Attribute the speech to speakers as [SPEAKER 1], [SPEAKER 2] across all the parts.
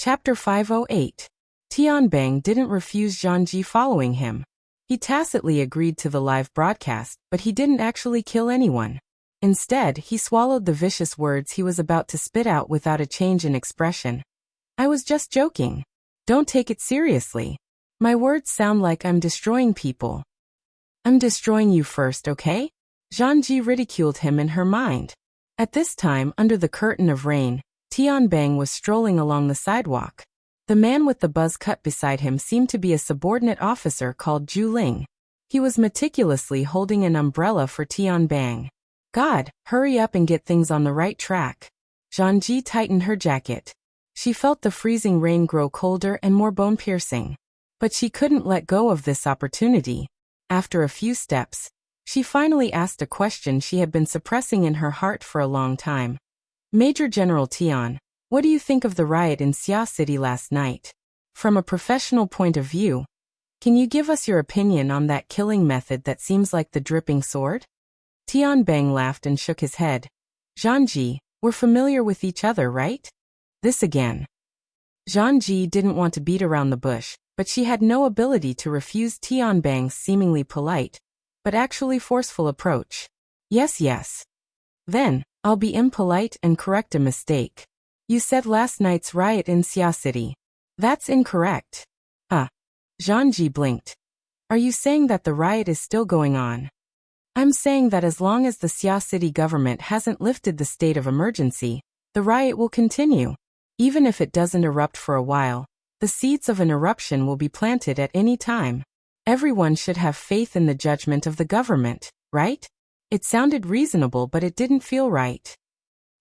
[SPEAKER 1] Chapter 508. Tianbang didn't refuse Zhangji following him. He tacitly agreed to the live broadcast, but he didn't actually kill anyone. Instead, he swallowed the vicious words he was about to spit out without a change in expression. I was just joking. Don't take it seriously. My words sound like I'm destroying people. I'm destroying you first, okay? Zhangji ridiculed him in her mind. At this time, under the curtain of rain, Tianbang was strolling along the sidewalk. The man with the buzz cut beside him seemed to be a subordinate officer called Zhu Ling. He was meticulously holding an umbrella for Tianbang. God, hurry up and get things on the right track. Zhangji tightened her jacket. She felt the freezing rain grow colder and more bone-piercing. But she couldn't let go of this opportunity. After a few steps, she finally asked a question she had been suppressing in her heart for a long time. Major General Tian, what do you think of the riot in Xia City last night? From a professional point of view, can you give us your opinion on that killing method that seems like the dripping sword? Tianbang laughed and shook his head. Zhangji, we're familiar with each other, right? This again. Zhangji didn't want to beat around the bush, but she had no ability to refuse Tianbang's seemingly polite, but actually forceful approach. Yes. Then, I'll be impolite and correct a mistake. You said last night's riot in Xia City. That's incorrect. Zhangji blinked. Are you saying that the riot is still going on? I'm saying that as long as the Xia City government hasn't lifted the state of emergency, the riot will continue. Even if it doesn't erupt for a while, the seeds of an eruption will be planted at any time. Everyone should have faith in the judgment of the government, right? It sounded reasonable, but it didn't feel right.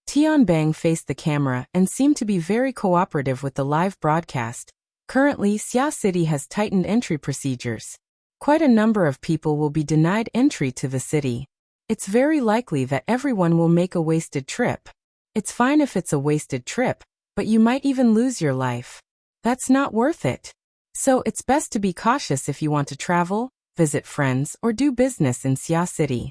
[SPEAKER 1] Tianbang faced the camera and seemed to be very cooperative with the live broadcast. Currently, Xia City has tightened entry procedures. Quite a number of people will be denied entry to the city. It's very likely that everyone will make a wasted trip. It's fine if it's a wasted trip, but you might even lose your life. That's not worth it. So it's best to be cautious if you want to travel, visit friends, or do business in Xia City.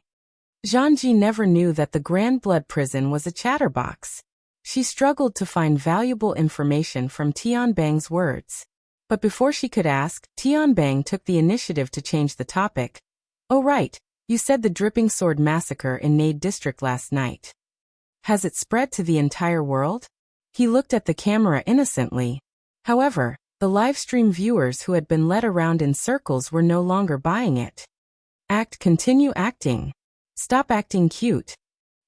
[SPEAKER 1] Zhangji never knew that the Grand Blood Prison was a chatterbox. She struggled to find valuable information from Tianbang's words. But before she could ask, Tianbang took the initiative to change the topic. Oh right, you said the Dripping Sword massacre in Nade district last night. Has it spread to the entire world? He looked at the camera innocently. However, the livestream viewers who had been led around in circles were no longer buying it. Continue acting. Stop acting cute.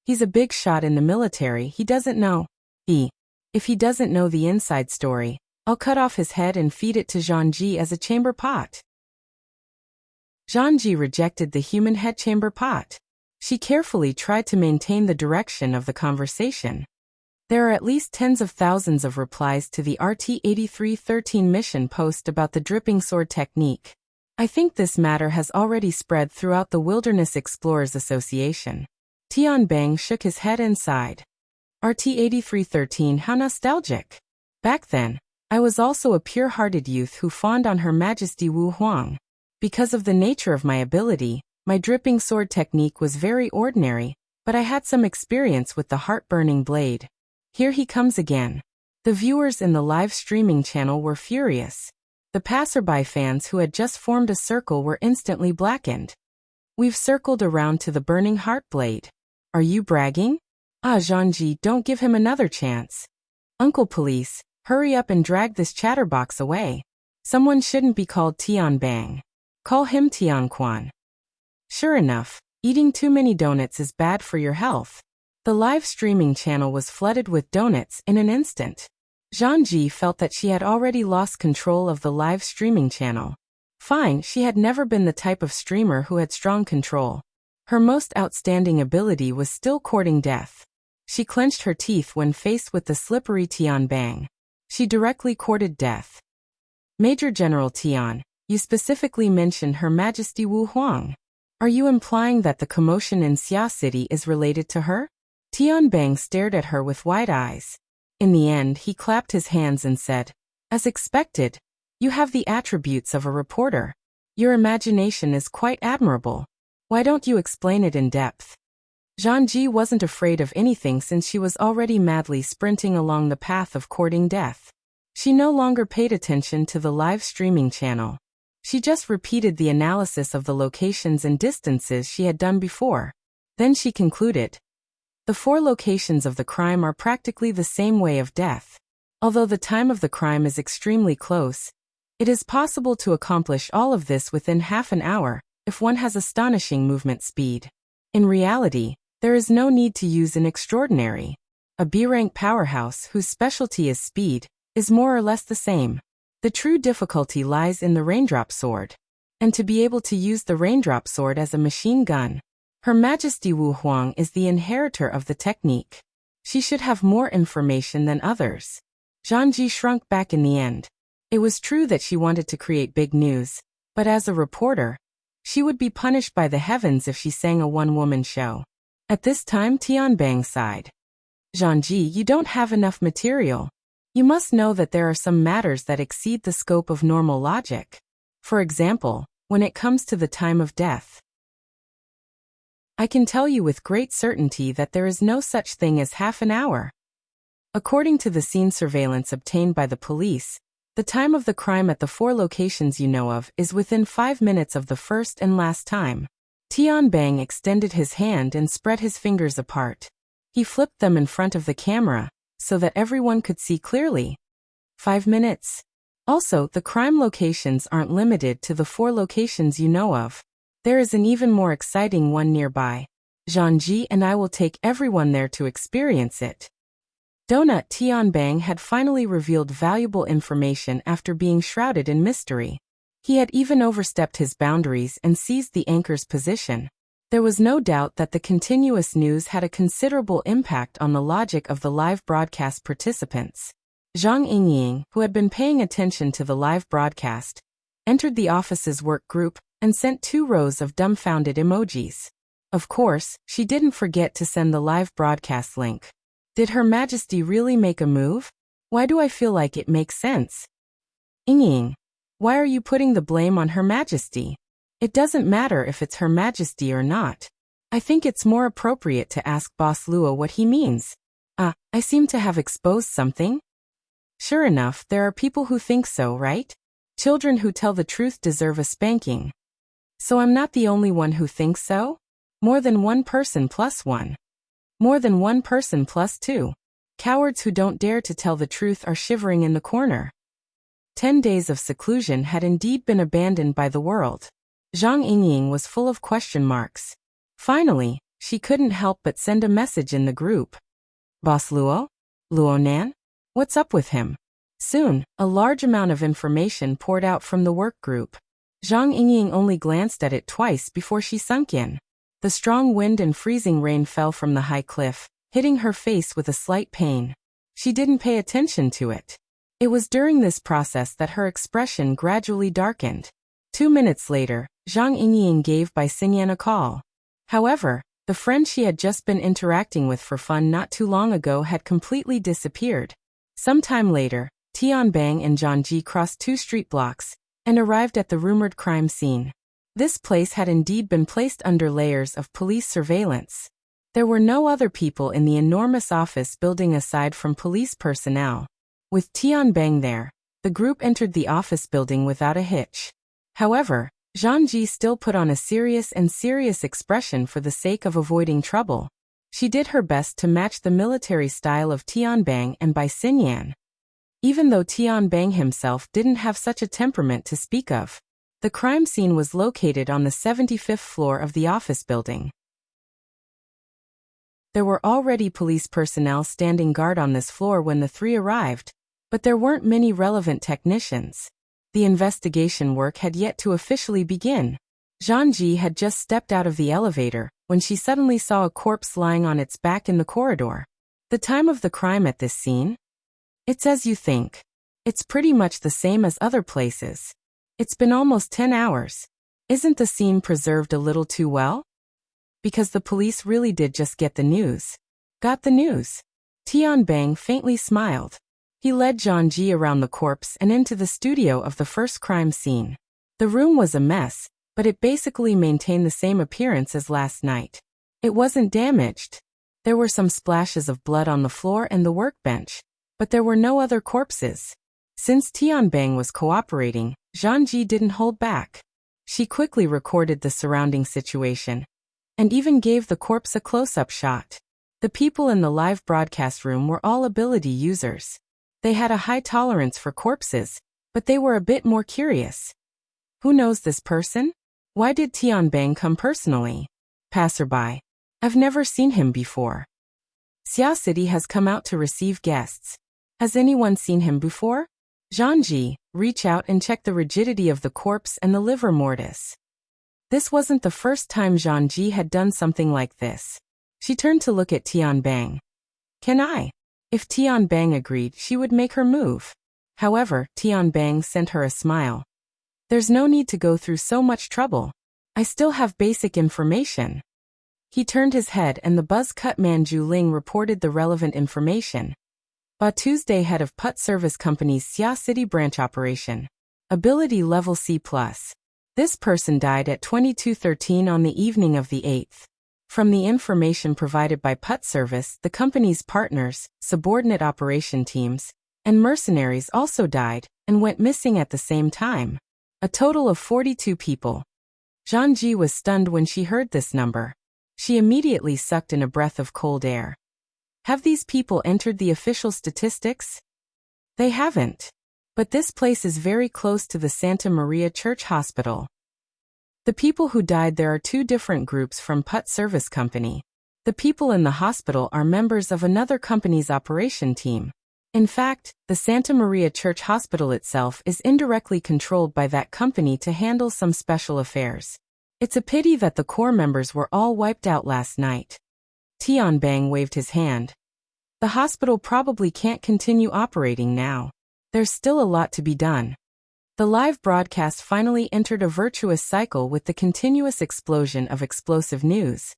[SPEAKER 1] He's a big shot in the military, he doesn't know. If he doesn't know the inside story, I'll cut off his head and feed it to Zhangji as a chamber pot. Zhangji rejected the human head chamber pot. She carefully tried to maintain the direction of the conversation. There are at least tens of thousands of replies to the RT-8313 mission post about the dripping sword technique. I think this matter has already spread throughout the Wilderness Explorers Association. Tianbang shook his head and sighed. RT-8313, how nostalgic. Back then, I was also a pure-hearted youth who fawned on Her Majesty Wu Huang. Because of the nature of my ability, my dripping sword technique was very ordinary, but I had some experience with the heart-burning blade. Here he comes again. The viewers in the live streaming channel were furious. The passerby fans who had just formed a circle were instantly blackened. We've circled around to the burning heart blade. Are you bragging? Zhangji, don't give him another chance. Uncle Police, hurry up and drag this chatterbox away. Someone shouldn't be called Tianbang. Call him Tianquan. Sure enough, eating too many donuts is bad for your health. The live streaming channel was flooded with donuts in an instant. Zhangji felt that she had already lost control of the live streaming channel. Fine, she had never been the type of streamer who had strong control. Her most outstanding ability was still courting death. She clenched her teeth when faced with the slippery Tianbang. She directly courted death. Major General Tian, you specifically mentioned Her Majesty Wu Huang. Are you implying that the commotion in Xia City is related to her? Tianbang stared at her with wide eyes. In the end, he clapped his hands and said, as expected, you have the attributes of a reporter. Your imagination is quite admirable. Why don't you explain it in depth? Zhangji wasn't afraid of anything since she was already madly sprinting along the path of courting death. She no longer paid attention to the live streaming channel. She just repeated the analysis of the locations and distances she had done before. Then she concluded. The 4 locations of the crime are practically the same way of death. Although the time of the crime is extremely close, it is possible to accomplish all of this within half an hour, if one has astonishing movement speed. In reality, there is no need to use an extraordinary. A B-rank powerhouse whose specialty is speed is more or less the same. The true difficulty lies in the raindrop sword. And to be able to use the raindrop sword as a machine gun. Her Majesty Wu Huang is the inheritor of the technique. She should have more information than others. Zhang Ji shrunk back in the end. It was true that she wanted to create big news, but as a reporter, she would be punished by the heavens if she sang a one-woman show. At this time Tianbang sighed. Zhang Ji, you don't have enough material. You must know that there are some matters that exceed the scope of normal logic. For example, when it comes to the time of death. I can tell you with great certainty that there is no such thing as half an hour. According to the scene surveillance obtained by the police, the time of the crime at the 4 locations you know of is within 5 minutes of the first and last time. Tianbang extended his hand and spread his fingers apart. He flipped them in front of the camera, so that everyone could see clearly. 5 minutes. Also, the crime locations aren't limited to the 4 locations you know of. There is an even more exciting one nearby. Zhang Ji and I will take everyone there to experience it. Donut Tianbang had finally revealed valuable information after being shrouded in mystery. He had even overstepped his boundaries and seized the anchor's position. There was no doubt that the continuous news had a considerable impact on the logic of the live broadcast participants. Zhang Yingying, who had been paying attention to the live broadcast, entered the office's work group and sent 2 rows of dumbfounded emojis. Of course, she didn't forget to send the live broadcast link. Did Her Majesty really make a move? Why do I feel like it makes sense? Yingying, why are you putting the blame on Her Majesty? It doesn't matter if it's Her Majesty or not. I think it's more appropriate to ask Boss Luo what he means. I seem to have exposed something? Sure enough, there are people who think so, right? Children who tell the truth deserve a spanking. So I'm not the only one who thinks so? More than one person plus one. More than one person plus 2. Cowards who don't dare to tell the truth are shivering in the corner. 10 days of seclusion had indeed been abandoned by the world. Zhang Yingying was full of question marks. Finally, she couldn't help but send a message in the group. Boss Luo? Luo Nan? What's up with him? Soon, a large amount of information poured out from the work group. Zhang Yingying only glanced at it twice before she sunk in. The strong wind and freezing rain fell from the high cliff, hitting her face with a slight pain. She didn't pay attention to it. It was during this process that her expression gradually darkened. 2 minutes later, Zhang Yingying gave Bai Xingyan a call. However, the friend she had just been interacting with for fun not too long ago had completely disappeared. Some time later, Tianbang and Zhang Ji crossed 2 street blocks and arrived at the rumored crime scene. This place had indeed been placed under layers of police surveillance. There were no other people in the enormous office building aside from police personnel. With Tianbang there, the group entered the office building without a hitch. However, Zhang Ji still put on a serious expression for the sake of avoiding trouble. She did her best to match the military style of Tianbang and Bai Xingyan. Even though Tianbang himself didn't have such a temperament to speak of. The crime scene was located on the 75th floor of the office building. There were already police personnel standing guard on this floor when the 3 arrived, but there weren't many relevant technicians. The investigation work had yet to officially begin. Zhang Ji had just stepped out of the elevator when she suddenly saw a corpse lying on its back in the corridor. The time of the crime at this scene? It's as you think. It's pretty much the same as other places. It's been almost 10 hours. Isn't the scene preserved a little too well? Because the police really did just get the news. Got the news. Tianbang faintly smiled. He led Zhang Ji around the corpse and into the studio of the first crime scene. The room was a mess, but it basically maintained the same appearance as last night. It wasn't damaged. There were some splashes of blood on the floor and the workbench, but there were no other corpses. Since Tianbang was cooperating, Zhangji didn't hold back. She quickly recorded the surrounding situation and even gave the corpse a close-up shot. The people in the live broadcast room were all ability users. They had a high tolerance for corpses, but they were a bit more curious. Who knows this person? Why did Tianbang come personally? Passerby. I've never seen him before. Xia City has come out to receive guests. Has anyone seen him before? Zhangji, reach out and check the rigidity of the corpse and the livor mortis. This wasn't the first time Zhangji had done something like this. She turned to look at Tianbang. Can I? If Tianbang agreed, she would make her move. However, Tianbang sent her a smile. There's no need to go through so much trouble. I still have basic information. He turned his head and the buzz-cut man Zhu Ling reported the relevant information. Tuesday, head of Put Service Company's Xia City branch operation. Ability level C+. This person died at 22:13 on the evening of the 8th. From the information provided by Put Service, the company's partners, subordinate operation teams, and mercenaries also died and went missing at the same time. A total of 42 people. Zhangji was stunned when she heard this number. She immediately sucked in a breath of cold air. Have these people entered the official statistics? They haven't. But this place is very close to the Santa Maria Church Hospital. The people who died there are two different groups from Put Service Company. The people in the hospital are members of another company's operation team. In fact, the Santa Maria Church Hospital itself is indirectly controlled by that company to handle some special affairs. It's a pity that the core members were all wiped out last night. Tianbang waved his hand. The hospital probably can't continue operating now. There's still a lot to be done. The live broadcast finally entered a virtuous cycle with the continuous explosion of explosive news.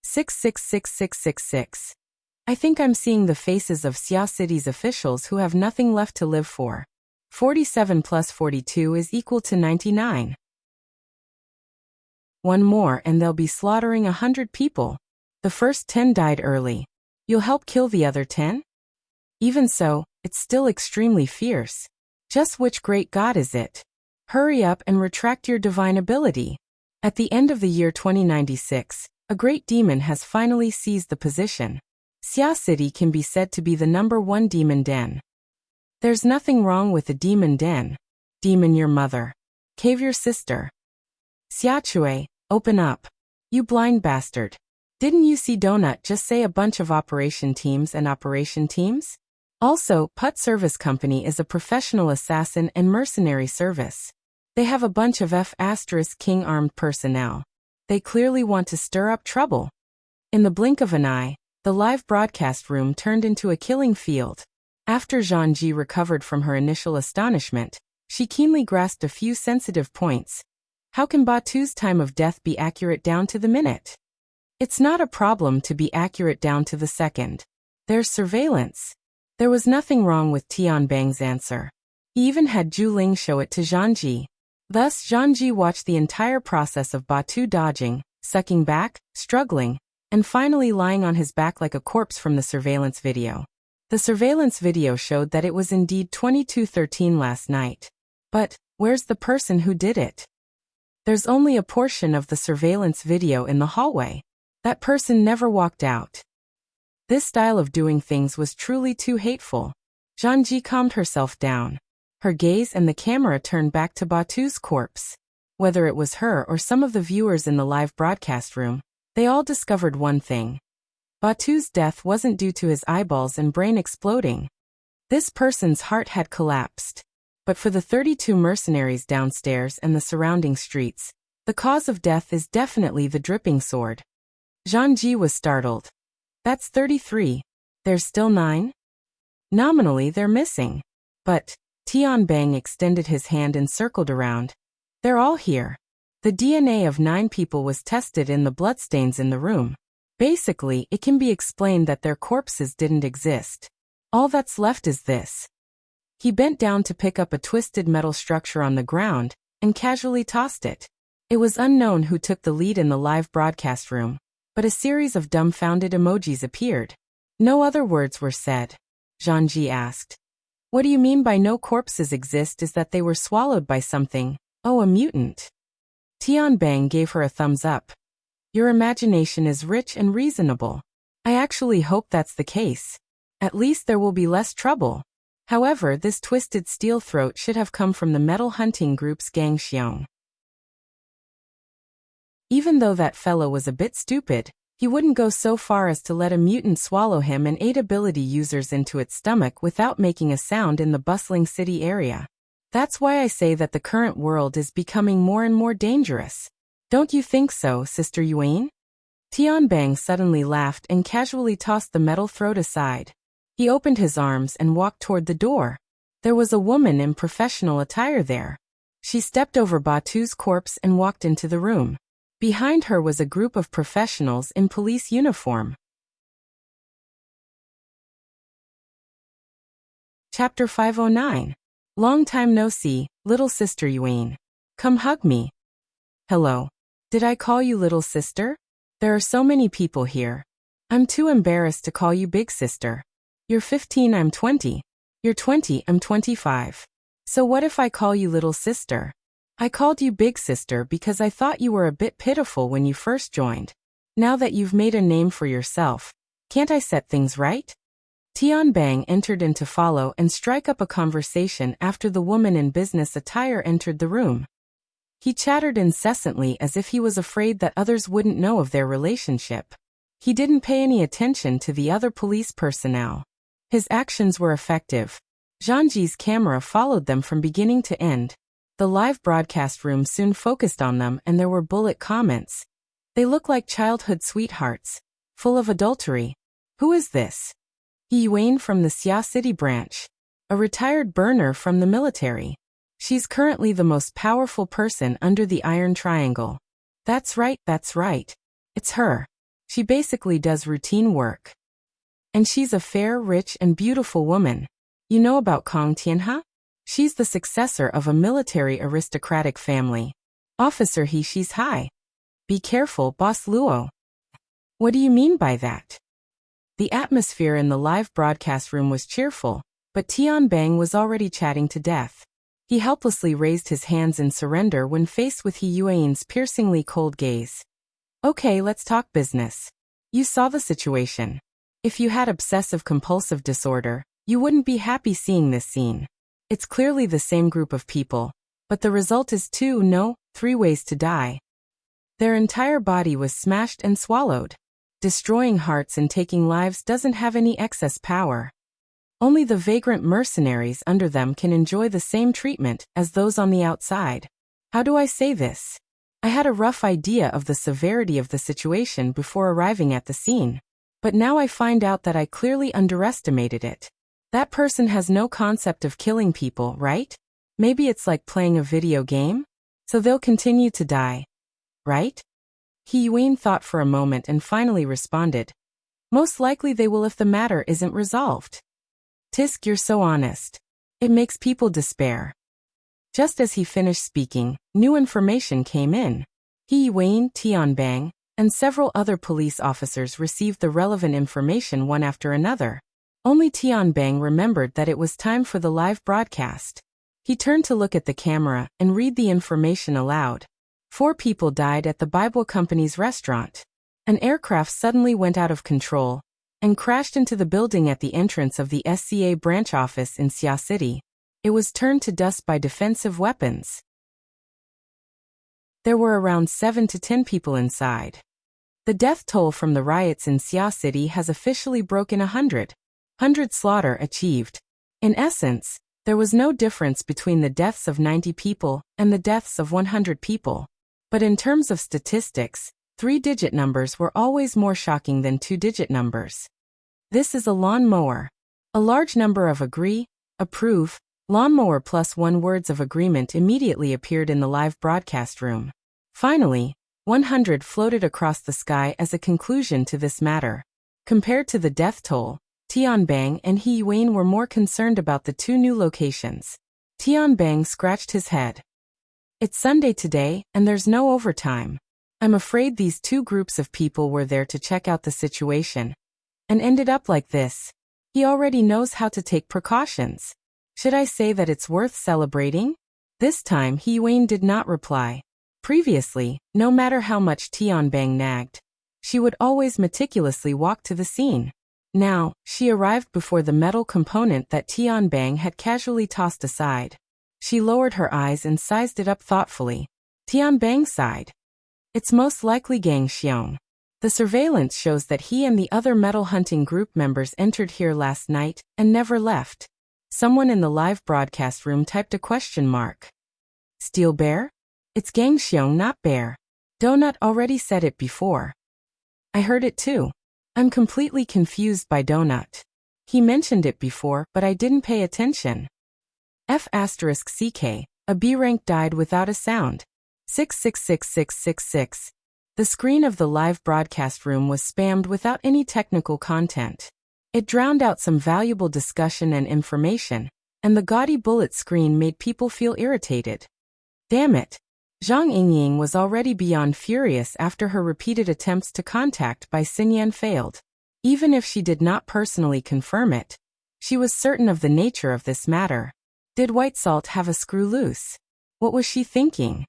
[SPEAKER 1] 666666. I think I'm seeing the faces of Xia City's officials who have nothing left to live for. 47 plus 42 is equal to 99. One more and they'll be slaughtering 100 people. The first 10 died early. You'll help kill the other 10? Even so, it's still extremely fierce. Just which great god is it? Hurry up and retract your divine ability. At the end of the year 2096, a great demon has finally seized the position. Xia City can be said to be the #1 demon den. There's nothing wrong with the demon den. Demon your mother. Cave your sister. Xiachue, open up. You blind bastard. Didn't you see Donut just say a bunch of operation teams and operation teams? Also, Put Service Company is a professional assassin and mercenary service. They have a bunch of F*King armed personnel. They clearly want to stir up trouble. In the blink of an eye, the live broadcast room turned into a killing field. After Zhangji recovered from her initial astonishment, she keenly grasped a few sensitive points. How can Batu's time of death be accurate down to the minute? It's not a problem to be accurate down to the second. There's surveillance. There was nothing wrong with Tianbang's answer. He even had Zhu Ling show it to Zhangji. Thus, Zhangji watched the entire process of Batu dodging, sucking back, struggling, and finally lying on his back like a corpse from the surveillance video. The surveillance video showed that it was indeed 22:13 last night. But, where's the person who did it? There's only a portion of the surveillance video in the hallway. That person never walked out. This style of doing things was truly too hateful. Zhangji calmed herself down. Her gaze and the camera turned back to Batu's corpse. Whether it was her or some of the viewers in the live broadcast room, they all discovered one thing. Batu's death wasn't due to his eyeballs and brain exploding. This person's heart had collapsed. But for the 32 mercenaries downstairs and the surrounding streets, the cause of death is definitely the dripping sword. Zhangji was startled. That's 33. There's still 9? Nominally they're missing. But, Tianbang extended his hand and circled around. They're all here. The DNA of 9 people was tested in the bloodstains in the room. Basically, it can be explained that their corpses didn't exist. All that's left is this. He bent down to pick up a twisted metal structure on the ground, and casually tossed it. It was unknown who took the lead in the live broadcast room, but a series of dumbfounded emojis appeared. No other words were said. Zhangji asked. What do you mean by no corpses exist is that they were swallowed by something. Oh, a mutant. Tianbang gave her a thumbs up. Your imagination is rich and reasonable. I actually hope that's the case. At least there will be less trouble. However, this twisted steel throat should have come from the metal hunting group's gang Xiong. Even though that fellow was a bit stupid, he wouldn't go so far as to let a mutant swallow him and 8 ability users into its stomach without making a sound in the bustling city area. That's why I say that the current world is becoming more and more dangerous. Don't you think so, Sister Yuan? Tianbang suddenly laughed and casually tossed the metal throat aside. He opened his arms and walked toward the door. There was a woman in professional attire there. She stepped over Batu's corpse and walked into the room. Behind her was a group of professionals in police uniform. Chapter 509. Long time no see, little sister Yuan. Come hug me. Hello. Did I call you little sister? There are so many people here. I'm too embarrassed to call you big sister. You're 15, I'm 20. You're 20, I'm 25. So what if I call you little sister? I called you big sister because I thought you were a bit pitiful when you first joined. Now that you've made a name for yourself, can't I set things right? Tianbang entered in to follow and strike up a conversation after the woman in business attire entered the room. He chattered incessantly as if he was afraid that others wouldn't know of their relationship. He didn't pay any attention to the other police personnel. His actions were effective. Zhangji's camera followed them from beginning to end. The live broadcast room soon focused on them and there were bullet comments. They look like childhood sweethearts, full of adultery. Who is this? He Yuan from the Xia City branch. A retired burner from the military. She's currently the most powerful person under the Iron Triangle. That's right. It's her. She basically does routine work. And she's a fair, rich, and beautiful woman. You know about Kong Tianhe? She's the successor of a military aristocratic family. Officer she's high. Be careful, Boss Luo. What do you mean by that? The atmosphere in the live broadcast room was cheerful, but Tianbang was already chatting to death. He helplessly raised his hands in surrender when faced with He Yuan's piercingly cold gaze. Okay, let's talk business. You saw the situation. If you had obsessive-compulsive disorder, you wouldn't be happy seeing this scene. It's clearly the same group of people, but the result is 3 ways to die. Their entire body was smashed and swallowed. Destroying hearts and taking lives doesn't have any excess power. Only the vagrant mercenaries under them can enjoy the same treatment as those on the outside. How do I say this? I had a rough idea of the severity of the situation before arriving at the scene, but now I find out that I clearly underestimated it. That person has no concept of killing people, right? Maybe it's like playing a video game? So they'll continue to die, right? He Yuan thought for a moment and finally responded. Most likely they will if the matter isn't resolved. Tisk, you're so honest. It makes people despair. Just as he finished speaking, new information came in. He Yuan, Tianbang, and several other police officers received the relevant information one after another. Only Tianbang remembered that it was time for the live broadcast. He turned to look at the camera and read the information aloud. 4 people died at the Bible Company's restaurant. An aircraft suddenly went out of control and crashed into the building at the entrance of the SCA branch office in Xia City. It was turned to dust by defensive weapons. There were around 7 to 10 people inside. The death toll from the riots in Xia City has officially broken 100 slaughter achieved. In essence, there was no difference between the deaths of 90 people and the deaths of 100 people. But in terms of statistics, 3-digit numbers were always more shocking than 2-digit numbers. This is a lawnmower. A large number of agree, approve, lawnmower plus 1 words of agreement immediately appeared in the live broadcast room. Finally, 100 floated across the sky as a conclusion to this matter. Compared to the death toll, Tianbang and He Yuan were more concerned about the 2 new locations. Tianbang scratched his head. It's Sunday today, and there's no overtime. I'm afraid these 2 groups of people were there to check out the situation and ended up like this. He already knows how to take precautions. Should I say that it's worth celebrating? This time He Yuan did not reply. Previously, no matter how much Tianbang nagged, she would always meticulously walk to the scene. Now, she arrived before the metal component that Tianbang had casually tossed aside. She lowered her eyes and sized it up thoughtfully. Tianbang sighed. It's most likely Gang Xiong. The surveillance shows that he and the other metal hunting group members entered here last night and never left. Someone in the live broadcast room typed a question mark. Steel Bear? It's Gang Xiong, not Bear. Donut already said it before. I heard it too. I'm completely confused by Donut. He mentioned it before, but I didn't pay attention. F***CK, a B rank died without a sound. 666666. The screen of the live broadcast room was spammed without any technical content. It drowned out some valuable discussion and information, and the gaudy bullet screen made people feel irritated. Damn it. Zhang Yingying was already beyond furious after her repeated attempts to contact by Xinyan failed. Even if she did not personally confirm it, she was certain of the nature of this matter. Did White Salt have a screw loose? What was she thinking?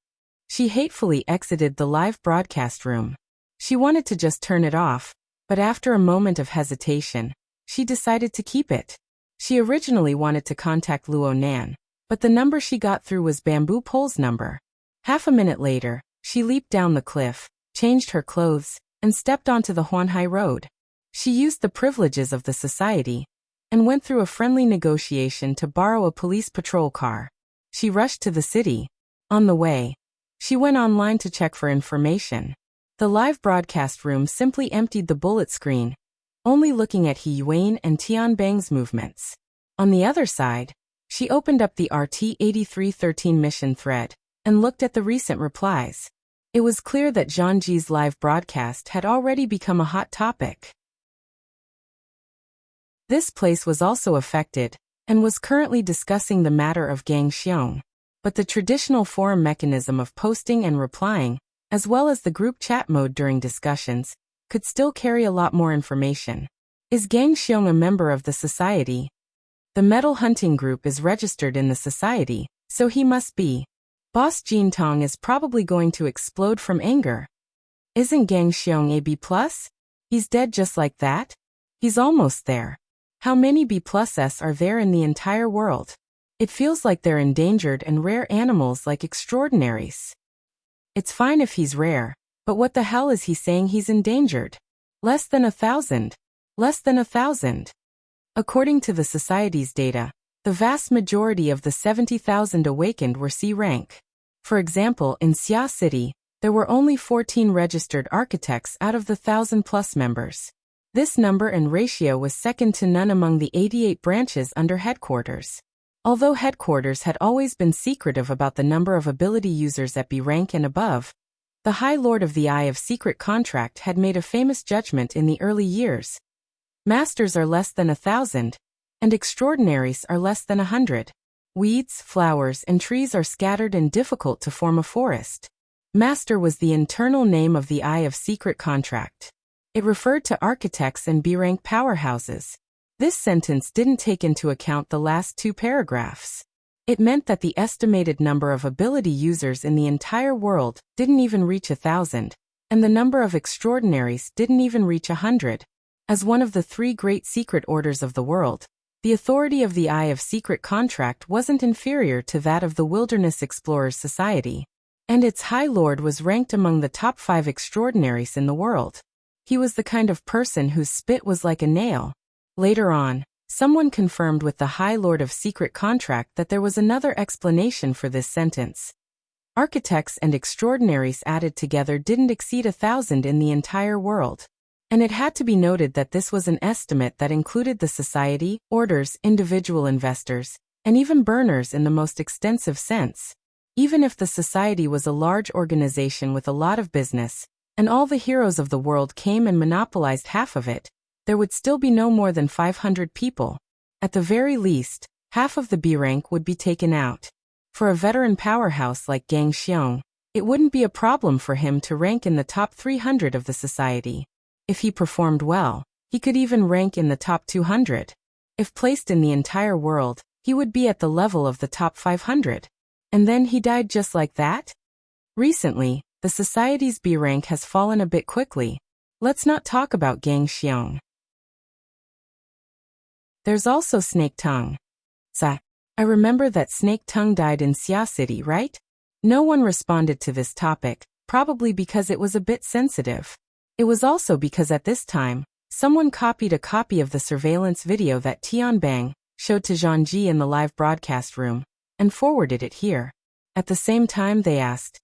[SPEAKER 1] She hatefully exited the live broadcast room. She wanted to just turn it off, but after a moment of hesitation, she decided to keep it. She originally wanted to contact Luo Nan, but the number she got through was Bamboo Pole's number. Half a minute later, she leaped down the cliff, changed her clothes, and stepped onto the Huanhai Road. She used the privileges of the society and went through a friendly negotiation to borrow a police patrol car. She rushed to the city. On the way, she went online to check for information. The live broadcast room simply emptied the bullet screen, only looking at He Yuan and Tianbang's movements. On the other side, she opened up the RT-8313 mission thread and looked at the recent replies. It was clear that Zhang Ji's live broadcast had already become a hot topic. This place was also affected, and was currently discussing the matter of Gang Xiong. But the traditional forum mechanism of posting and replying, as well as the group chat mode during discussions, could still carry a lot more information. Is Gang Xiong a member of the society? The metal hunting group is registered in the society, so he must be. Boss Jintong is probably going to explode from anger. Isn't Gang Xiong a B+? He's dead just like that? He's almost there. How many B+s are there in the entire world? It feels like they're endangered and rare animals like extraordinaries. It's fine if he's rare, but what the hell is he saying he's endangered? Less than 1,000. Less than 1,000. According to the society's data, the vast majority of the 70,000 awakened were C rank. For example, in Xia City, there were only 14 registered architects out of the 1,000+ members. This number and ratio was second to none among the 88 branches under headquarters. Although headquarters had always been secretive about the number of ability users at B rank and above, the High Lord of the Eye of Secret Contract had made a famous judgment in the early years. Masters are less than 1,000, and extraordinaries are less than 100. Weeds, flowers, and trees are scattered and difficult to form a forest. Master was the internal name of the Eye of Secret Contract. It referred to architects and B-rank powerhouses. This sentence didn't take into account the last two paragraphs. It meant that the estimated number of ability users in the entire world didn't even reach 1,000, and the number of extraordinaries didn't even reach 100. As one of the three great secret orders of the world, the authority of the Eye of Secret Contract wasn't inferior to that of the Wilderness Explorers Society, and its High Lord was ranked among the top 5 extraordinaries in the world. He was the kind of person whose spit was like a nail. Later on, someone confirmed with the High Lord of Secret Contract that there was another explanation for this sentence. Architects and extraordinaries added together didn't exceed 1,000 in the entire world. And it had to be noted that this was an estimate that included the society, orders, individual investors, and even burners in the most extensive sense. Even if the society was a large organization with a lot of business, and all the heroes of the world came and monopolized half of it, there would still be no more than 500 people. At the very least, half of the B rank would be taken out. For a veteran powerhouse like Gang Xiong, it wouldn't be a problem for him to rank in the top 300 of the society. If he performed well, he could even rank in the top 200. If placed in the entire world, he would be at the level of the top 500. And then he died just like that? Recently, the society's B rank has fallen a bit quickly. Let's not talk about Gang Xiong. There's also Snake Tongue. I remember that Snake Tongue died in Xia City, right? No one responded to this topic, probably because it was a bit sensitive. It was also because at this time, someone copied a copy of the surveillance video that Tianbang showed to Zhang Ji in the live broadcast room and forwarded it here. At the same time they asked,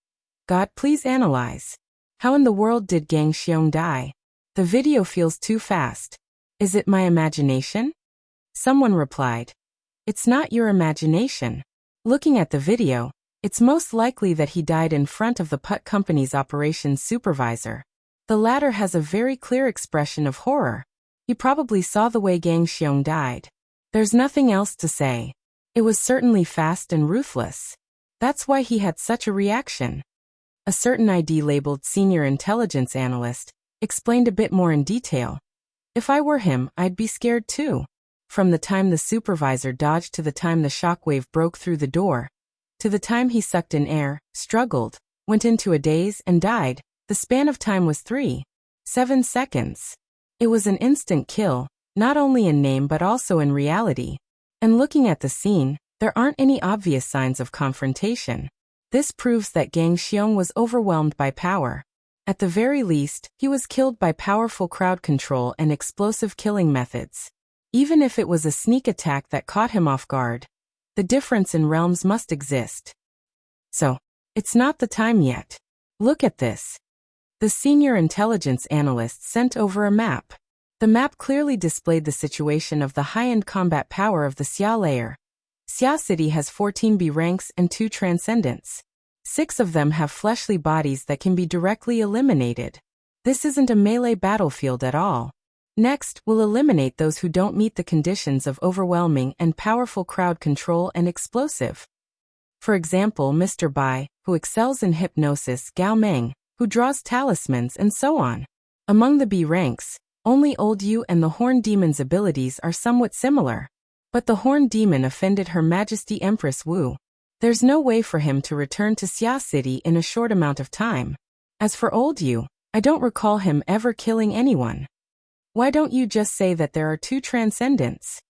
[SPEAKER 1] God, please analyze. How in the world did Gang Xiong die? The video feels too fast. Is it my imagination? Someone replied, it's not your imagination. Looking at the video, it's most likely that he died in front of the Putt Company's operations supervisor. The latter has a very clear expression of horror. He probably saw the way Gang Xiong died. There's nothing else to say. It was certainly fast and ruthless. That's why he had such a reaction. A certain ID labeled Senior Intelligence Analyst explained a bit more in detail. If I were him, I'd be scared too. From the time the supervisor dodged to the time the shockwave broke through the door, to the time he sucked in air, struggled, went into a daze and died, the span of time was 3.7 seconds. It was an instant kill, not only in name but also in reality. And looking at the scene, there aren't any obvious signs of confrontation. This proves that Gang Xiong was overwhelmed by power. At the very least, he was killed by powerful crowd control and explosive killing methods. Even if it was a sneak attack that caught him off guard, the difference in realms must exist. So, it's not the time yet. Look at this. The senior intelligence analyst sent over a map. The map clearly displayed the situation of the high-end combat power of the Xia layer. Xia City has 14 B ranks and 2 transcendents. 6 of them have fleshly bodies that can be directly eliminated. This isn't a melee battlefield at all. Next, we'll eliminate those who don't meet the conditions of overwhelming and powerful crowd control and explosive. For example, Mr. Bai, who excels in hypnosis, Gao Meng, who draws talismans, and so on. Among the B ranks, only Old Yu and the Horn Demon's abilities are somewhat similar. But the Horn Demon offended Her Majesty Empress Wu. There's no way for him to return to Xia City in a short amount of time. As for Old Yu, I don't recall him ever killing anyone. Why don't you just say that there are 2 transcendents?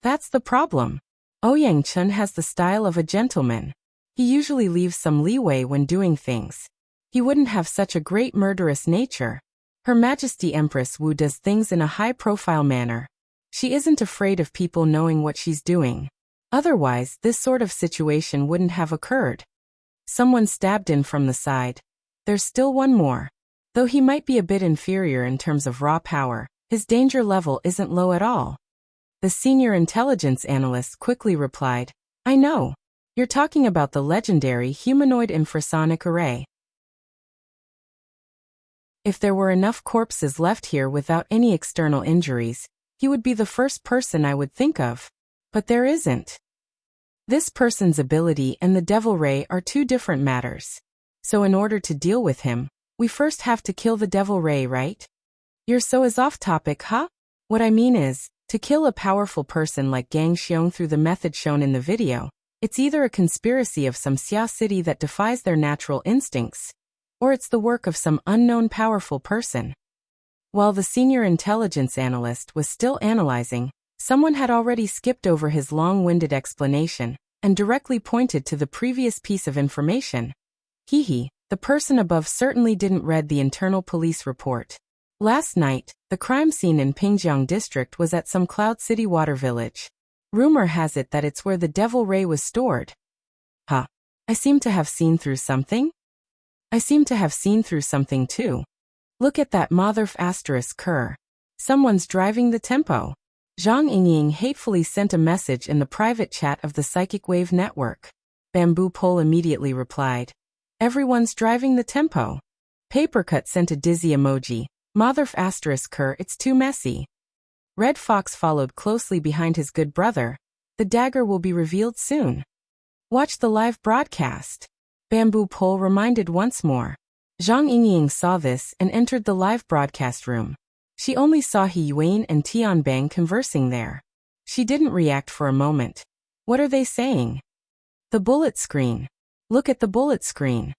[SPEAKER 1] That's the problem. Ouyang Chun has the style of a gentleman. He usually leaves some leeway when doing things. He wouldn't have such a great murderous nature. Her Majesty Empress Wu does things in a high-profile manner. She isn't afraid of people knowing what she's doing. Otherwise, this sort of situation wouldn't have occurred. Someone stabbed in from the side. There's still one more. Though he might be a bit inferior in terms of raw power, his danger level isn't low at all. The senior intelligence analyst quickly replied, I know. You're talking about the legendary humanoid infrasonic array. If there were enough corpses left here without any external injuries, he would be the first person I would think of. But there isn't. This person's ability and the Devil Ray are 2 different matters. So in order to deal with him, we first have to kill the Devil Ray, right? You're so as off topic, huh? What I mean is, to kill a powerful person like Gang Xiong through the method shown in the video, it's either a conspiracy of some Xia City that defies their natural instincts, or it's the work of some unknown powerful person. While the senior intelligence analyst was still analyzing, someone had already skipped over his long-winded explanation and directly pointed to the previous piece of information. The person above certainly didn't read the internal police report. Last night, the crime scene in Pingjiang district was at some Cloud City water village. Rumor has it that it's where the Devil Ray was stored. I seem to have seen through something. I seem to have seen through something too. Look at that motherf asterisk cur. Someone's driving the tempo. Zhang Yingying hatefully sent a message in the private chat of the Psychic Wave Network. Bamboo Pole immediately replied, everyone's driving the tempo. Papercut sent a dizzy emoji. Motherf asterisk cur, it's too messy. Red Fox followed closely behind his good brother. The dagger will be revealed soon. Watch the live broadcast. Bamboo Pole reminded once more. Zhang Yingying saw this and entered the live broadcast room. She only saw He Yuan and Tianbang conversing there. She didn't react for a moment. What are they saying? The bullet screen. Look at the bullet screen.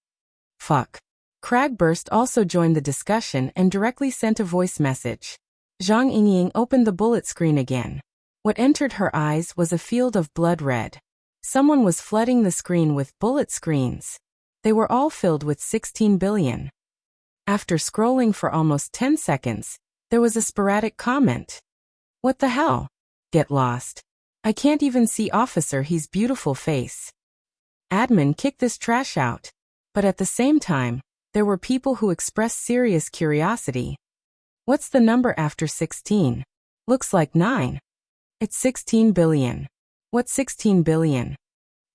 [SPEAKER 1] Fuck. Cragburst also joined the discussion and directly sent a voice message. Zhang Yingying opened the bullet screen again. What entered her eyes was a field of blood red. Someone was flooding the screen with bullet screens. They were all filled with 16 billion. After scrolling for almost 10 seconds, there was a sporadic comment. What the hell? Get lost. I can't even see officer he's beautiful face. Admin kicked this trash out. But at the same time, there were people who expressed serious curiosity. What's the number after 16? Looks like 9. It's 16 billion. What's 16 billion?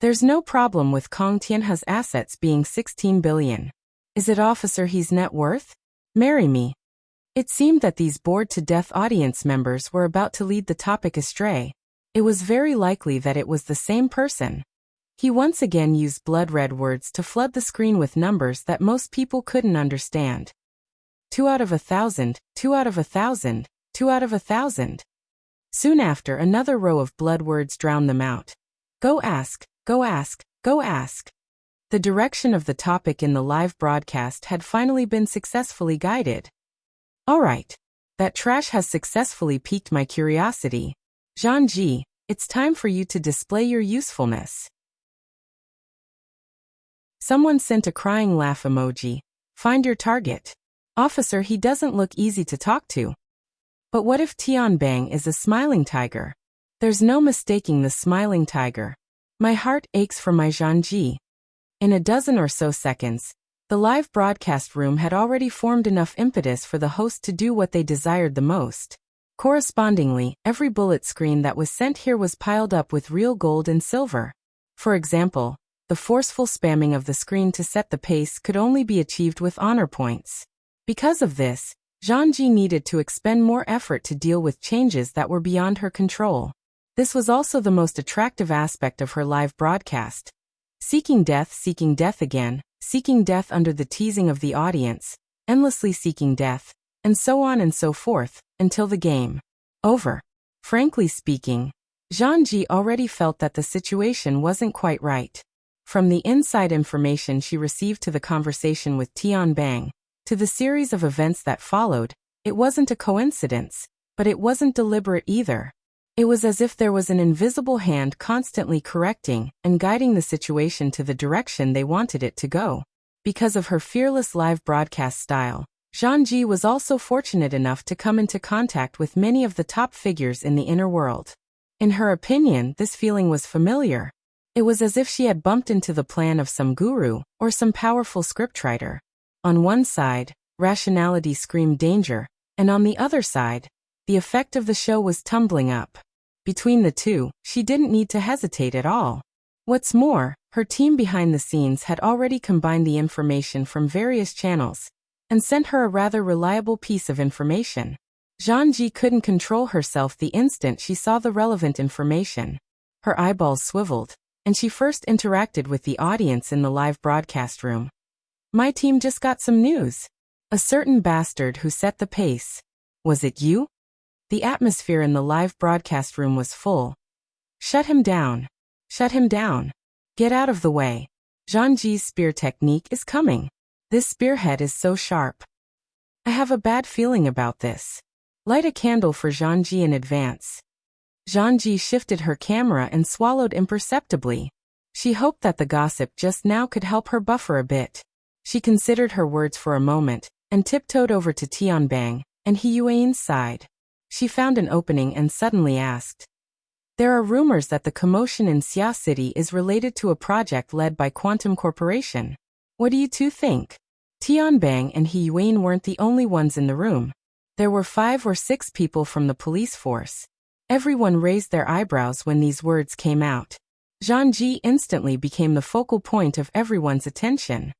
[SPEAKER 1] There's no problem with Kong Tianhe's assets being 16 billion. Is it officer he's net worth? Marry me. It seemed that these bored-to-death audience members were about to lead the topic astray. It was very likely that it was the same person. He once again used blood-red words to flood the screen with numbers that most people couldn't understand. 2 out of 1,000, 2 out of 1,000, 2 out of 1,000. Soon after, another row of blood words drowned them out. Go ask, go ask, go ask. The direction of the topic in the live broadcast had finally been successfully guided. Alright. That trash has successfully piqued my curiosity. Zhang, it's time for you to display your usefulness. Someone sent a crying laugh emoji. Find your target. Officer, he doesn't look easy to talk to. But what if Tianbang is a smiling tiger? There's no mistaking the smiling tiger. My heart aches for my Zhang. In a dozen or so seconds, the live broadcast room had already formed enough impetus for the host to do what they desired the most. Correspondingly, every bullet screen that was sent here was piled up with real gold and silver. For example, the forceful spamming of the screen to set the pace could only be achieved with honor points. Because of this, Zhang needed to expend more effort to deal with changes that were beyond her control. This was also the most attractive aspect of her live broadcast. Seeking death again, seeking death under the teasing of the audience, endlessly seeking death, and so on and so forth, until the game over. Frankly speaking, Zhang already felt that the situation wasn't quite right. From the inside information she received to the conversation with Tianbang, to the series of events that followed, it wasn't a coincidence, but it wasn't deliberate either. It was as if there was an invisible hand constantly correcting and guiding the situation to the direction they wanted it to go. Because of her fearless live broadcast style, Zhang was also fortunate enough to come into contact with many of the top figures in the inner world. In her opinion, this feeling was familiar. It was as if she had bumped into the plan of some guru or some powerful scriptwriter. On one side, rationality screamed danger, and on the other side, the effect of the show was tumbling up. Between the two, she didn't need to hesitate at all. What's more, her team behind the scenes had already combined the information from various channels and sent her a rather reliable piece of information. Zhang couldn't control herself the instant she saw the relevant information. Her eyeballs swiveled, and she first interacted with the audience in the live broadcast room. My team just got some news. A certain bastard who set the pace. Was it you? The atmosphere in the live broadcast room was full. Shut him down. Shut him down. Get out of the way. Zhang spear technique is coming. This spearhead is so sharp. I have a bad feeling about this. Light a candle for Zhang in advance. Zhang shifted her camera and swallowed imperceptibly. She hoped that the gossip just now could help her buffer a bit. She considered her words for a moment, and tiptoed over to Tianbang and He Yuan's side. She found an opening and suddenly asked. There are rumors that the commotion in Xia City is related to a project led by Quantum Corporation. What do you two think? Tianbang and He Yuan weren't the only ones in the room. There were 5 or 6 people from the police force. Everyone raised their eyebrows when these words came out. Zhang instantly became the focal point of everyone's attention.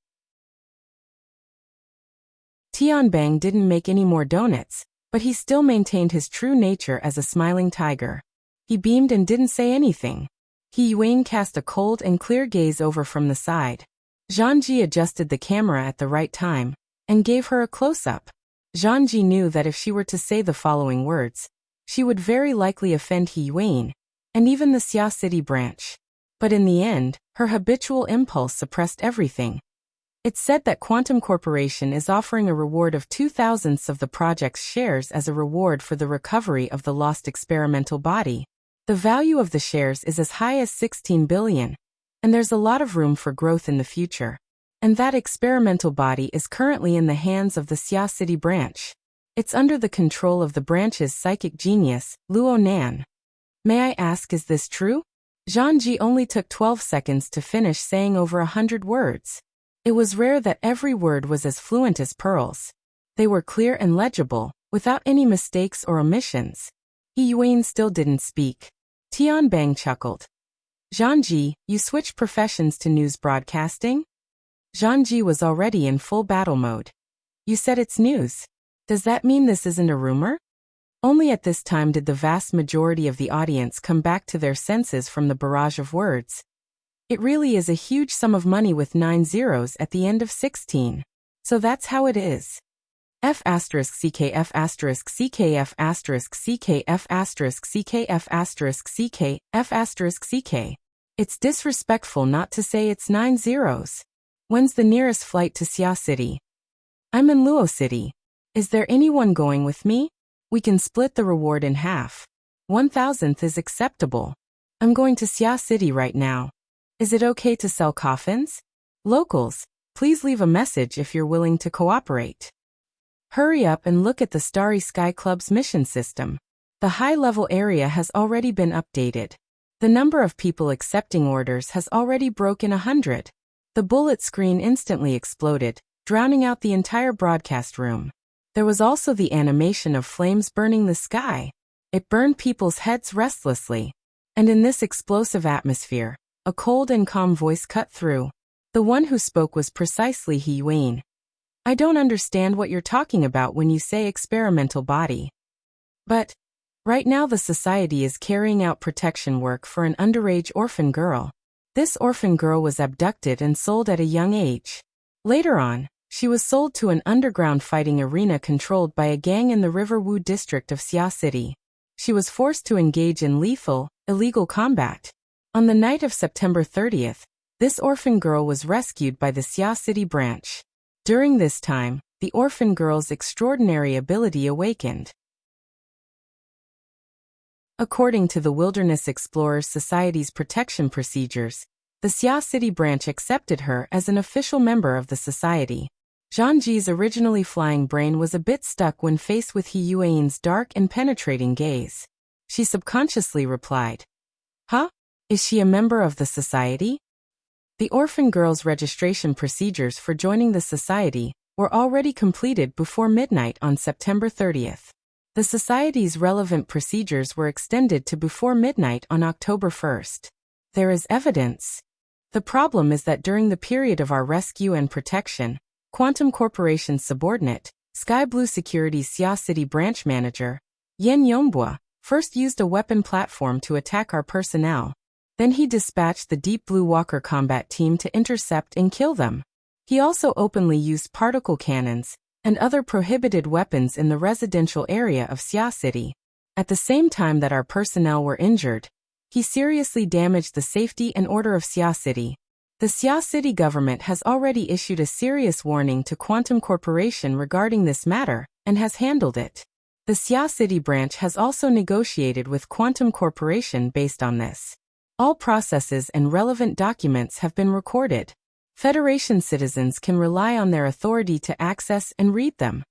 [SPEAKER 1] Tianbang didn't make any more donuts, but he still maintained his true nature as a smiling tiger. He beamed and didn't say anything. He Yuan cast a cold and clear gaze over from the side. Zhang adjusted the camera at the right time and gave her a close-up. Zhang knew that if she were to say the following words, she would very likely offend He Yuan, and even the Xia City branch. But in the end, her habitual impulse suppressed everything. It said that Quantum Corporation is offering a reward of 2/1000 of the project's shares as a reward for the recovery of the lost experimental body. The value of the shares is as high as 16 billion, and there's a lot of room for growth in the future. And that experimental body is currently in the hands of the Xia City branch. It's under the control of the branch's psychic genius, Luo Nan. May I ask, is this true? Zhang only took 12 seconds to finish saying over 100 words. It was rare that every word was as fluent as pearls. They were clear and legible, without any mistakes or omissions. He Yuan still didn't speak. Tianbang chuckled. Zhang, you switched professions to news broadcasting? Zhang was already in full battle mode. You said it's news. Does that mean this isn't a rumor? Only at this time did the vast majority of the audience come back to their senses from the barrage of words. It really is a huge sum of money with 9 zeros at the end of 16. So that's how it is. F asterisk CKF asterisk CKF asterisk CKF asterisk CKF asterisk CKF asterisk CK. It's disrespectful not to say it's 9 zeros. When's the nearest flight to Xia City? I'm in Luo City. Is there anyone going with me? We can split the reward in half. 1/1000 is acceptable. I'm going to Xia City right now. Is it okay to sell coffins? Locals, please leave a message if you're willing to cooperate. Hurry up and look at the Starry Sky Club's mission system. The high-level area has already been updated. The number of people accepting orders has already broken 100. The bullet screen instantly exploded, drowning out the entire broadcast room. There was also the animation of flames burning the sky. It burned people's heads restlessly. And in this explosive atmosphere, a cold and calm voice cut through. The one who spoke was precisely He Yuan. I don't understand what you're talking about when you say experimental body. But right now the society is carrying out protection work for an underage orphan girl. This orphan girl was abducted and sold at a young age. Later on, she was sold to an underground fighting arena controlled by a gang in the Riverwu district of Xia City. She was forced to engage in lethal, illegal combat. On the night of September 30th, this orphan girl was rescued by the Xia City branch. During this time, the orphan girl's extraordinary ability awakened. According to the Wilderness Explorers Society's protection procedures, the Xia City branch accepted her as an official member of the society. Zhang Ji's originally flying brain was a bit stuck when faced with He Yuan's dark and penetrating gaze. She subconsciously replied, "Huh? Is she a member of the society?" The orphan girl's registration procedures for joining the society were already completed before midnight on September 30th. The society's relevant procedures were extended to before midnight on October 1st. There is evidence. The problem is that during the period of our rescue and protection, Quantum Corporation's subordinate, Sky Blue Security's Xia City branch manager, Yan Yongbua, first used a weapon platform to attack our personnel. Then he dispatched the Deep Blue Walker combat team to intercept and kill them. He also openly used particle cannons and other prohibited weapons in the residential area of Xia City. At the same time that our personnel were injured, he seriously damaged the safety and order of Xia City. The Xia City government has already issued a serious warning to Quantum Corporation regarding this matter and has handled it. The Xia City branch has also negotiated with Quantum Corporation based on this. All processes and relevant documents have been recorded. Federation citizens can rely on their authority to access and read them.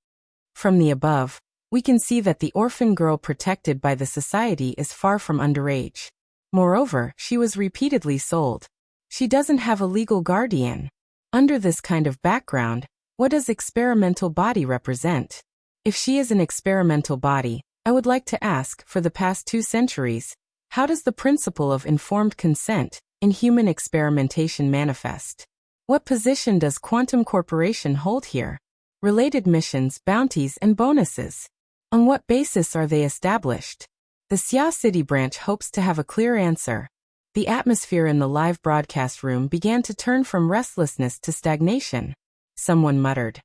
[SPEAKER 1] From the above, we can see that the orphan girl protected by the society is far from underage. Moreover, she was repeatedly sold. She doesn't have a legal guardian. Under this kind of background, what does experimental body represent? If she is an experimental body, I would like to ask, for the past 2 centuries, how does the principle of informed consent in human experimentation manifest? What position does Quantum Corporation hold here? Related missions, bounties, and bonuses. On what basis are they established? The Xia City branch hopes to have a clear answer. The atmosphere in the live broadcast room began to turn from restlessness to stagnation. Someone muttered,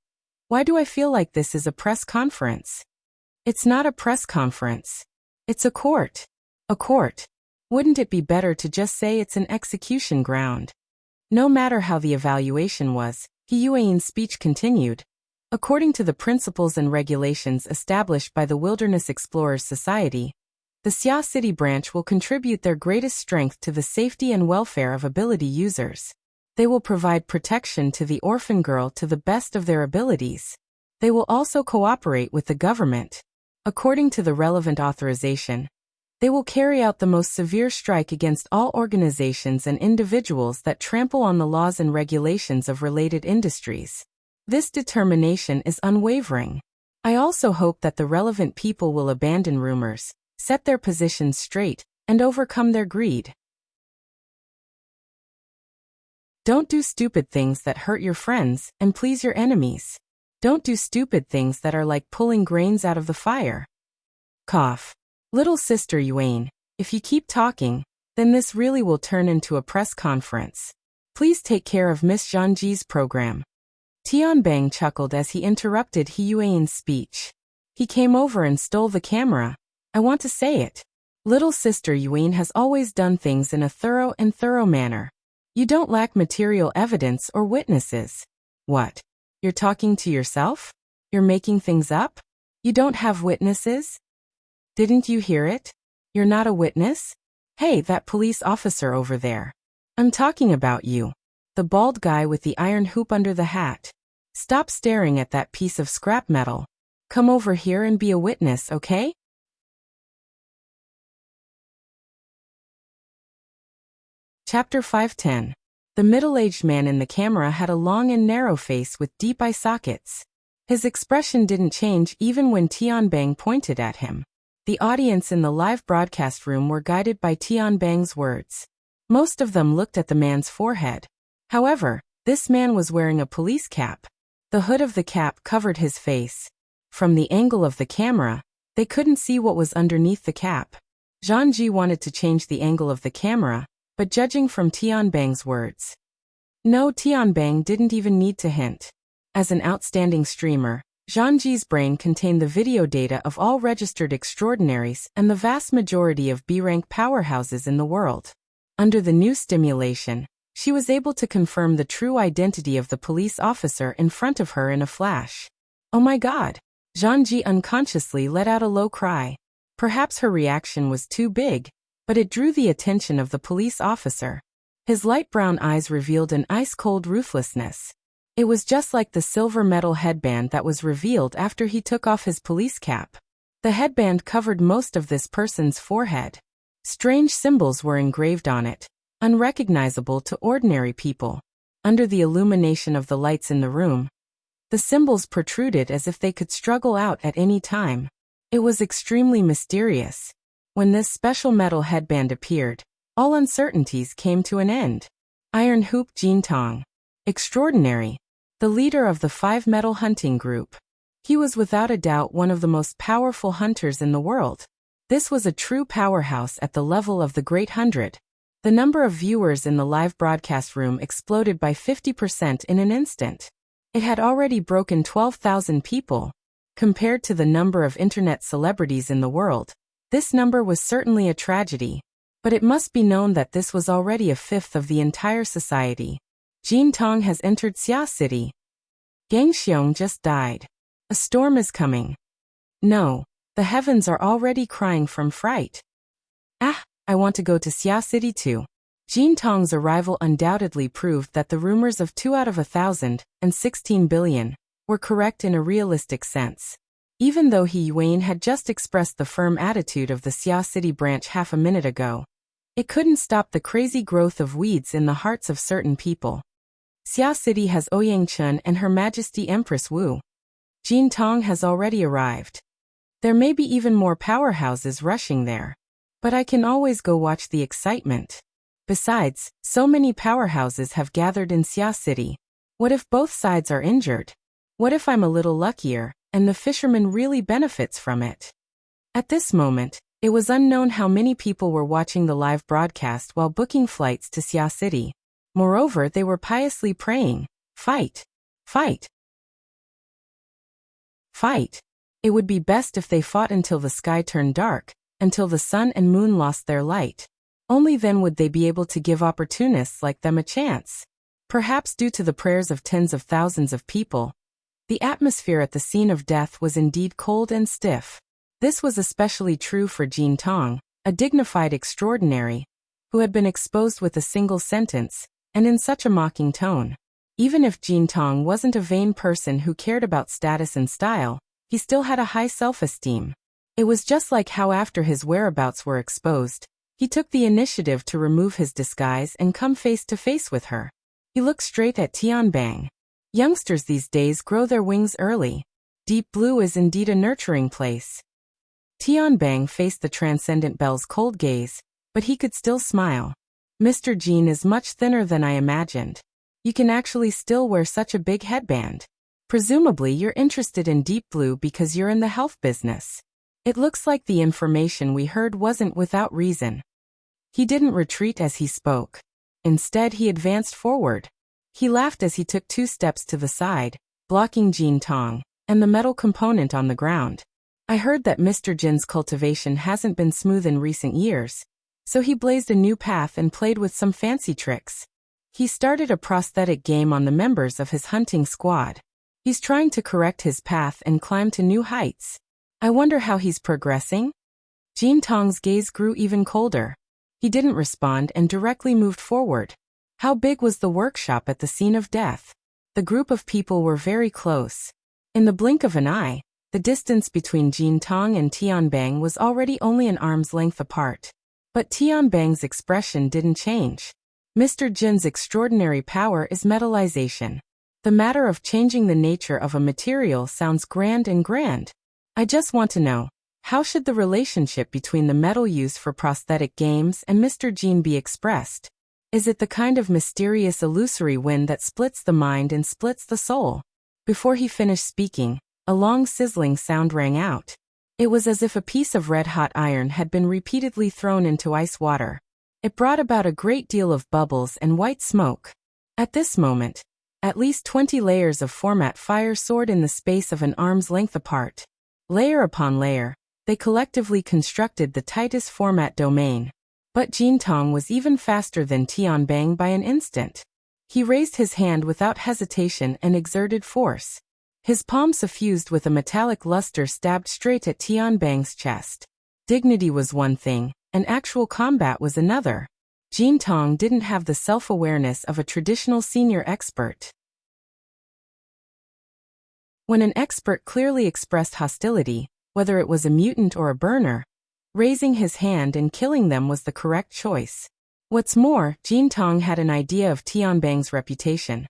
[SPEAKER 1] "Why do I feel like this is a press conference?" It's not a press conference. It's a court. A court. Wouldn't it be better to just say it's an execution ground? No matter how the evaluation was, Yuan's speech continued. According to the principles and regulations established by the Wilderness Explorers Society, the Xia City branch will contribute their greatest strength to the safety and welfare of ability users. They will provide protection to the orphan girl to the best of their abilities. They will also cooperate with the government. According to the relevant authorization, they will carry out the most severe strike against all organizations and individuals that trample on the laws and regulations of related industries. This determination is unwavering. I also hope that the relevant people will abandon rumors, set their positions straight, and overcome their greed. Don't do stupid things that hurt your friends and please your enemies. Don't do stupid things that are like pulling grains out of the fire. Cough. Little sister Yuan, if you keep talking, then this really will turn into a press conference. Please take care of Miss Zhangji's program. Tianbang chuckled as he interrupted Yuan's speech. He came over and stole the camera. I want to say it. Little sister Yuan has always done things in a thorough manner. You don't lack material evidence or witnesses. What? You're talking to yourself? You're making things up? You don't have witnesses? Didn't you hear it? You're not a witness? Hey, that police officer over there. I'm talking about you. The bald guy with the iron hoop under the hat. Stop staring at that piece of scrap metal. Come over here and be a witness, okay? Chapter 510. The middle-aged man in the camera had a long and narrow face with deep eye sockets. His expression didn't change even when Tianbang pointed at him. The audience in the live broadcast room were guided by Tianbang's words. Most of them looked at the man's forehead. However, this man was wearing a police cap. The hood of the cap covered his face. From the angle of the camera, they couldn't see what was underneath the cap. Zhangji wanted to change the angle of the camera, but judging from Tianbang's words, no, Tianbang didn't even need to hint. As an outstanding streamer, Zhangji's brain contained the video data of all registered extraordinaries and the vast majority of B-rank powerhouses in the world. Under the new stimulation, she was able to confirm the true identity of the police officer in front of her in a flash. Oh my God! Zhangji unconsciously let out a low cry. Perhaps her reaction was too big, but it drew the attention of the police officer. His light brown eyes revealed an ice-cold ruthlessness. It was just like the silver metal headband that was revealed after he took off his police cap. The headband covered most of this person's forehead. Strange symbols were engraved on it, unrecognizable to ordinary people. Under the illumination of the lights in the room, the symbols protruded as if they could struggle out at any time. It was extremely mysterious. When this special metal headband appeared, all uncertainties came to an end. Iron Hoop Jintong. Extraordinary. The leader of the 5 metal hunting group. He was without a doubt one of the most powerful hunters in the world. This was a true powerhouse at the level of the Great 100. The number of viewers in the live broadcast room exploded by 50% in an instant. It had already broken 12,000 people. Compared to the number of internet celebrities in the world, this number was certainly a tragedy. But it must be known that this was already a fifth of the entire society. Jintong has entered Xia City. Gang Xiong just died. A storm is coming. No, the heavens are already crying from fright. Ah, I want to go to Xia City too. Jintong's arrival undoubtedly proved that the rumors of 2 out of 1,000 and 16 billion were correct in a realistic sense. Even though Yuan had just expressed the firm attitude of the Xia City branch half a minute ago, it couldn't stop the crazy growth of weeds in the hearts of certain people. Xia City has Ouyang Chun and Her Majesty Empress Wu. Jintong has already arrived. There may be even more powerhouses rushing there. But I can always go watch the excitement. Besides, so many powerhouses have gathered in Xia City. What if both sides are injured? What if I'm a little luckier, and the fisherman really benefits from it? At this moment, it was unknown how many people were watching the live broadcast while booking flights to Xia City. Moreover, they were piously praying, "Fight! Fight! Fight!" It would be best if they fought until the sky turned dark, until the sun and moon lost their light. Only then would they be able to give opportunists like them a chance. Perhaps due to the prayers of tens of thousands of people, the atmosphere at the scene of death was indeed cold and stiff. This was especially true for Jean Tong, a dignified extraordinary, who had been exposed with a single sentence, and in such a mocking tone. Even if Jean Tong wasn't a vain person who cared about status and style, he still had a high self-esteem. It was just like how after his whereabouts were exposed, he took the initiative to remove his disguise and come face to face with her. He looked straight at Tianbang. Youngsters these days grow their wings early. Deep Blue is indeed a nurturing place. Tianbang faced the Transcendent Belle's cold gaze, but he could still smile. Mr. Jean is much thinner than I imagined. You can actually still wear such a big headband. Presumably you're interested in Deep Blue because you're in the health business. It looks like the information we heard wasn't without reason. He didn't retreat as he spoke. Instead he advanced forward. He laughed as he took 2 steps to the side, blocking Jean Tong, and the metal component on the ground. I heard that Mr. Jin's cultivation hasn't been smooth in recent years, so he blazed a new path and played with some fancy tricks. He started a prosthetic game on the members of his hunting squad. He's trying to correct his path and climb to new heights. I wonder how he's progressing? Jean Tong's gaze grew even colder. He didn't respond and directly moved forward. How big was the workshop at the scene of death? The group of people were very close. In the blink of an eye, the distance between Jean Tong and Tianbang was already only an arm's length apart. But Tianbang's expression didn't change. Mr. Jin's extraordinary power is metallization. The matter of changing the nature of a material sounds grand and grand. I just want to know, how should the relationship between the metal used for prosthetic games and Mr. Jean be expressed? Is it the kind of mysterious illusory wind that splits the mind and splits the soul? Before he finished speaking, a long sizzling sound rang out. It was as if a piece of red-hot iron had been repeatedly thrown into ice water. It brought about a great deal of bubbles and white smoke. At this moment, at least 20 layers of format fire soared in the space of an arm's length apart. Layer upon layer, they collectively constructed the tightest format domain. But Jean Tong was even faster than Tianbang by an instant. He raised his hand without hesitation and exerted force. His palm suffused with a metallic luster stabbed straight at Tianbang's chest. Dignity was one thing, and actual combat was another. Jean Tong didn't have the self-awareness of a traditional senior expert. When an expert clearly expressed hostility, whether it was a mutant or a burner, raising his hand and killing them was the correct choice. What's more, Jean Tong had an idea of Tianbang's reputation.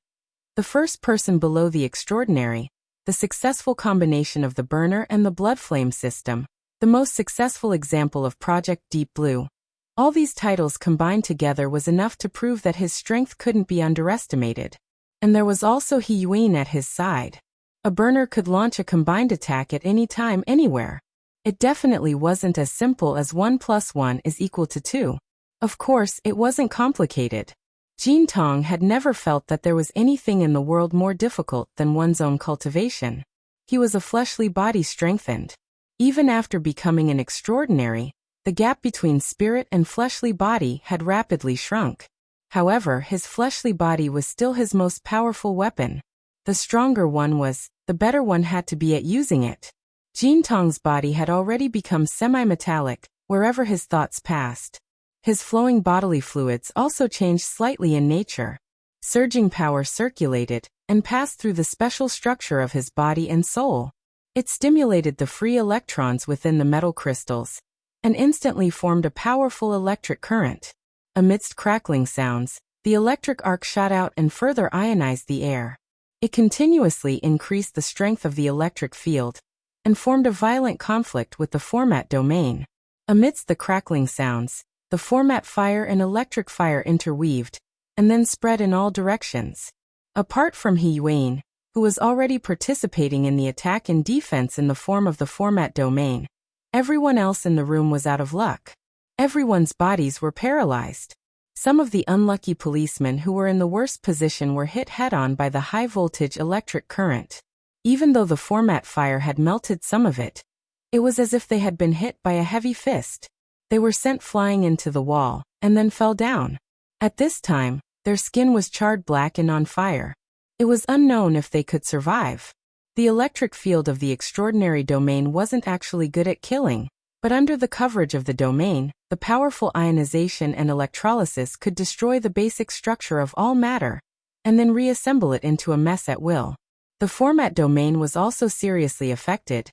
[SPEAKER 1] The first person below the extraordinary, the successful combination of the burner and the blood flame system, the most successful example of Project Deep Blue. All these titles combined together was enough to prove that his strength couldn't be underestimated. And there was also He Yuan at his side. A burner could launch a combined attack at any time anywhere. It definitely wasn't as simple as 1 + 1 = 2. Of course, it wasn't complicated. Jean Tong had never felt that there was anything in the world more difficult than one's own cultivation. He was a fleshly body strengthened. Even after becoming an extraordinary, the gap between spirit and fleshly body had rapidly shrunk. However, his fleshly body was still his most powerful weapon. The stronger one was, the better one had to be at using it. Jean Tong's body had already become semi-metallic, wherever his thoughts passed. His flowing bodily fluids also changed slightly in nature. Surging power circulated, and passed through the special structure of his body and soul. It stimulated the free electrons within the metal crystals, and instantly formed a powerful electric current. Amidst crackling sounds, the electric arc shot out and further ionized the air. It continuously increased the strength of the electric field, and formed a violent conflict with the format domain. Amidst the crackling sounds, the format fire and electric fire interweaved, and then spread in all directions. Apart from He Yuan, who was already participating in the attack and defense in the form of the format domain, everyone else in the room was out of luck. Everyone's bodies were paralyzed. Some of the unlucky policemen who were in the worst position were hit head-on by the high-voltage electric current. Even though the format fire had melted some of it, it was as if they had been hit by a heavy fist. They were sent flying into the wall, and then fell down. At this time, their skin was charred black and on fire. It was unknown if they could survive. The electric field of the extraordinary domain wasn't actually good at killing, but under the coverage of the domain, the powerful ionization and electrolysis could destroy the basic structure of all matter, and then reassemble it into a mess at will. The format domain was also seriously affected,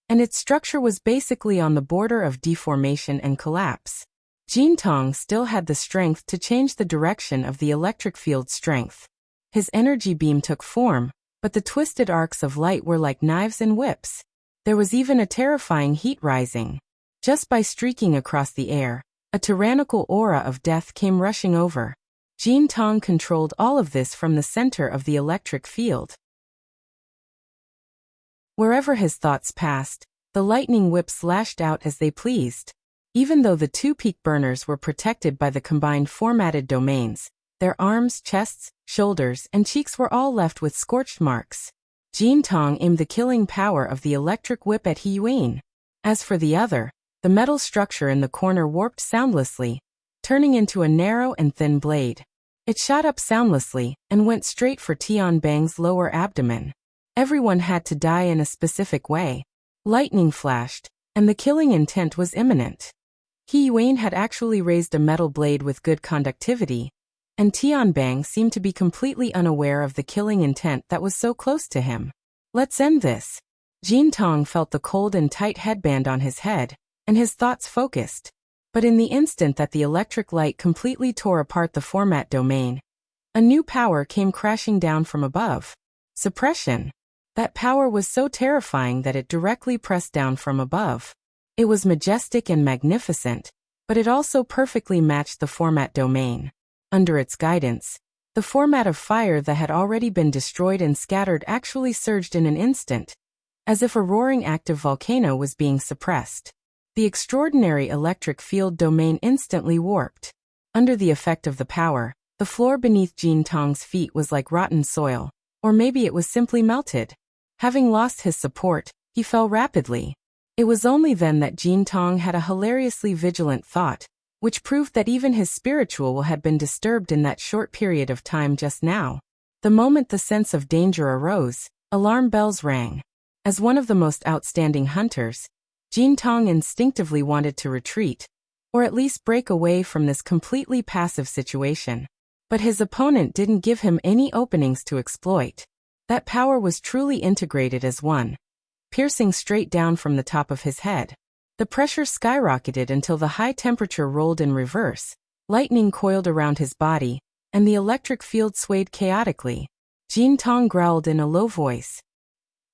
[SPEAKER 1] and its structure was basically on the border of deformation and collapse. Jintong still had the strength to change the direction of the electric field's strength. His energy beam took form, but the twisted arcs of light were like knives and whips. There was even a terrifying heat rising. Just by streaking across the air, a tyrannical aura of death came rushing over. Jintong controlled all of this from the center of the electric field. Wherever his thoughts passed, the lightning whips lashed out as they pleased. Even though the two peak burners were protected by the combined formatted domains, their arms, chests, shoulders, and cheeks were all left with scorched marks. Jintong aimed the killing power of the electric whip at He Yuan. As for the other, the metal structure in the corner warped soundlessly, turning into a narrow and thin blade. It shot up soundlessly and went straight for Tianbang's lower abdomen. Everyone had to die in a specific way. Lightning flashed, and the killing intent was imminent. He Yuan had actually raised a metal blade with good conductivity, and Tianbang seemed to be completely unaware of the killing intent that was so close to him. Let's end this. Jintong felt the cold and tight headband on his head, and his thoughts focused. But in the instant that the electric light completely tore apart the format domain, a new power came crashing down from above. Suppression. That power was so terrifying that it directly pressed down from above. It was majestic and magnificent, but it also perfectly matched the format domain. Under its guidance, the format of fire that had already been destroyed and scattered actually surged in an instant, as if a roaring active volcano was being suppressed. The extraordinary electric field domain instantly warped. Under the effect of the power, the floor beneath Jintong's feet was like rotten soil, or maybe it was simply melted. Having lost his support, he fell rapidly. It was only then that Jintong had a hilariously vigilant thought, which proved that even his spiritual will had been disturbed in that short period of time just now. The moment the sense of danger arose, alarm bells rang. As one of the most outstanding hunters, Jintong instinctively wanted to retreat, or at least break away from this completely passive situation. But his opponent didn't give him any openings to exploit. That power was truly integrated as one, piercing straight down from the top of his head. The pressure skyrocketed until the high temperature rolled in reverse, lightning coiled around his body, and the electric field swayed chaotically. Jintong growled in a low voice.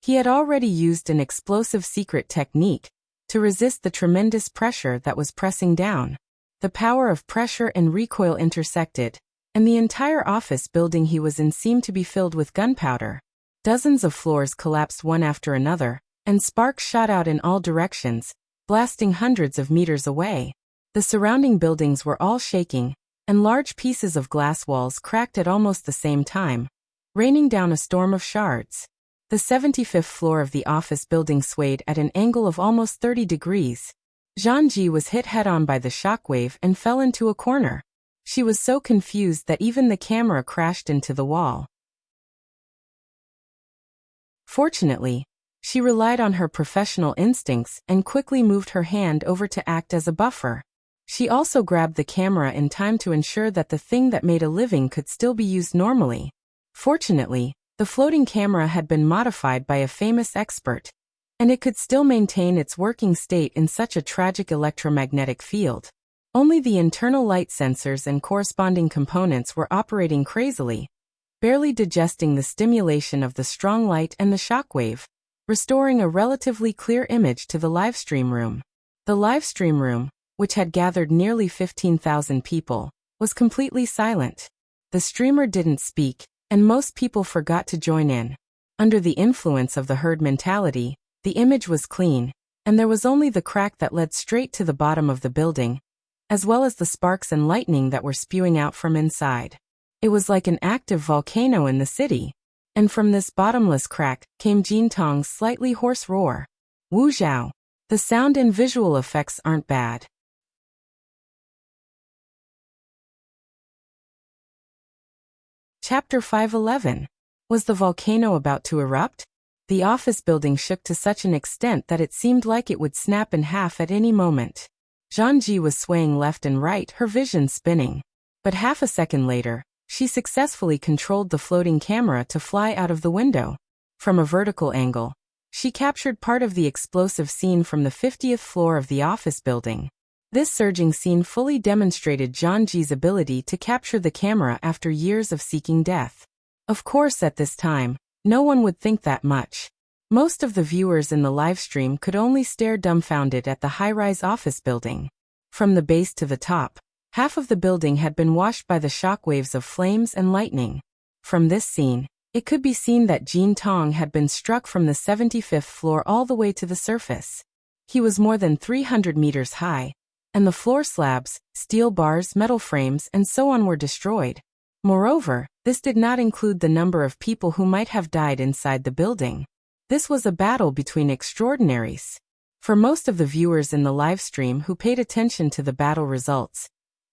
[SPEAKER 1] He had already used an explosive secret technique to resist the tremendous pressure that was pressing down. The power of pressure and recoil intersected, and the entire office building he was in seemed to be filled with gunpowder. Dozens of floors collapsed one after another, and sparks shot out in all directions, blasting hundreds of meters away. The surrounding buildings were all shaking, and large pieces of glass walls cracked at almost the same time, raining down a storm of shards. The 75th floor of the office building swayed at an angle of almost 30 degrees. Zhang Ji was hit head-on by the shockwave and fell into a corner. She was so confused that even the camera crashed into the wall. Fortunately, she relied on her professional instincts and quickly moved her hand over to act as a buffer. She also grabbed the camera in time to ensure that the thing that made a living could still be used normally. Fortunately, the floating camera had been modified by a famous expert, and it could still maintain its working state in such a tragic electromagnetic field. Only the internal light sensors and corresponding components were operating crazily, barely digesting the stimulation of the strong light and the shockwave, restoring a relatively clear image to the livestream room. The livestream room, which had gathered nearly 15,000 people, was completely silent. The streamer didn't speak, and most people forgot to join in. Under the influence of the herd mentality, the image was clean, and there was only the crack that led straight to the bottom of the building, as well as the sparks and lightning that were spewing out from inside. It was like an active volcano in the city, and from this bottomless crack came Jintong's slightly hoarse roar. Wu Zhao. The sound and visual effects aren't bad. Chapter 511. Was the volcano about to erupt? The office building shook to such an extent that it seemed like it would snap in half at any moment. Zhangji was swaying left and right, her vision spinning. But half a second later, she successfully controlled the floating camera to fly out of the window. From a vertical angle, she captured part of the explosive scene from the 50th floor of the office building. This surging scene fully demonstrated Zhangji's ability to capture the camera after years of seeking death. Of course, at this time, no one would think that much. Most of the viewers in the livestream could only stare dumbfounded at the high-rise office building. From the base to the top, half of the building had been washed by the shockwaves of flames and lightning. From this scene, it could be seen that Jin Tong had been struck from the 75th floor all the way to the surface. He was more than 300 meters high, and the floor slabs, steel bars, metal frames, and so on were destroyed. Moreover, this did not include the number of people who might have died inside the building. This was a battle between extraordinaries. For most of the viewers in the livestream who paid attention to the battle results,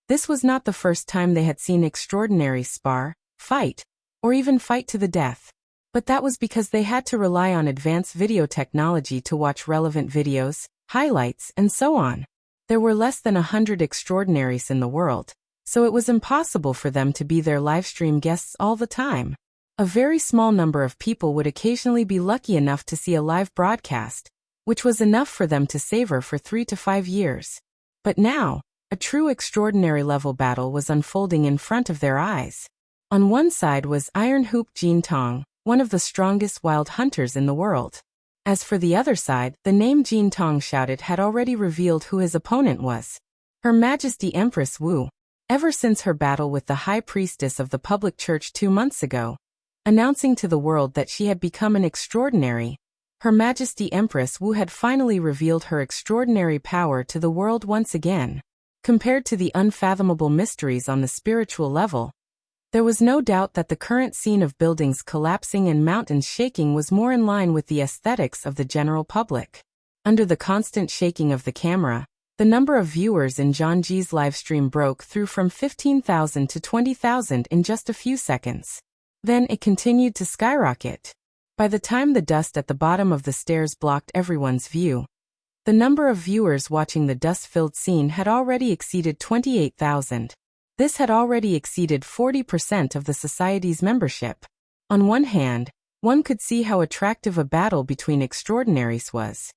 [SPEAKER 1] this was not the first time they had seen extraordinaries spar, fight, or even fight to the death. But that was because they had to rely on advanced video technology to watch relevant videos, highlights, and so on. There were less than 100 extraordinaries in the world, so it was impossible for them to be their livestream guests all the time. A very small number of people would occasionally be lucky enough to see a live broadcast, which was enough for them to savor for 3 to 5 years. But now, a true extraordinary level battle was unfolding in front of their eyes. On one side was Iron Hoop Jin Tong, one of the strongest wild hunters in the world. As for the other side, the name Jin Tong shouted had already revealed who his opponent was. Her Majesty Empress Wu. Ever since her battle with the High Priestess of the Public Church 2 months ago, announcing to the world that she had become an extraordinary, Her Majesty Empress Wu had finally revealed her extraordinary power to the world once again. Compared to the unfathomable mysteries on the spiritual level, there was no doubt that the current scene of buildings collapsing and mountains shaking was more in line with the aesthetics of the general public. Under the constant shaking of the camera, the number of viewers in Zhangji's livestream broke through from 15,000 to 20,000 in just a few seconds. Then it continued to skyrocket. By the time the dust at the bottom of the stairs blocked everyone's view, the number of viewers watching the dust-filled scene had already exceeded 28,000. This had already exceeded 40% of the society's membership. On one hand, one could see how attractive a battle between extraordinaries was.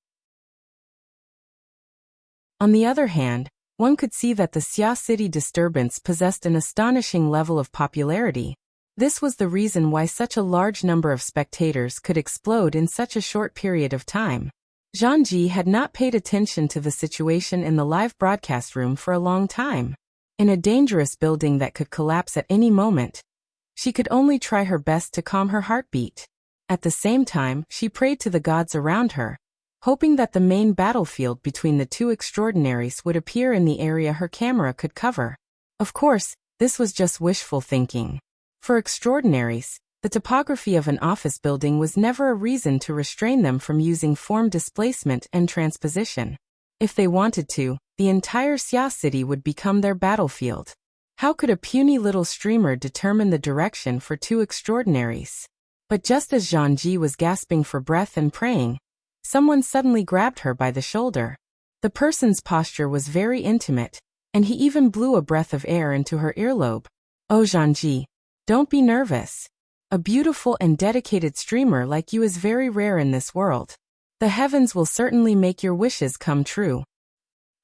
[SPEAKER 1] On the other hand, one could see that the Xia City disturbance possessed an astonishing level of popularity. This was the reason why such a large number of spectators could explode in such a short period of time. Zhangji had not paid attention to the situation in the live broadcast room for a long time. In a dangerous building that could collapse at any moment, she could only try her best to calm her heartbeat. At the same time, she prayed to the gods around her, hoping that the main battlefield between the two extraordinaries would appear in the area her camera could cover. Of course, this was just wishful thinking. For extraordinaries, the topography of an office building was never a reason to restrain them from using form displacement and transposition. If they wanted to, the entire Xia City would become their battlefield. How could a puny little streamer determine the direction for two extraordinaries? But just as Zhangji was gasping for breath and praying, someone suddenly grabbed her by the shoulder. The person's posture was very intimate, and he even blew a breath of air into her earlobe. "Oh Zhangji, don't be nervous. A beautiful and dedicated streamer like you is very rare in this world. The heavens will certainly make your wishes come true."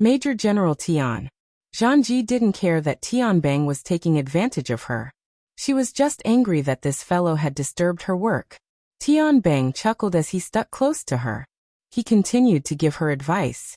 [SPEAKER 1] Major General Tian. Zhangji didn't care that Tianbang was taking advantage of her. She was just angry that this fellow had disturbed her work. Tianbang chuckled as he stuck close to her. He continued to give her advice.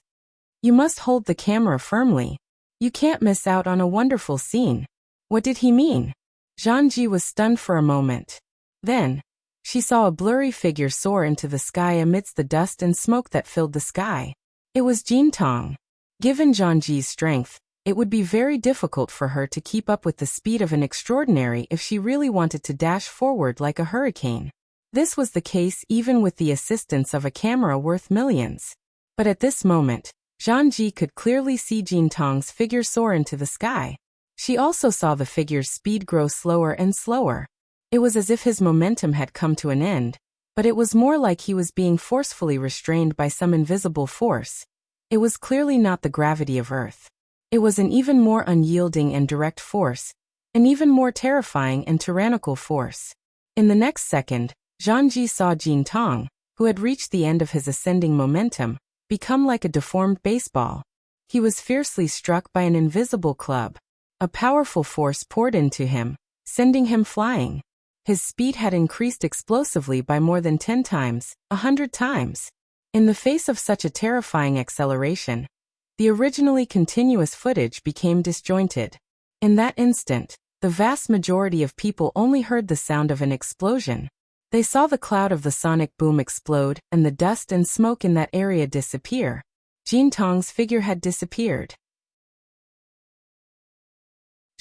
[SPEAKER 1] "You must hold the camera firmly. You can't miss out on a wonderful scene." What did he mean? Zhangji was stunned for a moment. Then, she saw a blurry figure soar into the sky amidst the dust and smoke that filled the sky. It was Jin Tong. Given Zhangji's strength, it would be very difficult for her to keep up with the speed of an extraordinary if she really wanted to dash forward like a hurricane. This was the case even with the assistance of a camera worth millions. But at this moment, Zhangji could clearly see Jin Tong's figure soar into the sky. She also saw the figure's speed grow slower and slower. It was as if his momentum had come to an end, but it was more like he was being forcefully restrained by some invisible force. It was clearly not the gravity of Earth. It was an even more unyielding and direct force, an even more terrifying and tyrannical force. In the next second, Zhang saw Jin Tong, who had reached the end of his ascending momentum, become like a deformed baseball. He was fiercely struck by an invisible club. A powerful force poured into him, sending him flying. His speed had increased explosively by more than 10 times, 100 times. In the face of such a terrifying acceleration, the originally continuous footage became disjointed. In that instant, the vast majority of people only heard the sound of an explosion. They saw the cloud of the sonic boom explode and the dust and smoke in that area disappear. Jin Tong's figure had disappeared.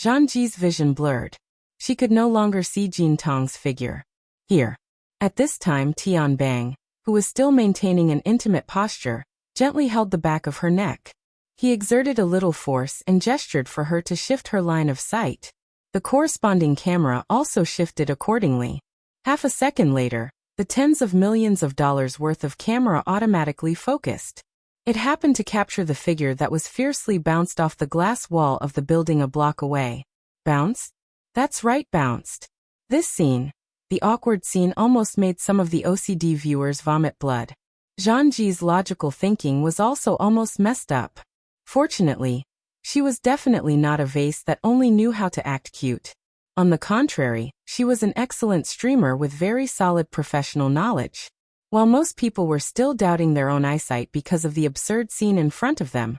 [SPEAKER 1] Zhang Ji's vision blurred. She could no longer see Jin Tong's figure. Here. At this time, Tian Bang, who was still maintaining an intimate posture, gently held the back of her neck. He exerted a little force and gestured for her to shift her line of sight. The corresponding camera also shifted accordingly. Half a second later, the tens of millions of dollars worth of camera automatically focused. It happened to capture the figure that was fiercely bounced off the glass wall of the building a block away. Bounced? That's right, bounced. This scene, the awkward scene, almost made some of the OCD viewers vomit blood. Zhang Ji's logical thinking was also almost messed up. Fortunately, she was definitely not a vase that only knew how to act cute. On the contrary, she was an excellent streamer with very solid professional knowledge. While most people were still doubting their own eyesight because of the absurd scene in front of them,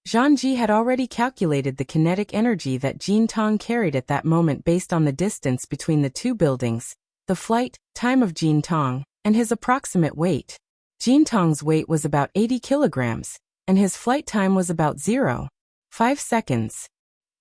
[SPEAKER 1] Zhang Ji had already calculated the kinetic energy that Jin Tong carried at that moment based on the distance between the two buildings, the flight time of Jin Tong, and his approximate weight. Jin Tong's weight was about 80 kilograms, and his flight time was about 0.5 seconds.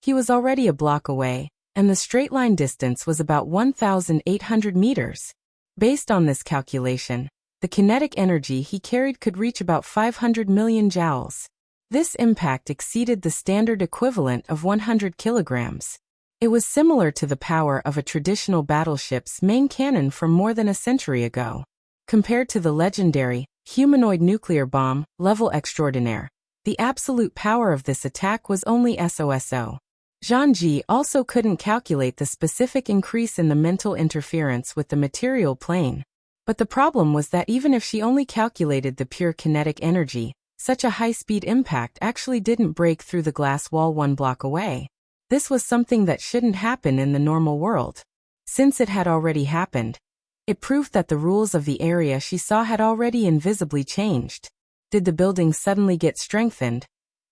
[SPEAKER 1] He was already a block away, and the straight-line distance was about 1,800 meters. Based on this calculation, the kinetic energy he carried could reach about 500 million joules. This impact exceeded the standard equivalent of 100 kilograms. It was similar to the power of a traditional battleship's main cannon from more than a century ago. Compared to the legendary, humanoid nuclear bomb, level extraordinaire, the absolute power of this attack was only SOSO. Zhang Ji also couldn't calculate the specific increase in the mental interference with the material plane. But the problem was that even if she only calculated the pure kinetic energy, such a high-speed impact actually didn't break through the glass wall 1 block away. This was something that shouldn't happen in the normal world. Since it had already happened, it proved that the rules of the area she saw had already invisibly changed. Did the building suddenly get strengthened?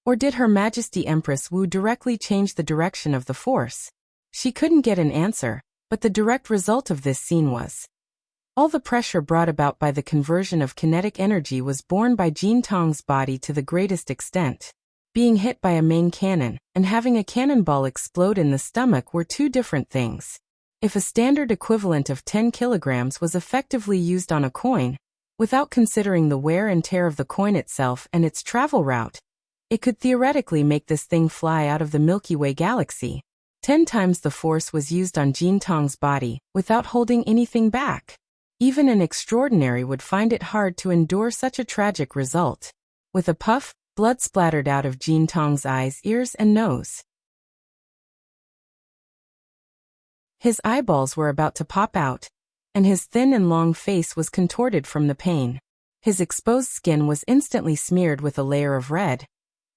[SPEAKER 1] Or did Her Majesty Empress Wu directly change the direction of the force? She couldn't get an answer, but the direct result of this scene was all the pressure brought about by the conversion of kinetic energy was borne by Jin Tong's body to the greatest extent. Being hit by a main cannon and having a cannonball explode in the stomach were two different things. If a standard equivalent of 10 kilograms was effectively used on a coin, without considering the wear and tear of the coin itself and its travel route, it could theoretically make this thing fly out of the Milky Way galaxy. 10 times the force was used on Jin Tong's body, without holding anything back. Even an extraordinary would find it hard to endure such a tragic result. With a puff, blood splattered out of Jin Tong's eyes, ears, and nose. His eyeballs were about to pop out, and his thin and long face was contorted from the pain. His exposed skin was instantly smeared with a layer of red,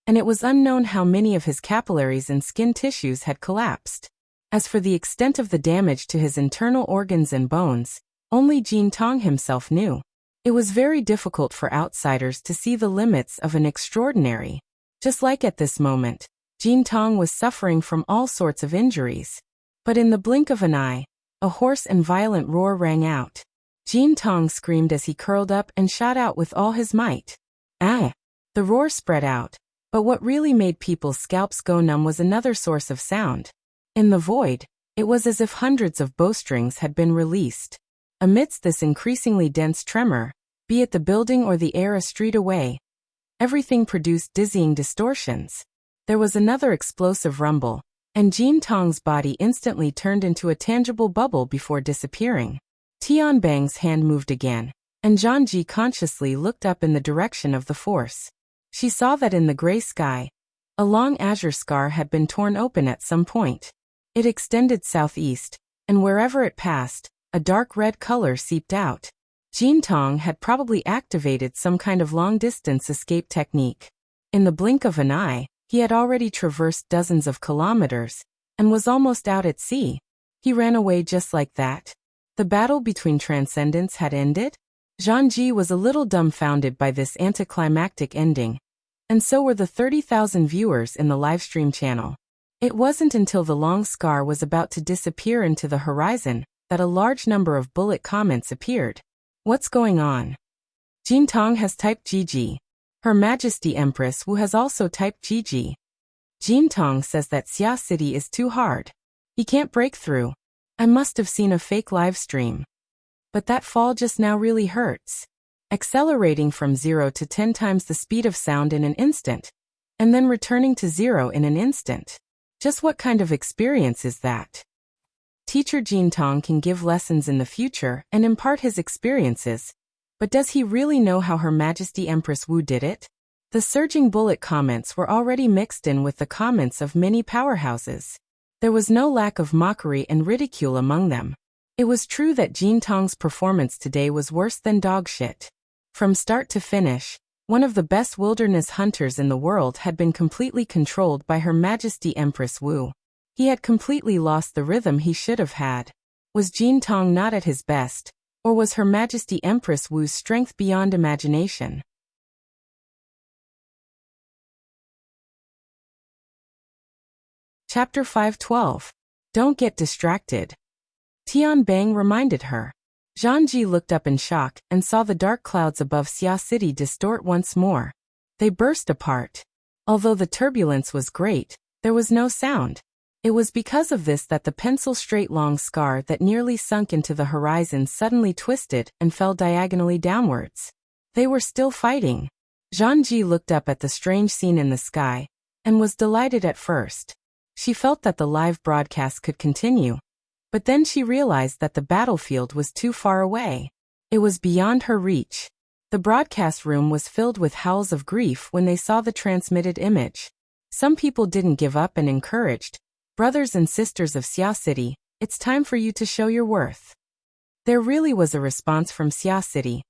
[SPEAKER 1] and it was unknown how many of his capillaries and skin tissues had collapsed. As for the extent of the damage to his internal organs and bones, only Jin Tong himself knew. It was very difficult for outsiders to see the limits of an extraordinary. Just like at this moment, Jin Tong was suffering from all sorts of injuries. But in the blink of an eye, a hoarse and violent roar rang out. Jin Tong screamed as he curled up and shot out with all his might. Ah! The roar spread out, but what really made people's scalps go numb was another source of sound. In the void, it was as if hundreds of bowstrings had been released. Amidst this increasingly dense tremor, be it the building or the air a street away, everything produced dizzying distortions. There was another explosive rumble, and Jin Tong's body instantly turned into a tangible bubble before disappearing. Tianbang's hand moved again, and Zhangji consciously looked up in the direction of the force. She saw that in the gray sky, a long azure scar had been torn open at some point. It extended southeast, and wherever it passed, a dark red color seeped out. Jin Tong had probably activated some kind of long-distance escape technique. In the blink of an eye, he had already traversed dozens of kilometers, and was almost out at sea. He ran away just like that. The battle between transcendents had ended? Zhangji was a little dumbfounded by this anticlimactic ending, and so were the 30,000 viewers in the livestream channel. It wasn't until the long scar was about to disappear into the horizon that a large number of bullet comments appeared. What's going on? Jin Tong has typed GG. Her Majesty Empress Wu has also typed GG. Jin Tong says that Xia City is too hard. He can't break through. I must have seen a fake live stream. But that fall just now really hurts. Accelerating from 0 to 10 times the speed of sound in an instant, and then returning to 0 in an instant. Just what kind of experience is that? Teacher Jin Tong can give lessons in the future and impart his experiences, but does he really know how Her Majesty Empress Wu did it? The surging bullet comments were already mixed in with the comments of many powerhouses. There was no lack of mockery and ridicule among them. It was true that Jin Tong's performance today was worse than dog shit. From start to finish, one of the best wilderness hunters in the world had been completely controlled by Her Majesty Empress Wu. He had completely lost the rhythm he should have had. Was Jin Tong not at his best, or was Her Majesty Empress Wu's strength beyond imagination? Chapter 512. Don't get distracted. Tianbang reminded her. Zhangji looked up in shock and saw the dark clouds above Xia City distort once more. They burst apart. Although the turbulence was great, there was no sound. It was because of this that the pencil-straight long scar that nearly sunk into the horizon suddenly twisted and fell diagonally downwards. They were still fighting. Zhangji looked up at the strange scene in the sky, and was delighted at first. She felt that the live broadcast could continue. But then she realized that the battlefield was too far away. It was beyond her reach. The broadcast room was filled with howls of grief when they saw the transmitted image. Some people didn't give up and encouraged, "Brothers and sisters of Xia City, it's time for you to show your worth." There really was a response from Xia City.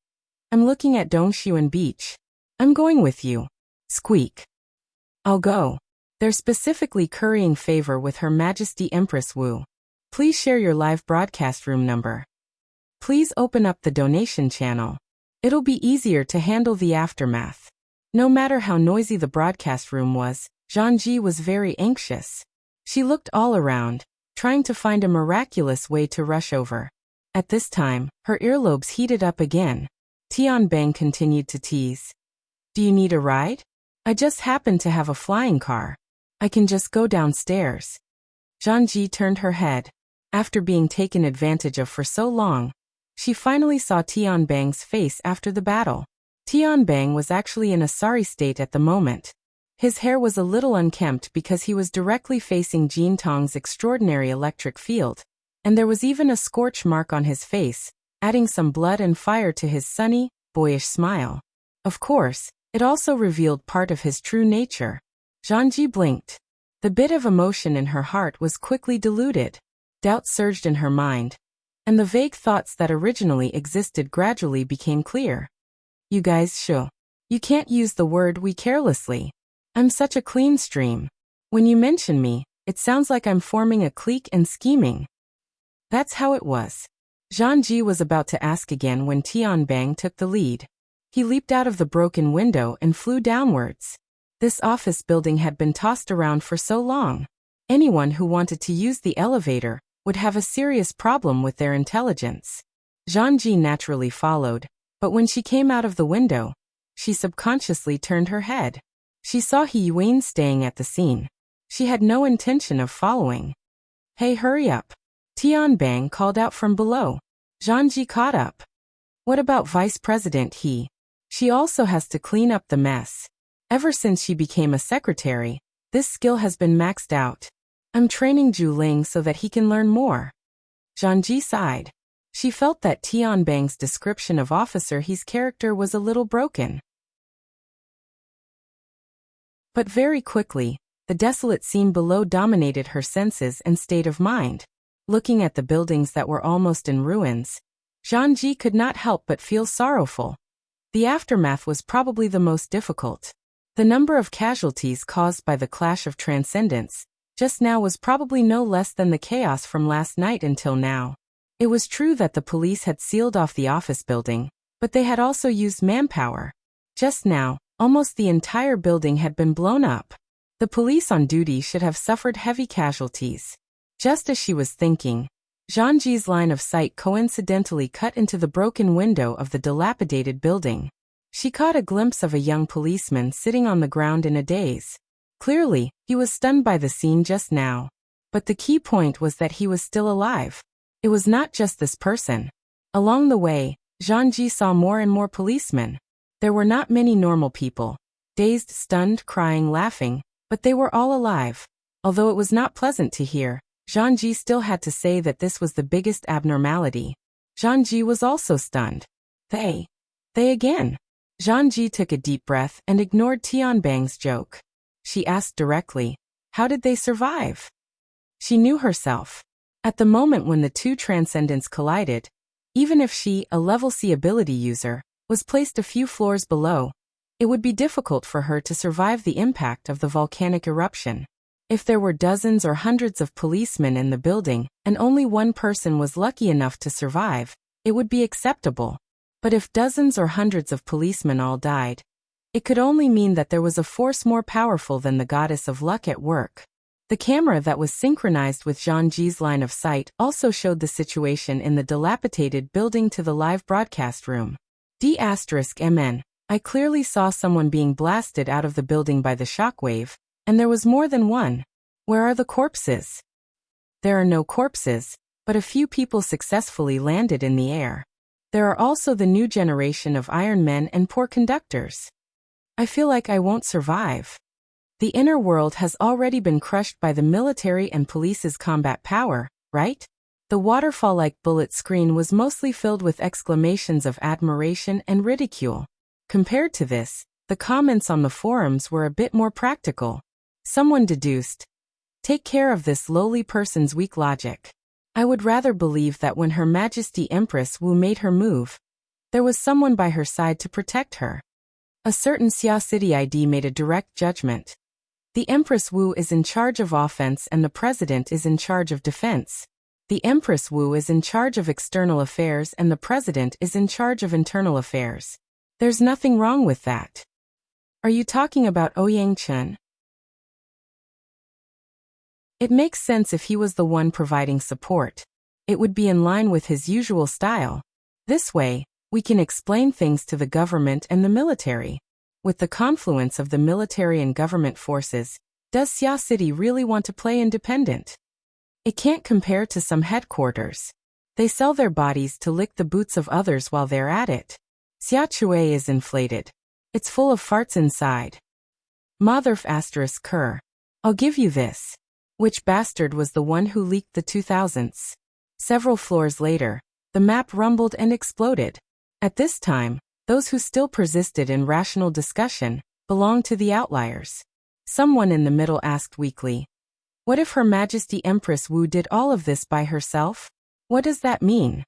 [SPEAKER 1] "I'm looking at Dongshuan Beach. I'm going with you." Squeak. "I'll go." They're specifically currying favor with Her Majesty Empress Wu. Please share your live broadcast room number. Please open up the donation channel. It'll be easier to handle the aftermath. No matter how noisy the broadcast room was, Zhangji was very anxious. She looked all around, trying to find a miraculous way to rush over. At this time, her earlobes heated up again. Tianbang continued to tease. "Do you need a ride? I just happen to have a flying car. I can just go downstairs." Zhangji turned her head. After being taken advantage of for so long, she finally saw Tianbang's face after the battle. Tianbang was actually in a sorry state at the moment. His hair was a little unkempt because he was directly facing Jin Tong's extraordinary electric field, and there was even a scorch mark on his face, adding some blood and fire to his sunny, boyish smile. Of course, it also revealed part of his true nature. Zhangji blinked. The bit of emotion in her heart was quickly diluted. Doubt surged in her mind, and the vague thoughts that originally existed gradually became clear. "You guys you can't use the word we carelessly. I'm such a clean stream. When you mention me, it sounds like I'm forming a clique and scheming." That's how it was. Zhangji was about to ask again when Tianbang took the lead. He leaped out of the broken window and flew downwards. This office building had been tossed around for so long. Anyone who wanted to use the elevator would have a serious problem with their intelligence. Zhangji naturally followed, but when she came out of the window, she subconsciously turned her head. She saw He Yuan staying at the scene. She had no intention of following. "Hey, hurry up." Tianbang called out from below. Zhangji caught up. "What about Vice President He? She also has to clean up the mess. Ever since she became a secretary, this skill has been maxed out." I'm training Zhu Ling so that he can learn more. Zhanji sighed. She felt that Tianbang's description of Officer He's character was a little broken. But very quickly, the desolate scene below dominated her senses and state of mind. Looking at the buildings that were almost in ruins, Zhanji could not help but feel sorrowful. The aftermath was probably the most difficult. The number of casualties caused by the clash of transcendence just now was probably no less than the chaos from last night until now. It was true that the police had sealed off the office building, but they had also used manpower. Just now, almost the entire building had been blown up. The police on duty should have suffered heavy casualties. Just as she was thinking, Zhanji's line of sight coincidentally cut into the broken window of the dilapidated building. She caught a glimpse of a young policeman sitting on the ground in a daze. Clearly, he was stunned by the scene just now. But the key point was that he was still alive. It was not just this person. Along the way, Zhanji saw more and more policemen. There were not many normal people. Dazed, stunned, crying, laughing, but they were all alive. Although it was not pleasant to hear, Zhanji still had to say that this was the biggest abnormality. Zhanji was also stunned. They again. Zhanji took a deep breath and ignored Tianbang's joke. She asked directly, how did they survive? She knew herself. At the moment when the two transcendents collided, even if she, a level C ability user, was placed a few floors below, it would be difficult for her to survive the impact of the volcanic eruption. If there were dozens or hundreds of policemen in the building, and only one person was lucky enough to survive, it would be acceptable. But if dozens or hundreds of policemen all died, it could only mean that there was a force more powerful than the goddess of luck at work. The camera that was synchronized with Zhanji's line of sight also showed the situation in the dilapidated building to the live broadcast room. D*MN. I clearly saw someone being blasted out of the building by the shockwave, and there was more than one. Where are the corpses? There are no corpses, but a few people successfully landed in the air. There are also the new generation of Iron Men and poor conductors. I feel like I won't survive. The inner world has already been crushed by the military and police's combat power, right? The waterfall-like bullet screen was mostly filled with exclamations of admiration and ridicule. Compared to this, the comments on the forums were a bit more practical. Someone deduced, "Take care of this lowly person's weak logic." I would rather believe that when Her Majesty Empress Wu made her move, there was someone by her side to protect her. A certain Xia City ID made a direct judgment. The Empress Wu is in charge of offense and the President is in charge of defense. The Empress Wu is in charge of external affairs and the President is in charge of internal affairs. There's nothing wrong with that. Are you talking about Ouyang Chen? It makes sense if he was the one providing support. It would be in line with his usual style. This way, we can explain things to the government and the military. With the confluence of the military and government forces, does Xia City really want to play independent? It can't compare to some headquarters. They sell their bodies to lick the boots of others while they're at it. Xia Chui is inflated. It's full of farts inside. Motherf ***. I'll give you this. Which bastard was the one who leaked the 2000s? Several floors later, the map rumbled and exploded. At this time, those who still persisted in rational discussion belonged to the outliers. Someone in the middle asked weakly, "What if Her Majesty Empress Wu did all of this by herself? What does that mean?"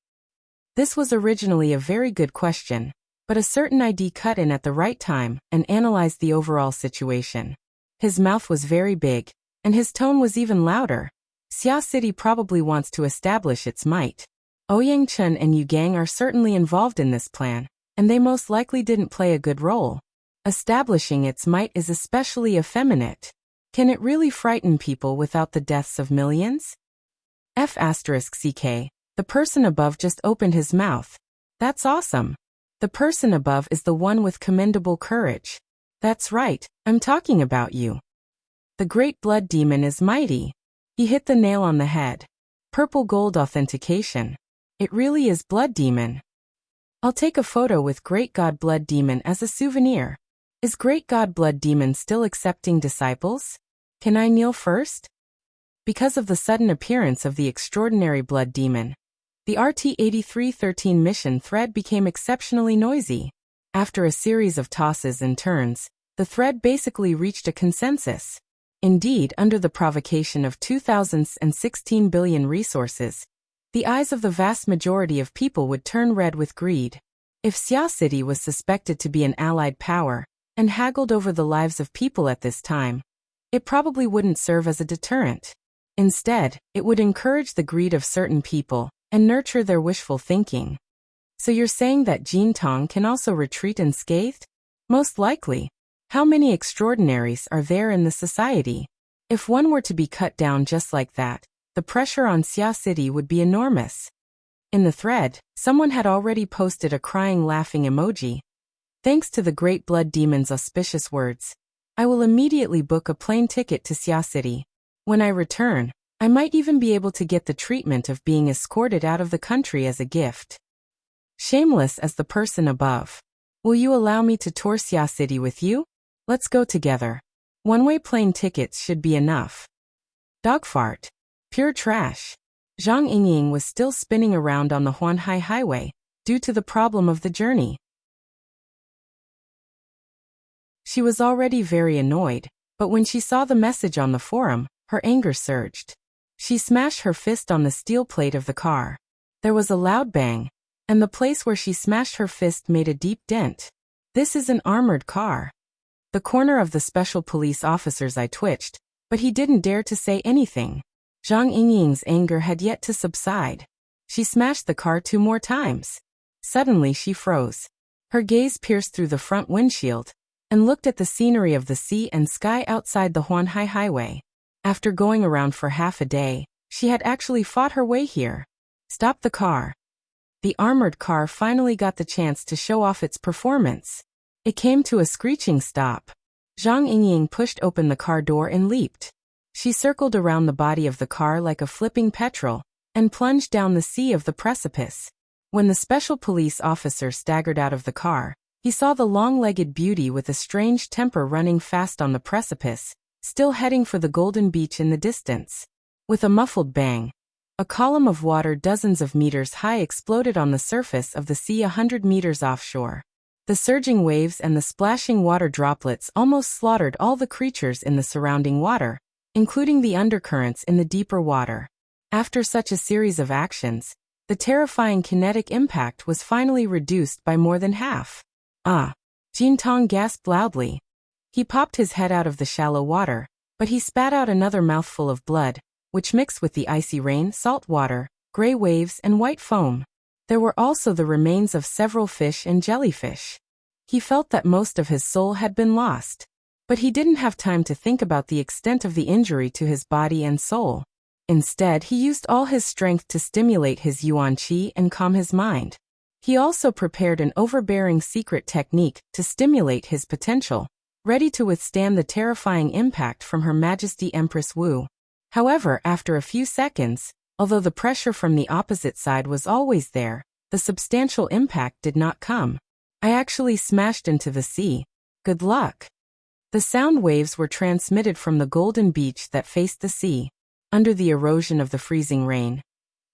[SPEAKER 1] This was originally a very good question, but a certain ID cut in at the right time and analyzed the overall situation. His mouth was very big, and his tone was even louder. Xia City probably wants to establish its might. Ouyang Chen and Yu Gang are certainly involved in this plan, and they most likely didn't play a good role. Establishing its might is especially effeminate. Can it really frighten people without the deaths of millions? F***CK, the person above just opened his mouth. That's awesome. The person above is the one with commendable courage. That's right, I'm talking about you. The great blood demon is mighty. He hit the nail on the head. Purple gold authentication. It really is blood demon. I'll take a photo with Great God Blood Demon as a souvenir. Is Great God Blood Demon still accepting disciples? Can I kneel first? because of the sudden appearance of the extraordinary blood demon. The RT-8313 mission thread became exceptionally noisy. After a series of tosses and turns, the thread basically reached a consensus. Indeed, under the provocation of 2016 billion resources, the eyes of the vast majority of people would turn red with greed. If Xia City was suspected to be an allied power and haggled over the lives of people at this time, it probably wouldn't serve as a deterrent. Instead, it would encourage the greed of certain people and nurture their wishful thinking. So you're saying that Jin Tong can also retreat unscathed? Most likely. How many extraordinaries are there in the society? If one were to be cut down just like that, the pressure on Xia City would be enormous. In the thread, someone had already posted a crying laughing emoji. Thanks to the great blood demon's auspicious words, I will immediately book a plane ticket to Xia City. When I return, I might even be able to get the treatment of being escorted out of the country as a gift. Shameless as the person above. Will you allow me to tour Xia City with you? Let's go together. One-way plane tickets should be enough. Dog fart. Pure trash. Zhang Yingying was still spinning around on the Huanhai Highway, due to the problem of the journey. She was already very annoyed, but when she saw the message on the forum, her anger surged. She smashed her fist on the steel plate of the car. There was a loud bang, and the place where she smashed her fist made a deep dent. This is an armored car. The corner of the special police officer's eye twitched, but he didn't dare to say anything. Zhang Yingying's anger had yet to subside. She smashed the car 2 more times. Suddenly she froze. Her gaze pierced through the front windshield and looked at the scenery of the sea and sky outside the Huanhai Highway. After going around for half a day, she had actually fought her way here. Stop the car. The armored car finally got the chance to show off its performance. It came to a screeching stop. Zhang Yingying pushed open the car door and leaped. She circled around the body of the car like a flipping petrel and plunged down the sea of the precipice. When the special police officer staggered out of the car, he saw the long-legged beauty with a strange temper running fast on the precipice, still heading for the golden beach in the distance. With a muffled bang, a column of water dozens of meters high exploded on the surface of the sea 100 meters offshore. The surging waves and the splashing water droplets almost slaughtered all the creatures in the surrounding water, including the undercurrents in the deeper water. After such a series of actions, the terrifying kinetic impact was finally reduced by more than half. Ah! Jin Tong gasped loudly. He popped his head out of the shallow water, but he spat out another mouthful of blood, which mixed with the icy rain, salt water, gray waves and white foam. There were also the remains of several fish and jellyfish. He felt that most of his soul had been lost. But he didn't have time to think about the extent of the injury to his body and soul. Instead, he used all his strength to stimulate his yuan qi and calm his mind. He also prepared an overbearing secret technique to stimulate his potential, ready to withstand the terrifying impact from Her Majesty Empress Wu. However, after a few seconds, although the pressure from the opposite side was always there, the substantial impact did not come. I actually smashed into the sea. Good luck. The sound waves were transmitted from the golden beach that faced the sea, under the erosion of the freezing rain.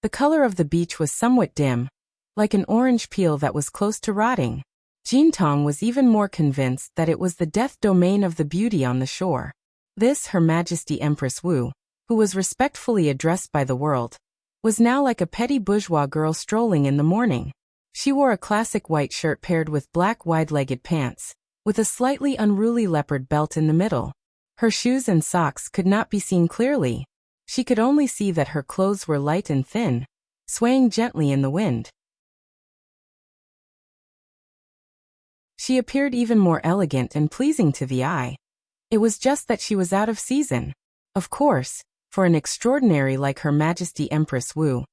[SPEAKER 1] The color of the beach was somewhat dim, like an orange peel that was close to rotting. Jin Tong was even more convinced that it was the death domain of the beauty on the shore. This Her Majesty Empress Wu, who was respectfully addressed by the world, was now like a petty bourgeois girl strolling in the morning. She wore a classic white shirt paired with black wide-legged pants, with a slightly unruly leopard belt in the middle. Her shoes and socks could not be seen clearly. She could only see that her clothes were light and thin, swaying gently in the wind. She appeared even more elegant and pleasing to the eye. It was just that she was out of season. Of course, for an extraordinary like Her Majesty Empress Wu,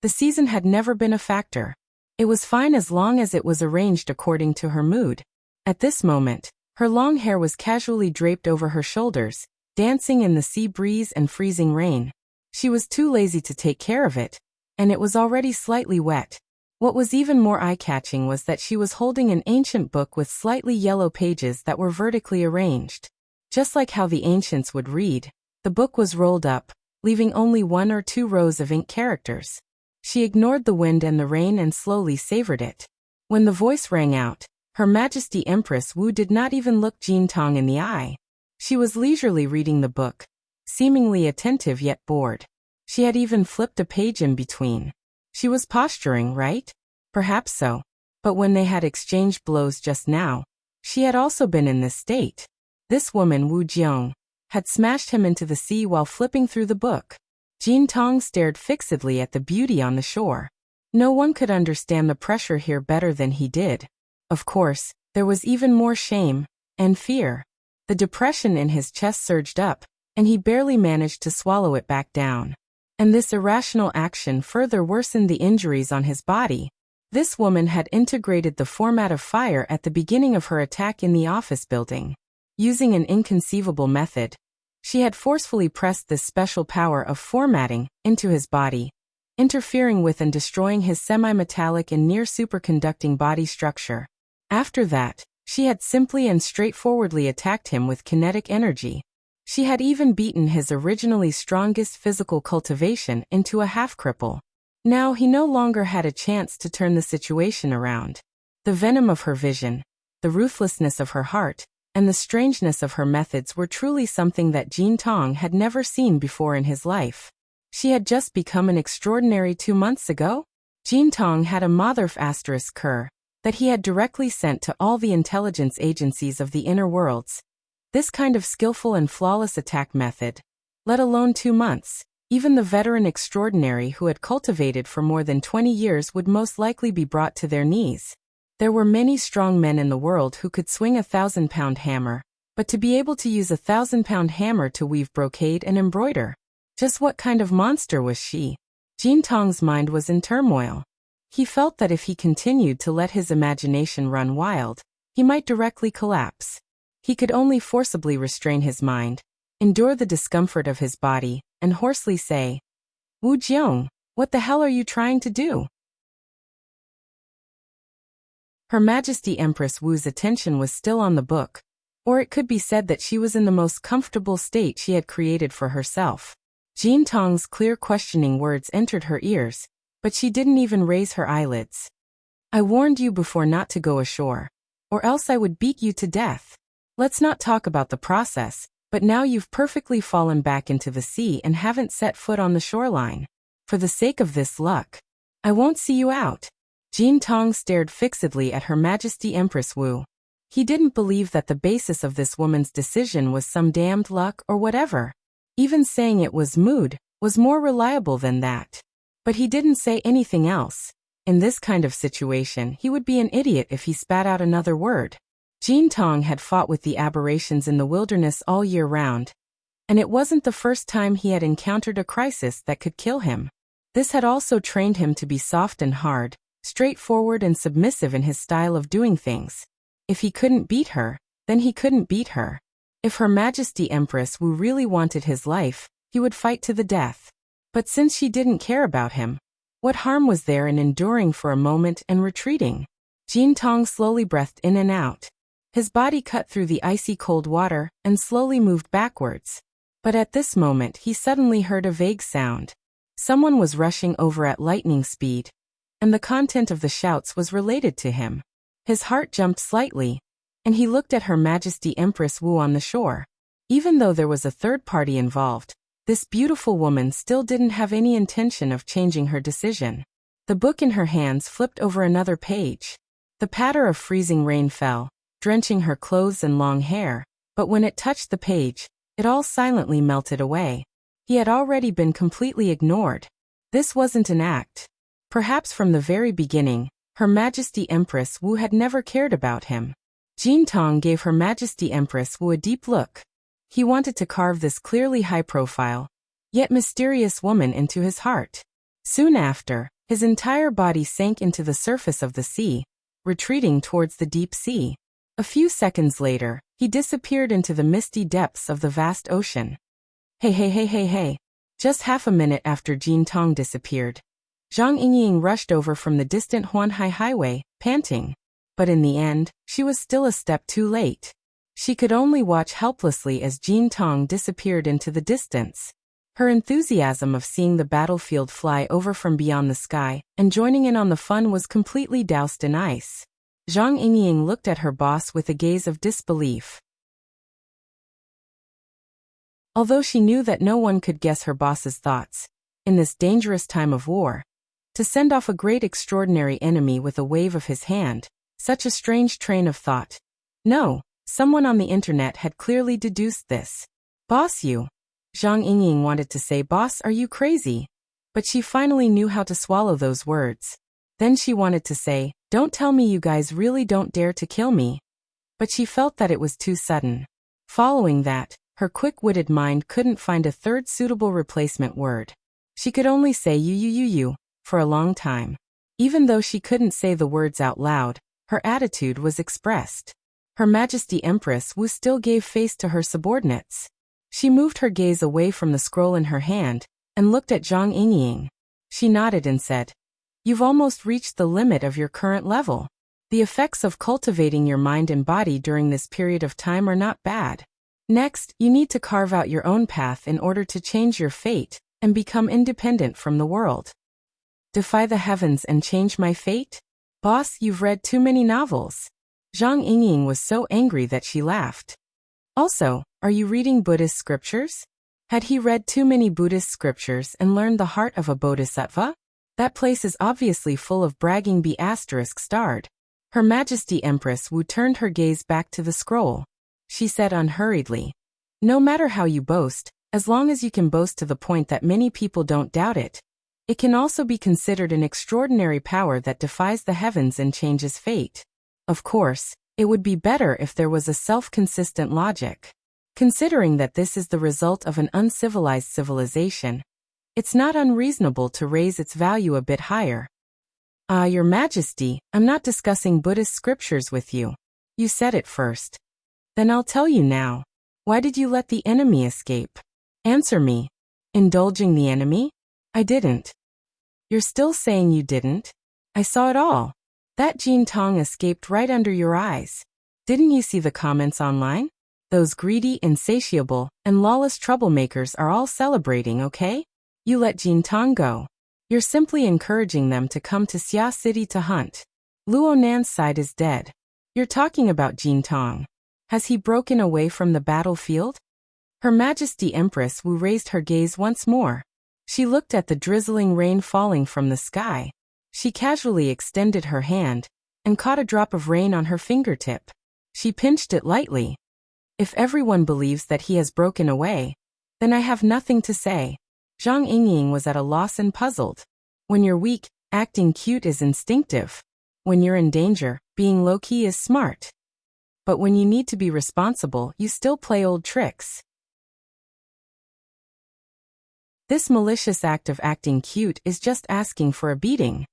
[SPEAKER 1] the season had never been a factor. It was fine as long as it was arranged according to her mood. At this moment, her long hair was casually draped over her shoulders, dancing in the sea breeze and freezing rain. She was too lazy to take care of it, and it was already slightly wet. What was even more eye-catching was that she was holding an ancient book with slightly yellow pages that were vertically arranged. Just like how the ancients would read, the book was rolled up, leaving only 1 or 2 rows of ink characters. She ignored the wind and the rain and slowly savored it. When the voice rang out, Her Majesty Empress Wu did not even look Jin Tong in the eye. She was leisurely reading the book, seemingly attentive yet bored. She had even flipped a page in between. She was posturing, right? Perhaps so. But when they had exchanged blows just now, she had also been in this state. This woman, Wu Jiang, had smashed him into the sea while flipping through the book. Jin Tong stared fixedly at the beauty on the shore. No one could understand the pressure here better than he did. Of course, there was even more shame and fear. The depression in his chest surged up, and he barely managed to swallow it back down. And this irrational action further worsened the injuries on his body. This woman had integrated the format of fire at the beginning of her attack in the office building. Using an inconceivable method, she had forcefully pressed this special power of formatting into his body, interfering with and destroying his semi-metallic and near-superconducting body structure. After that, she had simply and straightforwardly attacked him with kinetic energy. She had even beaten his originally strongest physical cultivation into a half-cripple. Now he no longer had a chance to turn the situation around. The venom of her vision, the ruthlessness of her heart, and the strangeness of her methods were truly something that Jin Tong had never seen before in his life. She had just become an extraordinary 2 months ago? Jin Tong had a Motherf **Ker that he had directly sent to all the intelligence agencies of the inner worlds. This kind of skillful and flawless attack method, let alone 2 months, even the veteran extraordinary who had cultivated for more than 20 years would most likely be brought to their knees. There were many strong men in the world who could swing a 1,000-pound hammer, but to be able to use a 1,000-pound hammer to weave brocade and embroider, just what kind of monster was she? Jin Tong's mind was in turmoil. He felt that if he continued to let his imagination run wild, he might directly collapse. He could only forcibly restrain his mind, endure the discomfort of his body, and hoarsely say, "Wu Jiang, what the hell are you trying to do?" Her Majesty Empress Wu's attention was still on the book, or it could be said that she was in the most comfortable state she had created for herself. Jin Tong's clear questioning words entered her ears, but she didn't even raise her eyelids. "I warned you before not to go ashore, or else I would beat you to death. Let's not talk about the process, but now you've perfectly fallen back into the sea and haven't set foot on the shoreline. For the sake of this luck, I won't see you out." Jin Tong stared fixedly at Her Majesty Empress Wu. He didn't believe that the basis of this woman's decision was some damned luck or whatever. Even saying it was mood was more reliable than that. But he didn't say anything else. In this kind of situation, he would be an idiot if he spat out another word. Jin Tong had fought with the aberrations in the wilderness all year round, and it wasn't the first time he had encountered a crisis that could kill him. This had also trained him to be soft and hard, straightforward and submissive in his style of doing things. If he couldn't beat her, then he couldn't beat her. If Her Majesty Empress Wu really wanted his life, he would fight to the death. But since she didn't care about him, what harm was there in enduring for a moment and retreating? Jin Tong slowly breathed in and out. His body cut through the icy cold water and slowly moved backwards. But at this moment he suddenly heard a vague sound. Someone was rushing over at lightning speed, and the content of the shouts was related to him. His heart jumped slightly, and he looked at Her Majesty Empress Wu on the shore. Even though there was a third party involved, this beautiful woman still didn't have any intention of changing her decision. The book in her hands flipped over another page. The patter of freezing rain fell, drenching her clothes and long hair, but when it touched the page, it all silently melted away. He had already been completely ignored. This wasn't an act. Perhaps from the very beginning, Her Majesty Empress Wu had never cared about him. Jin Tong gave Her Majesty Empress Wu a deep look. He wanted to carve this clearly high-profile, yet mysterious woman into his heart. Soon after, his entire body sank into the surface of the sea, retreating towards the deep sea. A few seconds later, he disappeared into the misty depths of the vast ocean. Hey. Just half a minute after Jin Tong disappeared, Zhang Yingying rushed over from the distant Huanhai Highway, panting. But in the end, she was still a step too late. She could only watch helplessly as Jin Tong disappeared into the distance. Her enthusiasm of seeing the battlefield fly over from beyond the sky and joining in on the fun was completely doused in ice. Zhang Yingying looked at her boss with a gaze of disbelief. Although she knew that no one could guess her boss's thoughts, in this dangerous time of war, to send off a great extraordinary enemy with a wave of his hand, such a strange train of thought. No, someone on the internet had clearly deduced this. Boss, you. Zhang Yingying wanted to say, boss, are you crazy? But she finally knew how to swallow those words. Then she wanted to say, don't tell me you guys really don't dare to kill me. But she felt that it was too sudden. Following that, her quick-witted mind couldn't find a third suitable replacement word. She could only say you for a long time. Even though she couldn't say the words out loud, her attitude was expressed. Her Majesty Empress Wu still gave face to her subordinates. She moved her gaze away from the scroll in her hand and looked at Zhang Yingying. She nodded and said, you've almost reached the limit of your current level. The effects of cultivating your mind and body during this period of time are not bad. Next, you need to carve out your own path in order to change your fate and become independent from the world. Defy the heavens and change my fate? Boss, you've read too many novels. Zhang Yingying was so angry that she laughed. Also, are you reading Buddhist scriptures? Had he read too many Buddhist scriptures and learned the heart of a bodhisattva? That place is obviously full of bragging ****. Her Majesty Empress Wu turned her gaze back to the scroll. She said unhurriedly, no matter how you boast, as long as you can boast to the point that many people don't doubt it, it can also be considered an extraordinary power that defies the heavens and changes fate. Of course, it would be better if there was a self-consistent logic. Considering that this is the result of an uncivilized civilization, it's not unreasonable to raise its value a bit higher. Your Majesty, I'm not discussing Buddhist scriptures with you. You said it first. Then I'll tell you now. Why did you let the enemy escape? Answer me. Indulging the enemy? I didn't. You're still saying you didn't? I saw it all. That Jin Tong escaped right under your eyes. Didn't you see the comments online? Those greedy, insatiable, and lawless troublemakers are all celebrating, okay? You let Jin Tong go. You're simply encouraging them to come to Xia City to hunt. Luo Nan's side is dead. You're talking about Jin Tong. Has he broken away from the battlefield? Her Majesty Empress Wu raised her gaze once more. She looked at the drizzling rain falling from the sky. She casually extended her hand and caught a drop of rain on her fingertip. She pinched it lightly. If everyone believes that he has broken away, then I have nothing to say. Zhang Yingying was at a loss and puzzled. When you're weak, acting cute is instinctive. When you're in danger, being low-key is smart. But when you need to be responsible, you still play old tricks. This malicious act of acting cute is just asking for a beating.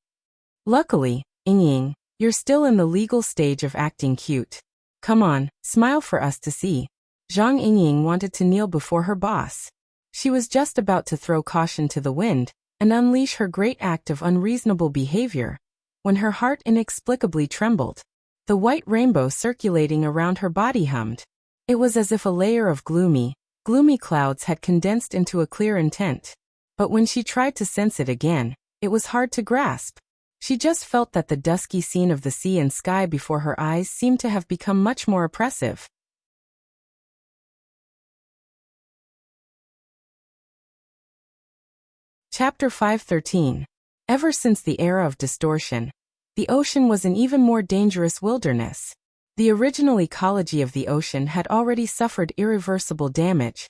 [SPEAKER 1] Luckily, Yingying, you're still in the legal stage of acting cute. Come on, smile for us to see. Zhang Yingying wanted to kneel before her boss. She was just about to throw caution to the wind and unleash her great act of unreasonable behavior, when her heart inexplicably trembled. The white rainbow circulating around her body hummed. It was as if a layer of gloomy clouds had condensed into a clear intent. But when she tried to sense it again, it was hard to grasp. She just felt that the dusky scene of the sea and sky before her eyes seemed to have become much more oppressive. Chapter 513. Ever since the era of distortion, the ocean was an even more dangerous wilderness. The original ecology of the ocean had already suffered irreversible damage,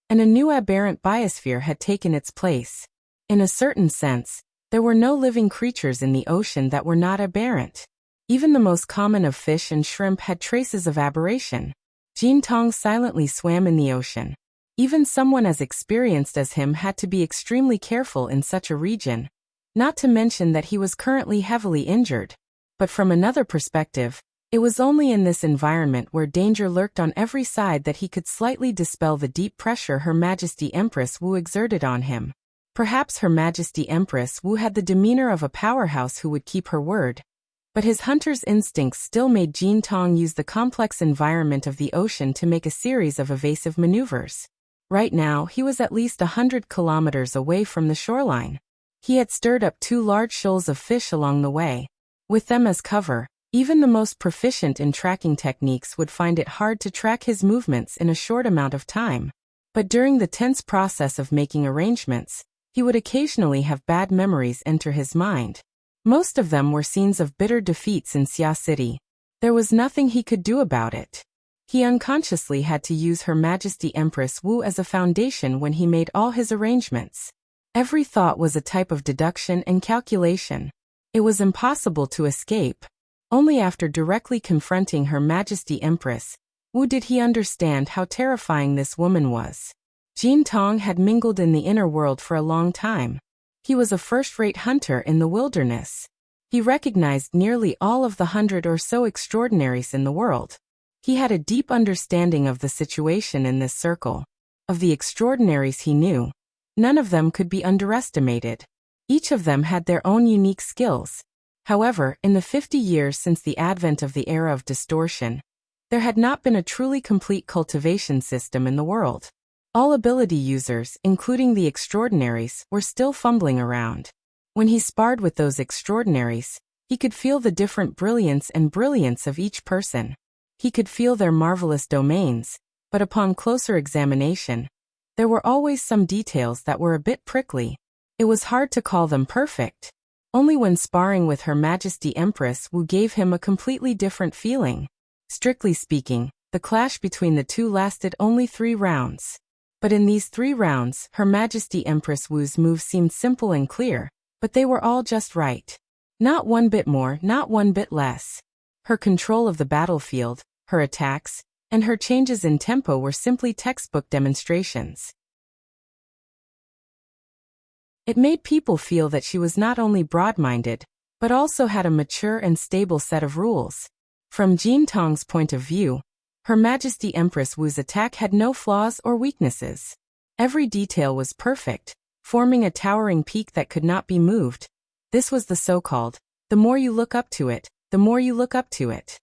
[SPEAKER 1] and a new aberrant biosphere had taken its place. In a certain sense, there were no living creatures in the ocean that were not aberrant. Even the most common of fish and shrimp had traces of aberration. Jin Tong silently swam in the ocean. Even someone as experienced as him had to be extremely careful in such a region, not to mention that he was currently heavily injured. But from another perspective, it was only in this environment where danger lurked on every side that he could slightly dispel the deep pressure Her Majesty Empress Wu exerted on him. Perhaps Her Majesty Empress Wu had the demeanor of a powerhouse who would keep her word, but his hunter's instincts still made Jin Tong use the complex environment of the ocean to make a series of evasive maneuvers. Right now, he was at least 100 kilometers away from the shoreline. He had stirred up 2 large shoals of fish along the way. With them as cover, even the most proficient in tracking techniques would find it hard to track his movements in a short amount of time. But during the tense process of making arrangements, he would occasionally have bad memories enter his mind. Most of them were scenes of bitter defeats in Xia City. There was nothing he could do about it. He unconsciously had to use Her Majesty Empress Wu as a foundation when he made all his arrangements. Every thought was a type of deduction and calculation. It was impossible to escape. Only after directly confronting Her Majesty Empress Wu did he understand how terrifying this woman was. Jin Tong had mingled in the inner world for a long time. He was a first-rate hunter in the wilderness. He recognized nearly all of the 100 or so extraordinaries in the world. He had a deep understanding of the situation in this circle. Of the extraordinaries he knew, none of them could be underestimated. Each of them had their own unique skills. However, in the 50 years since the advent of the era of distortion, there had not been a truly complete cultivation system in the world. All ability users, including the extraordinaries, were still fumbling around. When he sparred with those extraordinaries, he could feel the different brilliance of each person. He could feel their marvelous domains, but upon closer examination, there were always some details that were a bit prickly. It was hard to call them perfect. Only when sparring with Her Majesty Empress Wu gave him a completely different feeling. Strictly speaking, the clash between the two lasted only 3 rounds. But in these 3 rounds, Her Majesty Empress Wu's moves seemed simple and clear, but they were all just right. Not one bit more, not one bit less. Her control of the battlefield, her attacks, and her changes in tempo were simply textbook demonstrations. It made people feel that she was not only broad-minded, but also had a mature and stable set of rules. From Jin Tong's point of view, Her Majesty Empress Wu's attack had no flaws or weaknesses. Every detail was perfect, forming a towering peak that could not be moved. This was the so-called, the more you look up to it, the more you look up to it.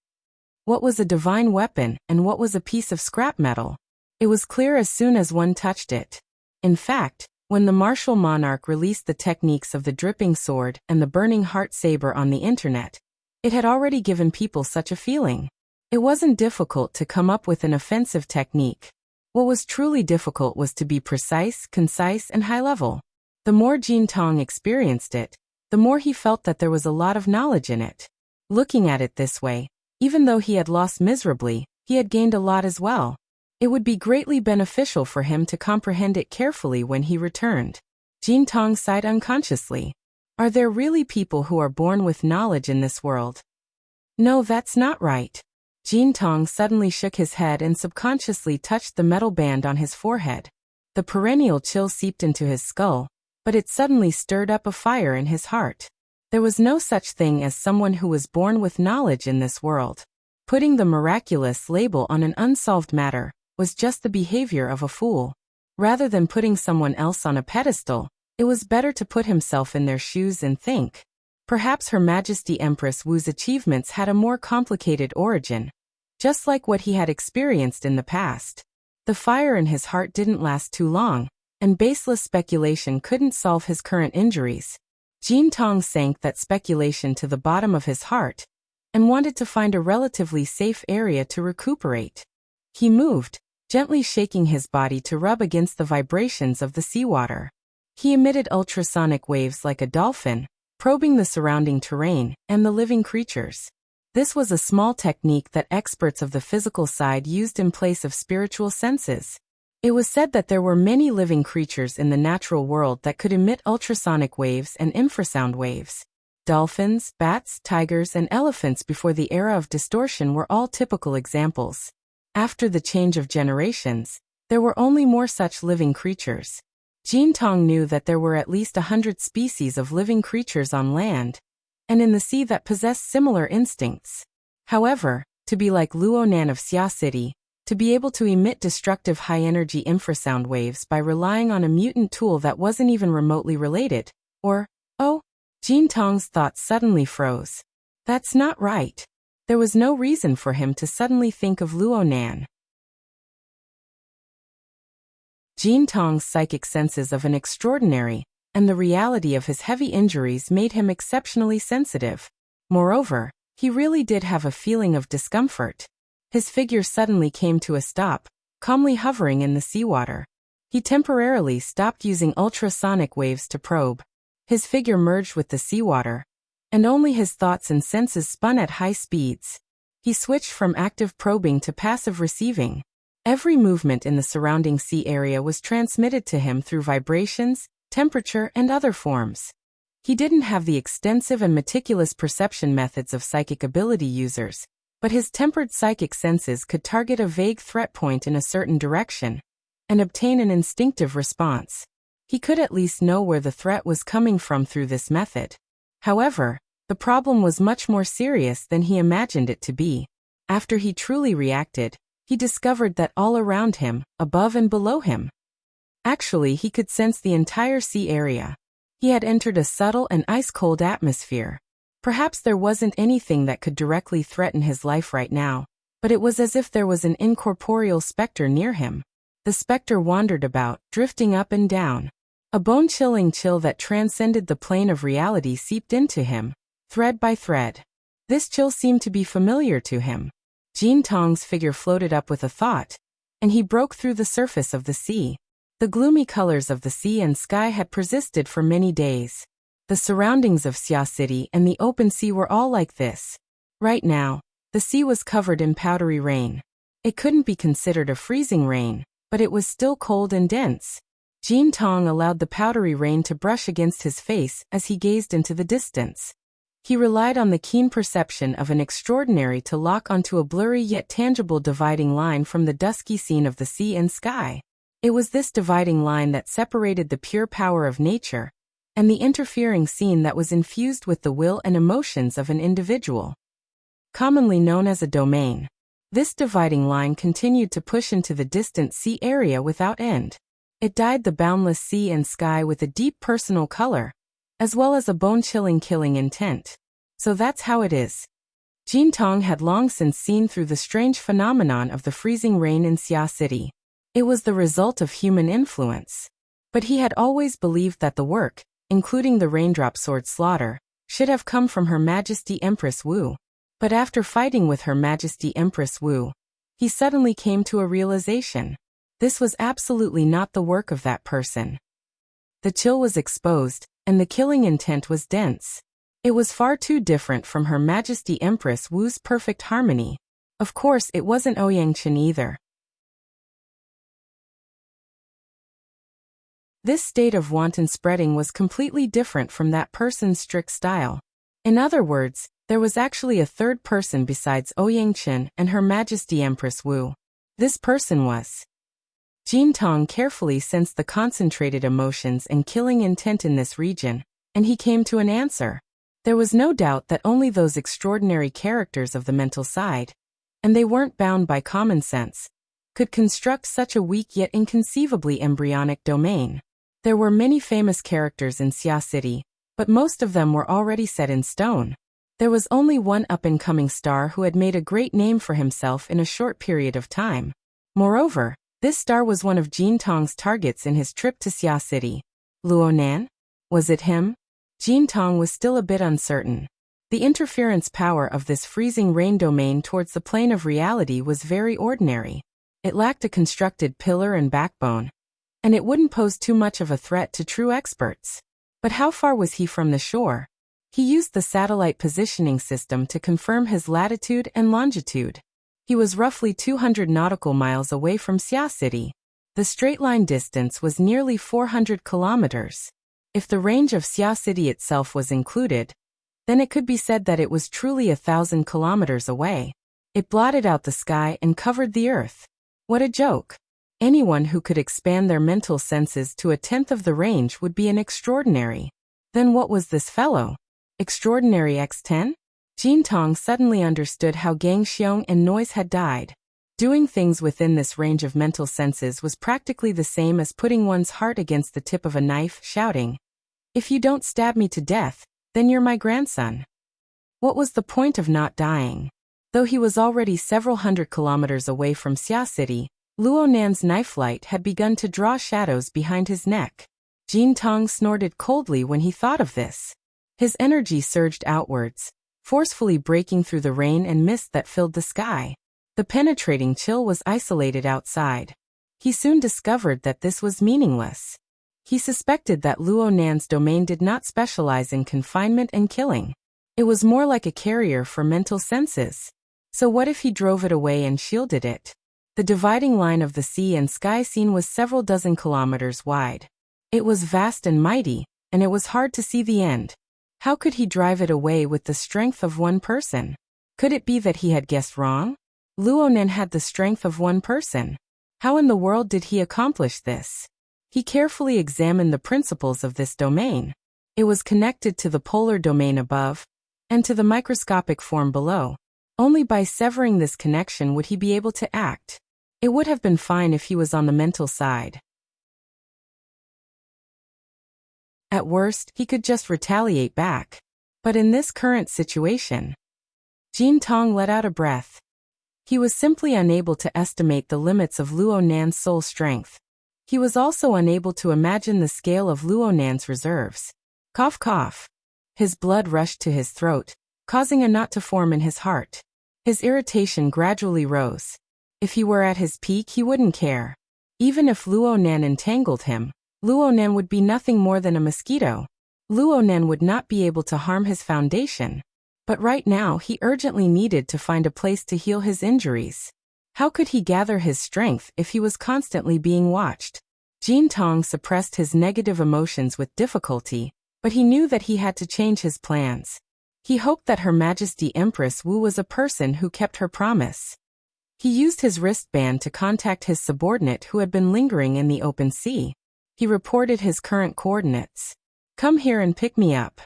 [SPEAKER 1] What was a divine weapon and what was a piece of scrap metal? It was clear as soon as one touched it. In fact, when the martial monarch released the techniques of the dripping sword and the burning heart saber on the internet, it had already given people such a feeling. It wasn't difficult to come up with an offensive technique. What was truly difficult was to be precise, concise, and high-level. The more Jin Tong experienced it, the more he felt that there was a lot of knowledge in it. Looking at it this way, even though he had lost miserably, he had gained a lot as well. It would be greatly beneficial for him to comprehend it carefully when he returned. Jin Tong sighed unconsciously. Are there really people who are born with knowledge in this world? No, that's not right. Jin Tong suddenly shook his head and subconsciously touched the metal band on his forehead. The perennial chill seeped into his skull, but it suddenly stirred up a fire in his heart. There was no such thing as someone who was born with knowledge in this world. Putting the miraculous label on an unsolved matter was just the behavior of a fool. Rather than putting someone else on a pedestal, it was better to put himself in their shoes and think. Perhaps Her Majesty Empress Wu's achievements had a more complicated origin, just like what he had experienced in the past. The fire in his heart didn't last too long, and baseless speculation couldn't solve his current injuries. Jin Tong sank that speculation to the bottom of his heart, and wanted to find a relatively safe area to recuperate. He moved, gently shaking his body to rub against the vibrations of the seawater. He emitted ultrasonic waves like a dolphin, probing the surrounding terrain and the living creatures. This was a small technique that experts of the physical side used in place of spiritual senses. It was said that there were many living creatures in the natural world that could emit ultrasonic waves and infrasound waves. Dolphins, bats, tigers, and elephants before the era of distortion were all typical examples. After the change of generations, there were only more such living creatures. Jin Tong knew that there were at least 100 species of living creatures on land and in the sea that possessed similar instincts. However, to be like Luo Nan of Xia City, to be able to emit destructive high-energy infrasound waves by relying on a mutant tool that wasn't even remotely related, Jin Tong's thoughts suddenly froze. That's not right. There was no reason for him to suddenly think of Luo Nan. Jin Tong's psychic senses of an extraordinary, and the reality of his heavy injuries made him exceptionally sensitive. Moreover, he really did have a feeling of discomfort. His figure suddenly came to a stop, calmly hovering in the seawater. He temporarily stopped using ultrasonic waves to probe. His figure merged with the seawater, and only his thoughts and senses spun at high speeds. He switched from active probing to passive receiving. Every movement in the surrounding sea area was transmitted to him through vibrations, temperature, and other forms. He didn't have the extensive and meticulous perception methods of psychic ability users, but his tempered psychic senses could target a vague threat point in a certain direction and obtain an instinctive response. He could at least know where the threat was coming from through this method. However, the problem was much more serious than he imagined it to be. After he truly reacted, he discovered that all around him, above and below him, actually he could sense the entire sea area. He had entered a subtle and ice-cold atmosphere. Perhaps there wasn't anything that could directly threaten his life right now, but it was as if there was an incorporeal specter near him. The specter wandered about, drifting up and down. A bone-chilling chill that transcended the plane of reality seeped into him, thread by thread. This chill seemed to be familiar to him. Jin Tong's figure floated up with a thought, and he broke through the surface of the sea. The gloomy colors of the sea and sky had persisted for many days. The surroundings of Xia City and the open sea were all like this. Right now, the sea was covered in powdery rain. It couldn't be considered a freezing rain, but it was still cold and dense. Jin Tong allowed the powdery rain to brush against his face as he gazed into the distance. He relied on the keen perception of an extraordinary to lock onto a blurry yet tangible dividing line from the dusky scene of the sea and sky. It was this dividing line that separated the pure power of nature and the interfering scene that was infused with the will and emotions of an individual. Commonly known as a domain, this dividing line continued to push into the distant sea area without end. It dyed the boundless sea and sky with a deep personal color, as well as a bone-chilling killing intent. So that's how it is. Jin Tong had long since seen through the strange phenomenon of the freezing rain in Xia City. It was the result of human influence. But he had always believed that the work, including the raindrop sword slaughter, should have come from Her Majesty Empress Wu. But after fighting with Her Majesty Empress Wu, he suddenly came to a realization. This was absolutely not the work of that person. The chill was exposed, and the killing intent was dense. It was far too different from Her Majesty Empress Wu's perfect harmony. Of course, it wasn't Ouyang either. This state of wanton spreading was completely different from that person's strict style. In other words, there was actually a third person besides Ouyang and Her Majesty Empress Wu. This person was. Jin Tong carefully sensed the concentrated emotions and killing intent in this region, and he came to an answer. There was no doubt that only those extraordinary characters of the mental side, and they weren't bound by common sense, could construct such a weak yet inconceivably embryonic domain. There were many famous characters in Xia City, but most of them were already set in stone. There was only one up-and-coming star who had made a great name for himself in a short period of time. Moreover, this star was one of Jin Tong's targets in his trip to Xia City. Luonan? Was it him? Jin Tong was still a bit uncertain. The interference power of this freezing rain domain towards the plane of reality was very ordinary. It lacked a constructed pillar and backbone, and it wouldn't pose too much of a threat to true experts. But how far was he from the shore? He used the satellite positioning system to confirm his latitude and longitude. He was roughly 200 nautical miles away from Xia City. The straight-line distance was nearly 400 kilometers. If the range of Xia City itself was included, then it could be said that it was truly 1,000 kilometers away. It blotted out the sky and covered the earth. What a joke! Anyone who could expand their mental senses to 1/10 of the range would be an extraordinary. Then what was this fellow? Extraordinary X10? Jin Tong suddenly understood how Gang Xiong and Noise had died. Doing things within this range of mental senses was practically the same as putting one's heart against the tip of a knife, shouting, "If you don't stab me to death, then you're my grandson." What was the point of not dying? Though he was already several hundred kilometers away from Xia City, Luo Nan's knife light had begun to draw shadows behind his neck. Jin Tong snorted coldly when he thought of this. His energy surged outwards, forcefully breaking through the rain and mist that filled the sky. The penetrating chill was isolated outside. He soon discovered that this was meaningless. He suspected that Luo Nan's domain did not specialize in confinement and killing. It was more like a carrier for mental senses. So what if he drove it away and shielded it? The dividing line of the sea and sky scene was several dozen kilometers wide. It was vast and mighty, and it was hard to see the end. How could he drive it away with the strength of one person? Could it be that he had guessed wrong? Luo Nan had the strength of one person. How in the world did he accomplish this? He carefully examined the principles of this domain. It was connected to the polar domain above, and to the microscopic form below. Only by severing this connection would he be able to act. It would have been fine if he was on the mental side. At worst, he could just retaliate back. But in this current situation, Jin Tong let out a breath. He was simply unable to estimate the limits of Luo Nan's soul strength. He was also unable to imagine the scale of Luo Nan's reserves. Cough cough. His blood rushed to his throat, causing a knot to form in his heart. His irritation gradually rose. If he were at his peak, he wouldn't care. Even if Luo Nan entangled him, Luo Nan would be nothing more than a mosquito. Luo Nan would not be able to harm his foundation. But right now he urgently needed to find a place to heal his injuries. How could he gather his strength if he was constantly being watched? Jin Tong suppressed his negative emotions with difficulty, but he knew that he had to change his plans. He hoped that Her Majesty Empress Wu was a person who kept her promise. He used his wristband to contact his subordinate who had been lingering in the open sea. He reported his current coordinates. "Come here and pick me up."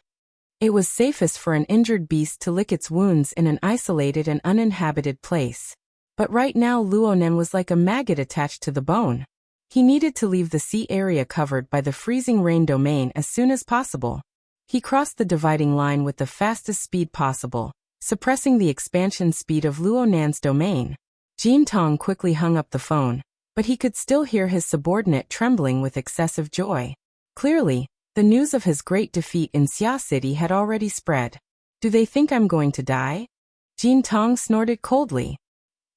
[SPEAKER 1] It was safest for an injured beast to lick its wounds in an isolated and uninhabited place. But right now Luo Nan was like a maggot attached to the bone. He needed to leave the sea area covered by the freezing rain domain as soon as possible. He crossed the dividing line with the fastest speed possible, suppressing the expansion speed of Luo Nan's domain. Jin Tong quickly hung up the phone, but he could still hear his subordinate trembling with excessive joy. Clearly, the news of his great defeat in Xia City had already spread. "Do they think I'm going to die?" Jin Tong snorted coldly.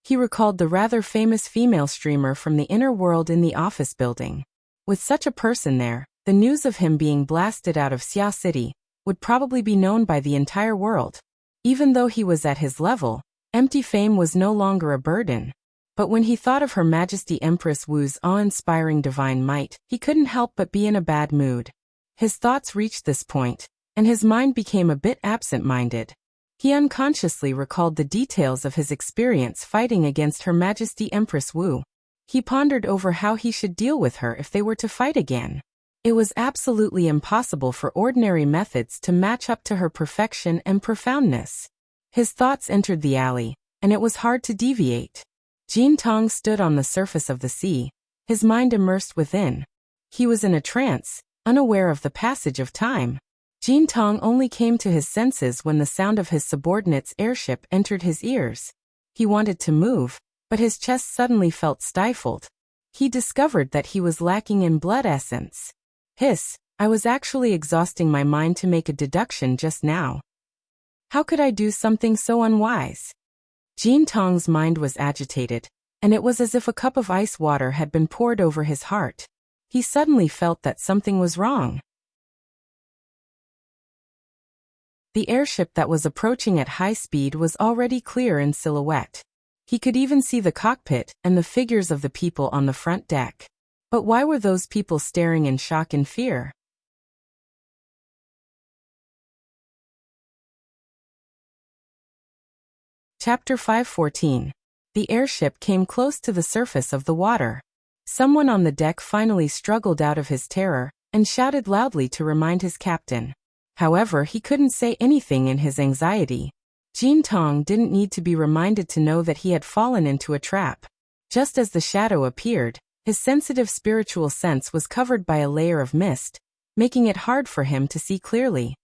[SPEAKER 1] He recalled the rather famous female streamer from the inner world in the office building. With such a person there, the news of him being blasted out of Xia City would probably be known by the entire world. Even though he was at his level, empty fame was no longer a burden. But when he thought of Her Majesty Empress Wu's awe-inspiring divine might, he couldn't help but be in a bad mood. His thoughts reached this point, and his mind became a bit absent-minded. He unconsciously recalled the details of his experience fighting against Her Majesty Empress Wu. He pondered over how he should deal with her if they were to fight again. It was absolutely impossible for ordinary methods to match up to her perfection and profoundness. His thoughts entered the alley, and it was hard to deviate. Jin Tong stood on the surface of the sea, his mind immersed within. He was in a trance, unaware of the passage of time. Jin Tong only came to his senses when the sound of his subordinate's airship entered his ears. He wanted to move, but his chest suddenly felt stifled. He discovered that he was lacking in blood essence. Hiss, I was actually exhausting my mind to make a deduction just now. How could I do something so unwise? Jin Tong's mind was agitated, and it was as if a cup of ice water had been poured over his heart. He suddenly felt that something was wrong. The airship that was approaching at high speed was already clear in silhouette. He could even see the cockpit and the figures of the people on the front deck. But why were those people staring in shock and fear? Chapter 5:14. The airship came close to the surface of the water. Someone on the deck finally struggled out of his terror and shouted loudly to remind his captain. However, he couldn't say anything in his anxiety. Jin Tong didn't need to be reminded to know that he had fallen into a trap. Just as the shadow appeared, his sensitive spiritual sense was covered by a layer of mist, making it hard for him to see clearly.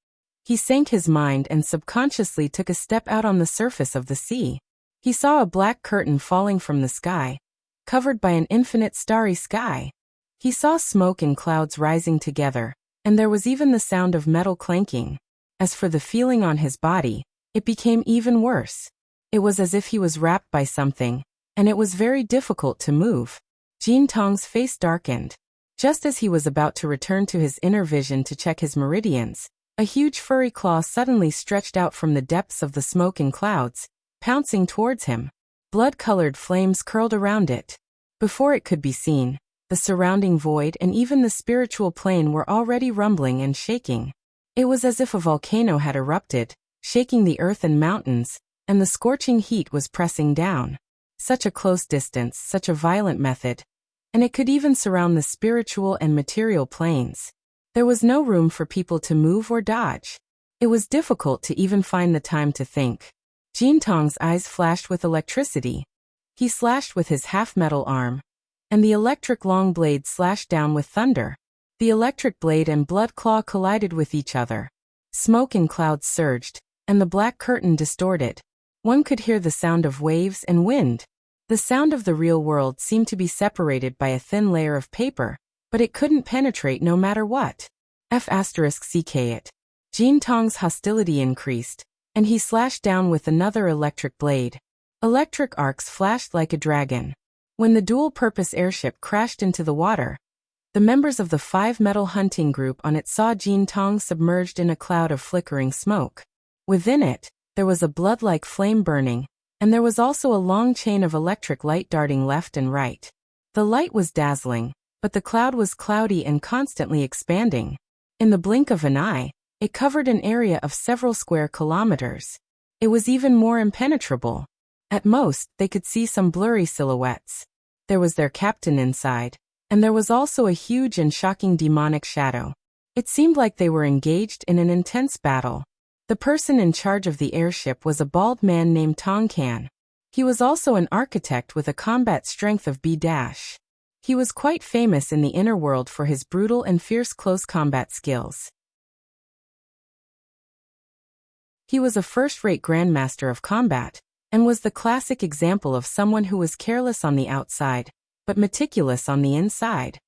[SPEAKER 1] He sank his mind and subconsciously took a step out on the surface of the sea. He saw a black curtain falling from the sky, covered by an infinite starry sky. He saw smoke and clouds rising together, and there was even the sound of metal clanking. As for the feeling on his body, it became even worse. It was as if he was wrapped by something, and it was very difficult to move. Jin Tong's face darkened. Just as he was about to return to his inner vision to check his meridians, a huge furry claw suddenly stretched out from the depths of the smoke and clouds, pouncing towards him. Blood-colored flames curled around it. Before it could be seen, the surrounding void and even the spiritual plane were already rumbling and shaking. It was as if a volcano had erupted, shaking the earth and mountains, and the scorching heat was pressing down. Such a close distance, such a violent method. And it could even surround the spiritual and material planes. There was no room for people to move or dodge. It was difficult to even find the time to think. Jin Tong's eyes flashed with electricity. He slashed with his half-metal arm, and the electric long blade slashed down with thunder. The electric blade and blood claw collided with each other. Smoke and clouds surged, and the black curtain distorted. One could hear the sound of waves and wind. The sound of the real world seemed to be separated by a thin layer of paper, but it couldn't penetrate no matter what. F***ck it. Jin Tong's hostility increased, and he slashed down with another electric blade. Electric arcs flashed like a dragon. When the dual-purpose airship crashed into the water, the members of the 5-metal hunting group on it saw Jin Tong submerged in a cloud of flickering smoke. Within it, there was a blood-like flame burning, and there was also a long chain of electric light darting left and right. The light was dazzling, but the cloud was cloudy and constantly expanding. In the blink of an eye, it covered an area of several square kilometers. It was even more impenetrable. At most, they could see some blurry silhouettes. There was their captain inside, and there was also a huge and shocking demonic shadow. It seemed like they were engaged in an intense battle. The person in charge of the airship was a bald man named Tong Kan. He was also an architect with a combat strength of B-. He was quite famous in the inner world for his brutal and fierce close combat skills. He was a first-rate grandmaster of combat, and was the classic example of someone who was careless on the outside, but meticulous on the inside.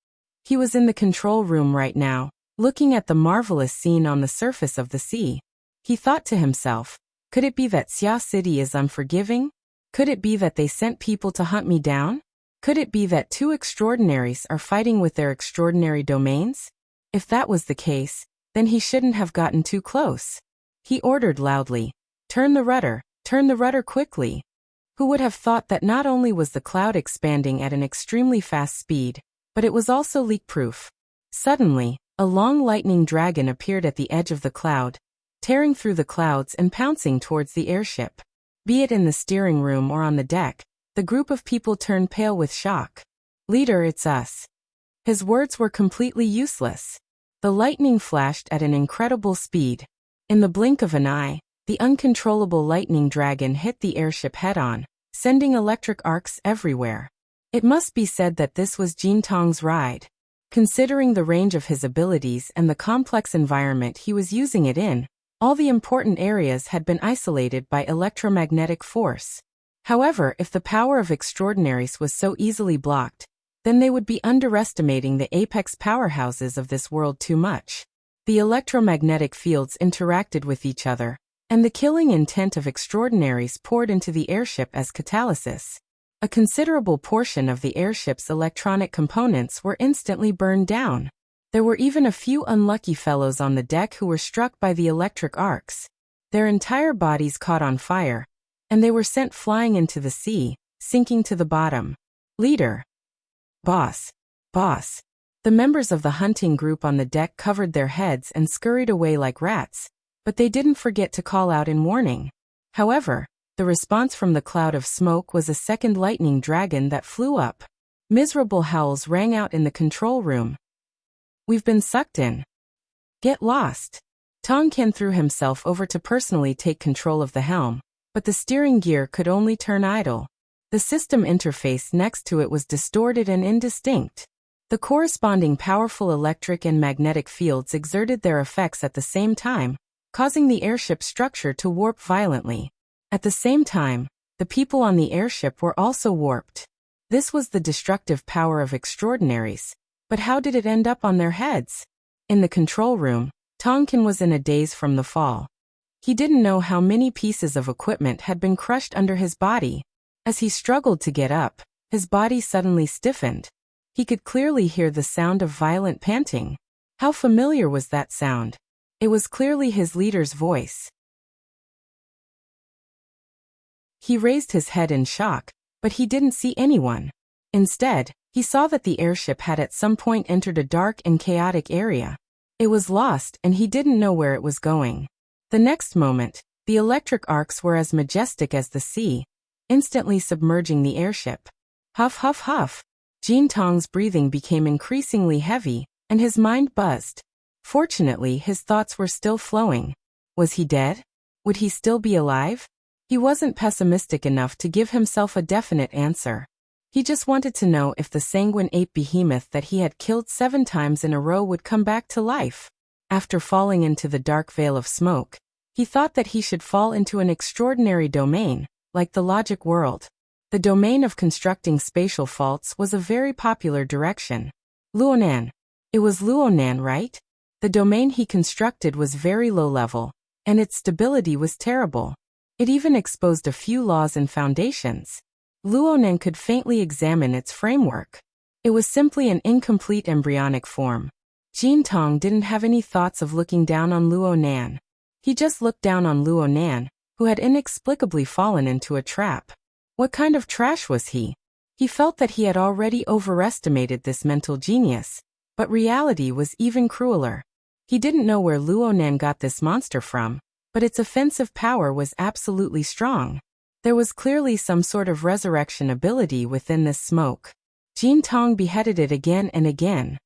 [SPEAKER 1] He was in the control room right now, looking at the marvelous scene on the surface of the sea. He thought to himself, could it be that Xia City is unforgiving? Could it be that they sent people to hunt me down? Could it be that two extraordinaries are fighting with their extraordinary domains? If that was the case, then he shouldn't have gotten too close. He ordered loudly, turn the rudder quickly. Who would have thought that not only was the cloud expanding at an extremely fast speed, but it was also leak-proof? Suddenly, a long lightning dragon appeared at the edge of the cloud, tearing through the clouds and pouncing towards the airship. Be it in the steering room or on the deck, the group of people turned pale with shock. Leader, it's us. His words were completely useless. The lightning flashed at an incredible speed. In the blink of an eye, the uncontrollable lightning dragon hit the airship head-on, sending electric arcs everywhere. It must be said that this was Jin Tong's ride. Considering the range of his abilities and the complex environment he was using it in, all the important areas had been isolated by electromagnetic force. However, if the power of extraordinaries was so easily blocked, then they would be underestimating the apex powerhouses of this world too much. The electromagnetic fields interacted with each other, and the killing intent of extraordinaries poured into the airship as catalysis. A considerable portion of the airship's electronic components were instantly burned down. There were even a few unlucky fellows on the deck who were struck by the electric arcs. Their entire bodies caught on fire, and they were sent flying into the sea, sinking to the bottom. Leader. Boss. The members of the hunting group on the deck covered their heads and scurried away like rats, but they didn't forget to call out in warning. However, the response from the cloud of smoke was a second lightning dragon that flew up. Miserable howls rang out in the control room. We've been sucked in. Get lost. Tong Ken threw himself over to personally take control of the helm, but the steering gear could only turn idle. The system interface next to it was distorted and indistinct. The corresponding powerful electric and magnetic fields exerted their effects at the same time, causing the airship structure to warp violently. At the same time, the people on the airship were also warped. This was the destructive power of extraordinaries. But how did it end up on their heads? In the control room, Tonkin was in a daze from the fall. He didn't know how many pieces of equipment had been crushed under his body. As he struggled to get up, his body suddenly stiffened. He could clearly hear the sound of violent panting. How familiar was that sound? It was clearly his leader's voice. He raised his head in shock, but he didn't see anyone. Instead, he saw that the airship had at some point entered a dark and chaotic area. It was lost and he didn't know where it was going. The next moment, the electric arcs were as majestic as the sea, instantly submerging the airship. Huff, huff, huff. Jean Tong's breathing became increasingly heavy, and his mind buzzed. Fortunately, his thoughts were still flowing. Was he dead? Would he still be alive? He wasn't pessimistic enough to give himself a definite answer. He just wanted to know if the sanguine ape behemoth that he had killed 7 times in a row would come back to life. After falling into the dark veil of smoke, he thought that he should fall into an extraordinary domain, like the logic world. The domain of constructing spatial faults was a very popular direction. Luonan. It was Luonan, right? The domain he constructed was very low level, and its stability was terrible. It even exposed a few laws and foundations. Luonan could faintly examine its framework. It was simply an incomplete embryonic form. Jean Tong didn't have any thoughts of looking down on Luonan. He just looked down on Luonan, who had inexplicably fallen into a trap. What kind of trash was he? He felt that he had already overestimated this mental genius, but reality was even crueler. He didn't know where Luonan got this monster from, but its offensive power was absolutely strong. There was clearly some sort of resurrection ability within this smoke. Jean Tong beheaded it again and again.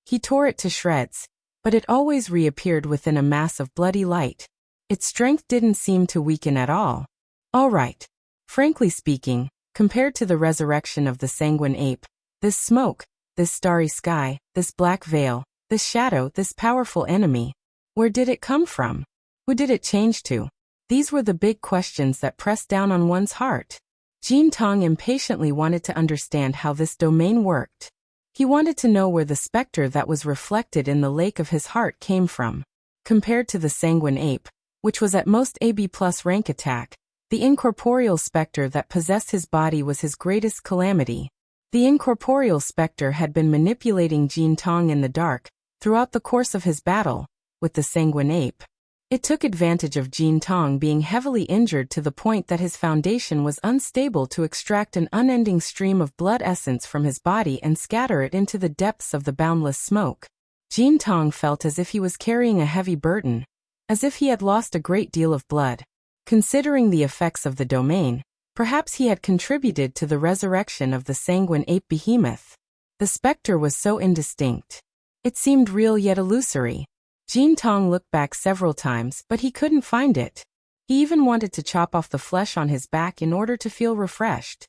[SPEAKER 1] He tore it to shreds, but it always reappeared within a mass of bloody light. Its strength didn't seem to weaken at all. All right. Frankly speaking, compared to the resurrection of the sanguine ape, this smoke, this starry sky, this black veil, this shadow, this powerful enemy, where did it come from? Who did it change to? These were the big questions that pressed down on one's heart. Jean Tong impatiently wanted to understand how this domain worked. He wanted to know where the specter that was reflected in the lake of his heart came from. Compared to the sanguine ape, which was at most AB+ rank attack, the incorporeal specter that possessed his body was his greatest calamity. The incorporeal specter had been manipulating Jean Tong in the dark throughout the course of his battle with the sanguine ape. It took advantage of Jean Tong being heavily injured to the point that his foundation was unstable to extract an unending stream of blood essence from his body and scatter it into the depths of the boundless smoke. Jean Tong felt as if he was carrying a heavy burden, as if he had lost a great deal of blood. Considering the effects of the domain, perhaps he had contributed to the resurrection of the sanguine ape behemoth. The specter was so indistinct. It seemed real yet illusory. Jean Tong looked back several times, but he couldn't find it. He even wanted to chop off the flesh on his back in order to feel refreshed.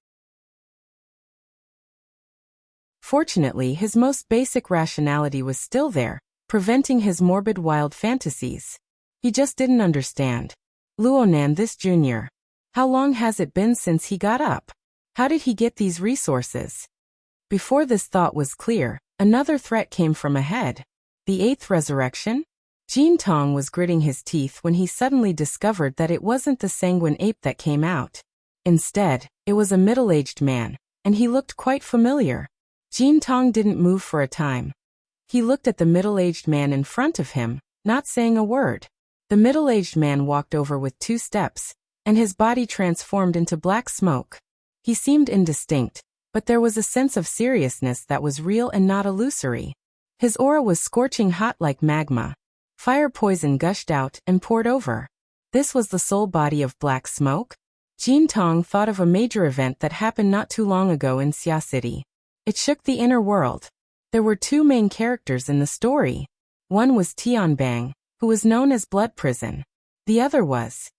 [SPEAKER 1] Fortunately, his most basic rationality was still there, preventing his morbid wild fantasies. He just didn't understand. Luonan, this junior. How long has it been since he got up? How did he get these resources? Before this thought was clear, another threat came from ahead. The 8th resurrection? Jean Tong was gritting his teeth when he suddenly discovered that it wasn't the sanguine ape that came out. Instead, it was a middle-aged man, and he looked quite familiar. Jean Tong didn't move for a time. He looked at the middle-aged man in front of him, not saying a word. The middle-aged man walked over with 2 steps, and his body transformed into black smoke. He seemed indistinct, but there was a sense of seriousness that was real and not illusory. His aura was scorching hot like magma. Fire poison gushed out and poured over. This was the sole body of black smoke? Jean Tong thought of a major event that happened not too long ago in Xia City. It shook the inner world. There were 2 main characters in the story. One was Tianbang, who was known as Blood Prison. The other was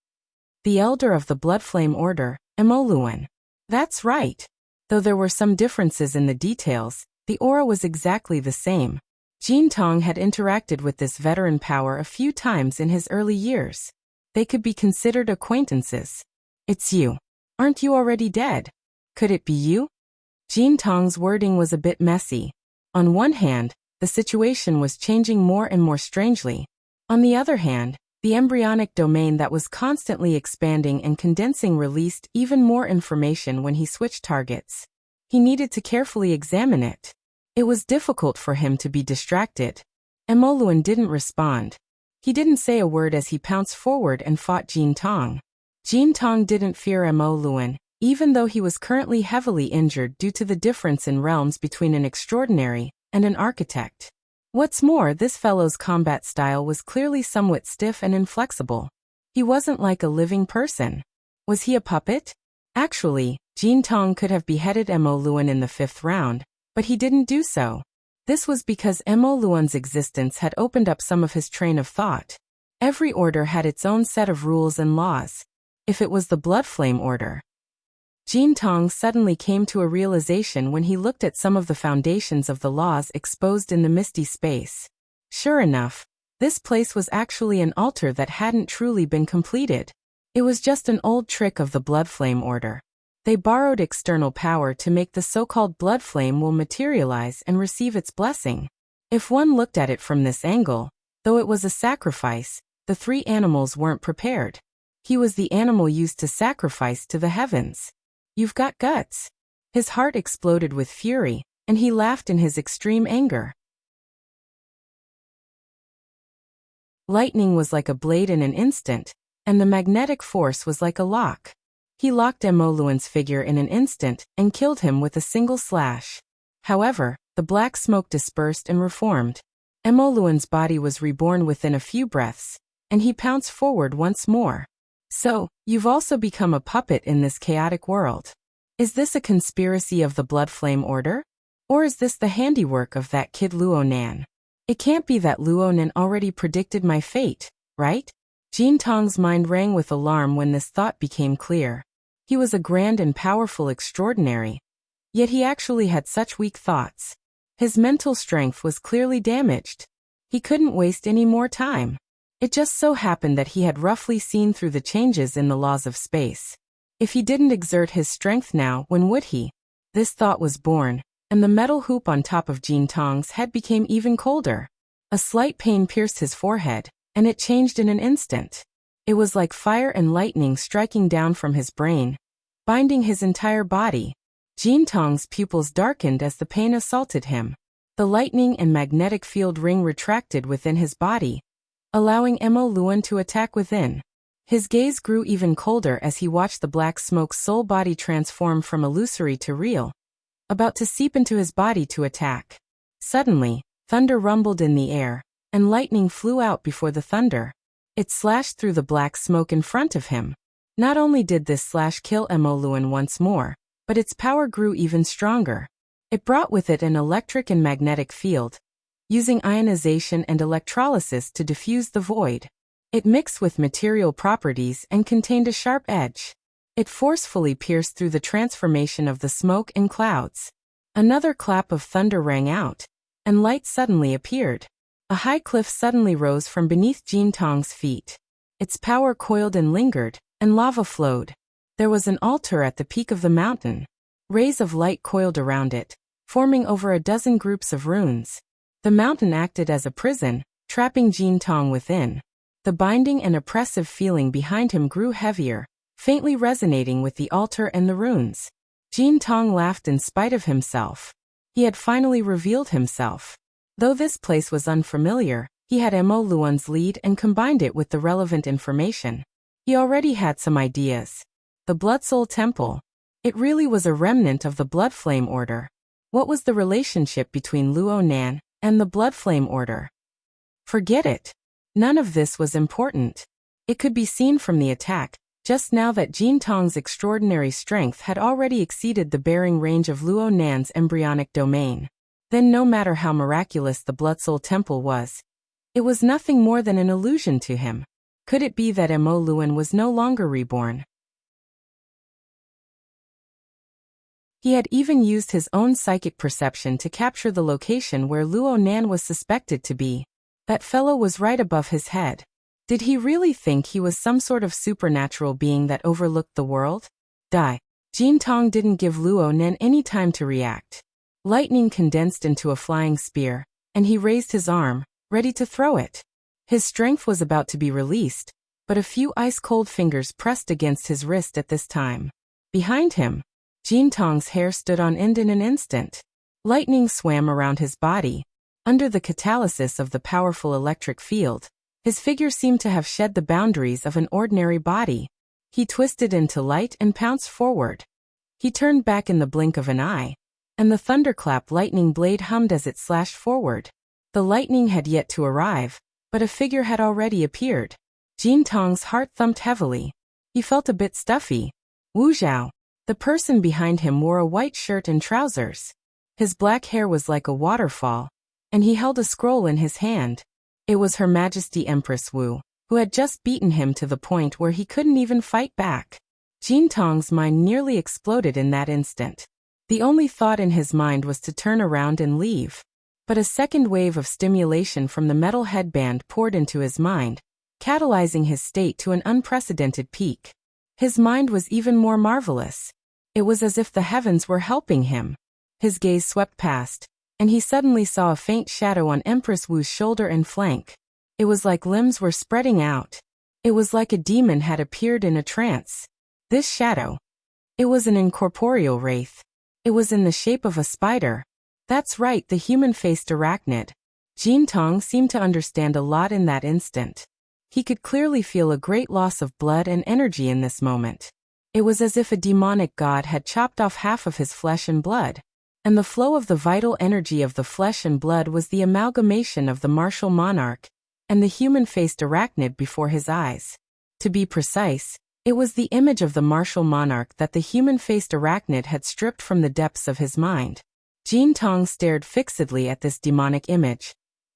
[SPEAKER 1] the Elder of the Blood Flame Order, Emoluan. That's right. Though there were some differences in the details, the aura was exactly the same. Jean Tong had interacted with this veteran power a few times in his early years. They could be considered acquaintances. It's you. Aren't you already dead? Could it be you? Jean Tong's wording was a bit messy. On one hand, the situation was changing more and more strangely. On the other hand, the embryonic domain that was constantly expanding and condensing released even more information when he switched targets. He needed to carefully examine it. It was difficult for him to be distracted. Emoluan didn't respond. He didn't say a word as he pounced forward and fought Jean Tong. Jean Tong didn't fear Emoluan, even though he was currently heavily injured due to the difference in realms between an extraordinary and an architect. What's more, this fellow's combat style was clearly somewhat stiff and inflexible. He wasn't like a living person. Was he a puppet? Actually, Jean Tong could have beheaded Emoluan in the 5th round, but he didn't do so. This was because Emoluan's existence had opened up some of his train of thought. Every order had its own set of rules and laws. If it was the Bloodflame Order. Jean Tong suddenly came to a realization when he looked at some of the foundations of the laws exposed in the misty space. Sure enough, this place was actually an altar that hadn't truly been completed. It was just an old trick of the Bloodflame Order. They borrowed external power to make the so-called Bloodflame will materialize and receive its blessing. If one looked at it from this angle, though it was a sacrifice, the 3 animals weren't prepared. He was the animal used to sacrifice to the heavens. You've got guts. His heart exploded with fury, and he laughed in his extreme anger. Lightning was like a blade in an instant, and the magnetic force was like a lock. He locked Emoluan's figure in an instant and killed him with a single slash. However, the black smoke dispersed and reformed. Emoluan's body was reborn within a few breaths, and he pounced forward once more. So, you've also become a puppet in this chaotic world. Is this a conspiracy of the Bloodflame Order? Or is this the handiwork of that kid Luo Nan? It can't be that Luo Nan already predicted my fate, right? Jean Tong's mind rang with alarm when this thought became clear. He was a grand and powerful extraordinary, yet he actually had such weak thoughts. His mental strength was clearly damaged. He couldn't waste any more time. It just so happened that he had roughly seen through the changes in the laws of space. If he didn't exert his strength now, when would he? This thought was born, and the metal hoop on top of Jean Tong's head became even colder. A slight pain pierced his forehead, and it changed in an instant. It was like fire and lightning striking down from his brain, binding his entire body. Jean Tong's pupils darkened as the pain assaulted him. The lightning and magnetic field ring retracted within his body, allowing Emoluan to attack within. His gaze grew even colder as he watched the black smoke's soul body transform from illusory to real, about to seep into his body to attack. Suddenly, thunder rumbled in the air, and lightning flew out before the thunder. It slashed through the black smoke in front of him. Not only did this slash kill Emoluan once more, but its power grew even stronger. It brought with it an electric and magnetic field, using ionization and electrolysis to diffuse the void. It mixed with material properties and contained a sharp edge. It forcefully pierced through the transformation of the smoke and clouds. Another clap of thunder rang out, and light suddenly appeared. A high cliff suddenly rose from beneath Jean Tong's feet. Its power coiled and lingered, and lava flowed. There was an altar at the peak of the mountain. Rays of light coiled around it, forming over a dozen groups of runes. The mountain acted as a prison, trapping Jean Tong within. The binding and oppressive feeling behind him grew heavier, faintly resonating with the altar and the runes. Jean Tong laughed in spite of himself. He had finally revealed himself. Though this place was unfamiliar, he had Emoluan's lead and combined it with the relevant information. He already had some ideas. The Blood Soul Temple. It really was a remnant of the Bloodflame Order. What was the relationship between Luo Nan and the Bloodflame Order? Forget it. None of this was important. It could be seen from the attack, just now, that Jean Tong's extraordinary strength had already exceeded the bearing range of Luo Nan's embryonic domain. Then no matter how miraculous the Blood Soul Temple was, it was nothing more than an illusion to him. Could it be that Emoluan was no longer reborn? He had even used his own psychic perception to capture the location where Luo Nan was suspected to be. That fellow was right above his head. Did he really think he was some sort of supernatural being that overlooked the world? Die. Jin Tong didn't give Luo Nen any time to react. Lightning condensed into a flying spear, and he raised his arm, ready to throw it. His strength was about to be released, but a few ice-cold fingers pressed against his wrist at this time. Behind him, Jin Tong's hair stood on end in an instant. Lightning swam around his body. Under the catalysis of the powerful electric field, his figure seemed to have shed the boundaries of an ordinary body. He twisted into light and pounced forward. He turned back in the blink of an eye, and the thunderclap lightning blade hummed as it slashed forward. The lightning had yet to arrive, but a figure had already appeared. Jin Tong's heart thumped heavily. He felt a bit stuffy. Wu Zhao. The person behind him wore a white shirt and trousers. His black hair was like a waterfall, and he held a scroll in his hand. It was Her Majesty Empress Wu, who had just beaten him to the point where he couldn't even fight back. Jin Tong's mind nearly exploded in that instant. The only thought in his mind was to turn around and leave. But a second wave of stimulation from the metal headband poured into his mind, catalyzing his state to an unprecedented peak. His mind was even more marvelous. It was as if the heavens were helping him. His gaze swept past, and he suddenly saw a faint shadow on Empress Wu's shoulder and flank. It was like limbs were spreading out. It was like a demon had appeared in a trance. This shadow. It was an incorporeal wraith. It was in the shape of a spider. That's right, the human-faced arachnid. Jin Tong seemed to understand a lot in that instant. He could clearly feel a great loss of blood and energy in this moment. It was as if a demonic god had chopped off half of his flesh and blood. And the flow of the vital energy of the flesh and blood was the amalgamation of the martial monarch and the human-faced arachnid before his eyes. To be precise, it was the image of the martial monarch that the human-faced arachnid had stripped from the depths of his mind. Jin Tong stared fixedly at this demonic image,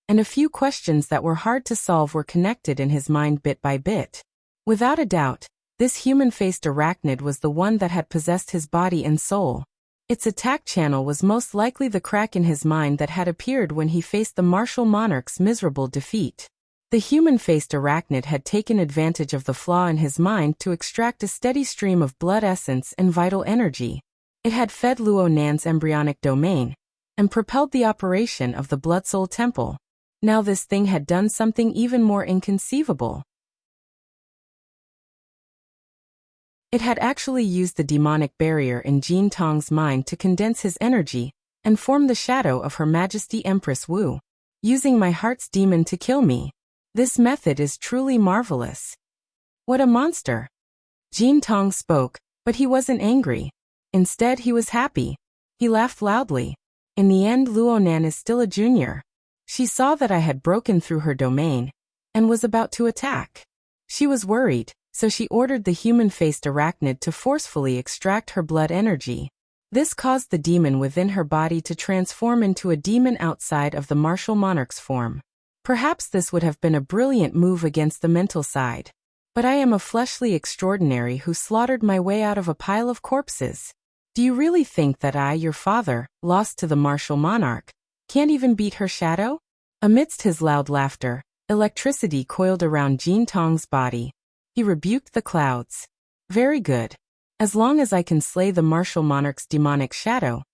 [SPEAKER 1] and a few questions that were hard to solve were connected in his mind bit by bit. Without a doubt, this human-faced arachnid was the one that had possessed his body and soul. Its attack channel was most likely the crack in his mind that had appeared when he faced the martial monarch's miserable defeat. The human-faced arachnid had taken advantage of the flaw in his mind to extract a steady stream of blood essence and vital energy. It had fed Luo Nan's embryonic domain and propelled the operation of the Blood Soul Temple. Now this thing had done something even more inconceivable. It had actually used the demonic barrier in Jin Tong's mind to condense his energy and form the shadow of Her Majesty Empress Wu, using my heart's demon to kill me. This method is truly marvelous. What a monster! Jin Tong spoke, but he wasn't angry. Instead, he was happy. He laughed loudly. In the end, Luo Nan is still a junior. She saw that I had broken through her domain and was about to attack. She was worried, so she ordered the human-faced arachnid to forcefully extract her blood energy. This caused the demon within her body to transform into a demon outside of the martial monarch's form. Perhaps this would have been a brilliant move against the mental side. But I am a fleshly extraordinary who slaughtered my way out of a pile of corpses. Do you really think that I, your father, lost to the martial monarch, can't even beat her shadow? Amidst his loud laughter, electricity coiled around Jin Tong's body. He rebuked the clouds. Very good. As long as I can slay the martial monarch's demonic shadow,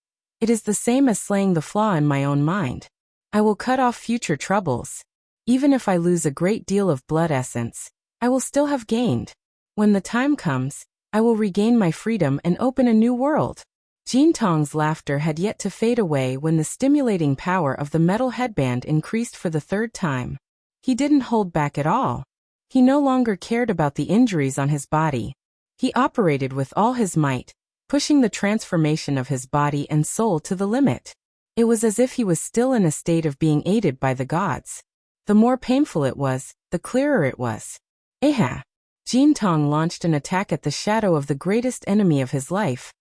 [SPEAKER 1] it is the same as slaying the flaw in my own mind. I will cut off future troubles. Even if I lose a great deal of blood essence, I will still have gained. When the time comes, I will regain my freedom and open a new world. Jin Tong's laughter had yet to fade away when the stimulating power of the metal headband increased for the third time. He didn't hold back at all. He no longer cared about the injuries on his body. He operated with all his might, pushing the transformation of his body and soul to the limit. It was as if he was still in a state of being aided by the gods. The more painful it was, the clearer it was. Aha! Jin Tong launched an attack at the shadow of the greatest enemy of his life,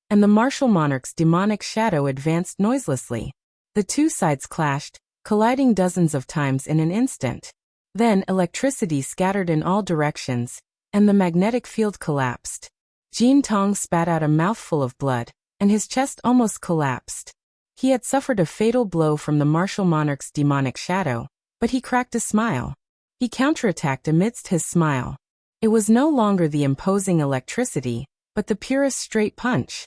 [SPEAKER 1] and the martial monarch's demonic shadow advanced noiselessly. The two sides clashed, colliding dozens of times in an instant. Then electricity scattered in all directions, and the magnetic field collapsed. Jin Tong spat out a mouthful of blood, and his chest almost collapsed. He had suffered a fatal blow from the martial monarch's demonic shadow, but he cracked a smile. He counterattacked amidst his smile. It was no longer the imposing electricity, but the purest straight punch.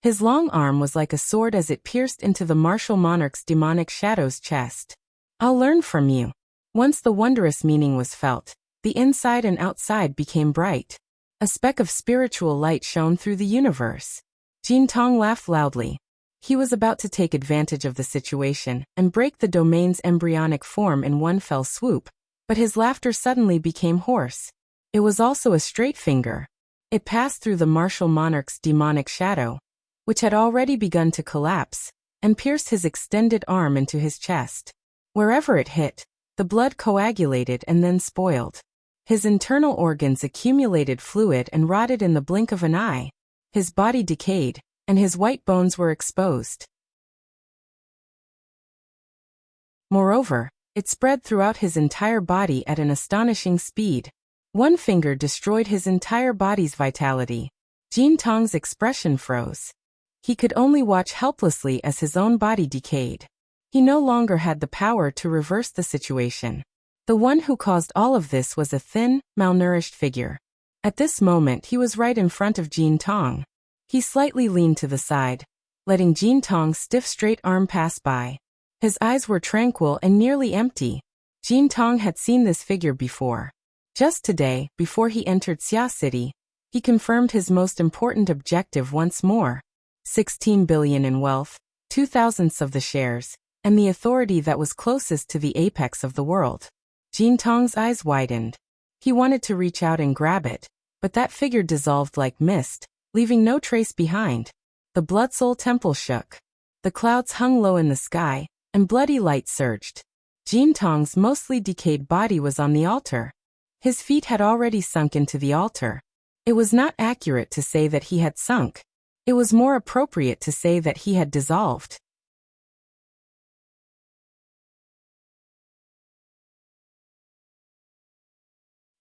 [SPEAKER 1] His long arm was like a sword as it pierced into the martial monarch's demonic shadow's chest. "I'll learn from you." Once the wondrous meaning was felt, the inside and outside became bright. A speck of spiritual light shone through the universe. Jin Tong laughed loudly. He was about to take advantage of the situation and break the domain's embryonic form in one fell swoop, but his laughter suddenly became hoarse. It was also a straight finger. It passed through the martial monarch's demonic shadow, which had already begun to collapse, and pierced his extended arm into his chest. Wherever it hit, the blood coagulated and then spoiled. His internal organs accumulated fluid and rotted in the blink of an eye. His body decayed, and his white bones were exposed. Moreover, it spread throughout his entire body at an astonishing speed. One finger destroyed his entire body's vitality. Jin Tong's expression froze. He could only watch helplessly as his own body decayed. He no longer had the power to reverse the situation. The one who caused all of this was a thin, malnourished figure. At this moment he was right in front of Jin Tong. He slightly leaned to the side, letting Jin Tong's stiff straight arm pass by. His eyes were tranquil and nearly empty. Jin Tong had seen this figure before. Just today, before he entered Xia City, he confirmed his most important objective once more. 16 billion in wealth, 2/1000 of the shares, and the authority that was closest to the apex of the world. Jin Tong's eyes widened. He wanted to reach out and grab it, but that figure dissolved like mist, leaving no trace behind. The Blood Soul Temple shook. The clouds hung low in the sky, and bloody light surged. Jin Tong's mostly decayed body was on the altar. His feet had already sunk into the altar. It was not accurate to say that he had sunk. It was more appropriate to say that he had dissolved.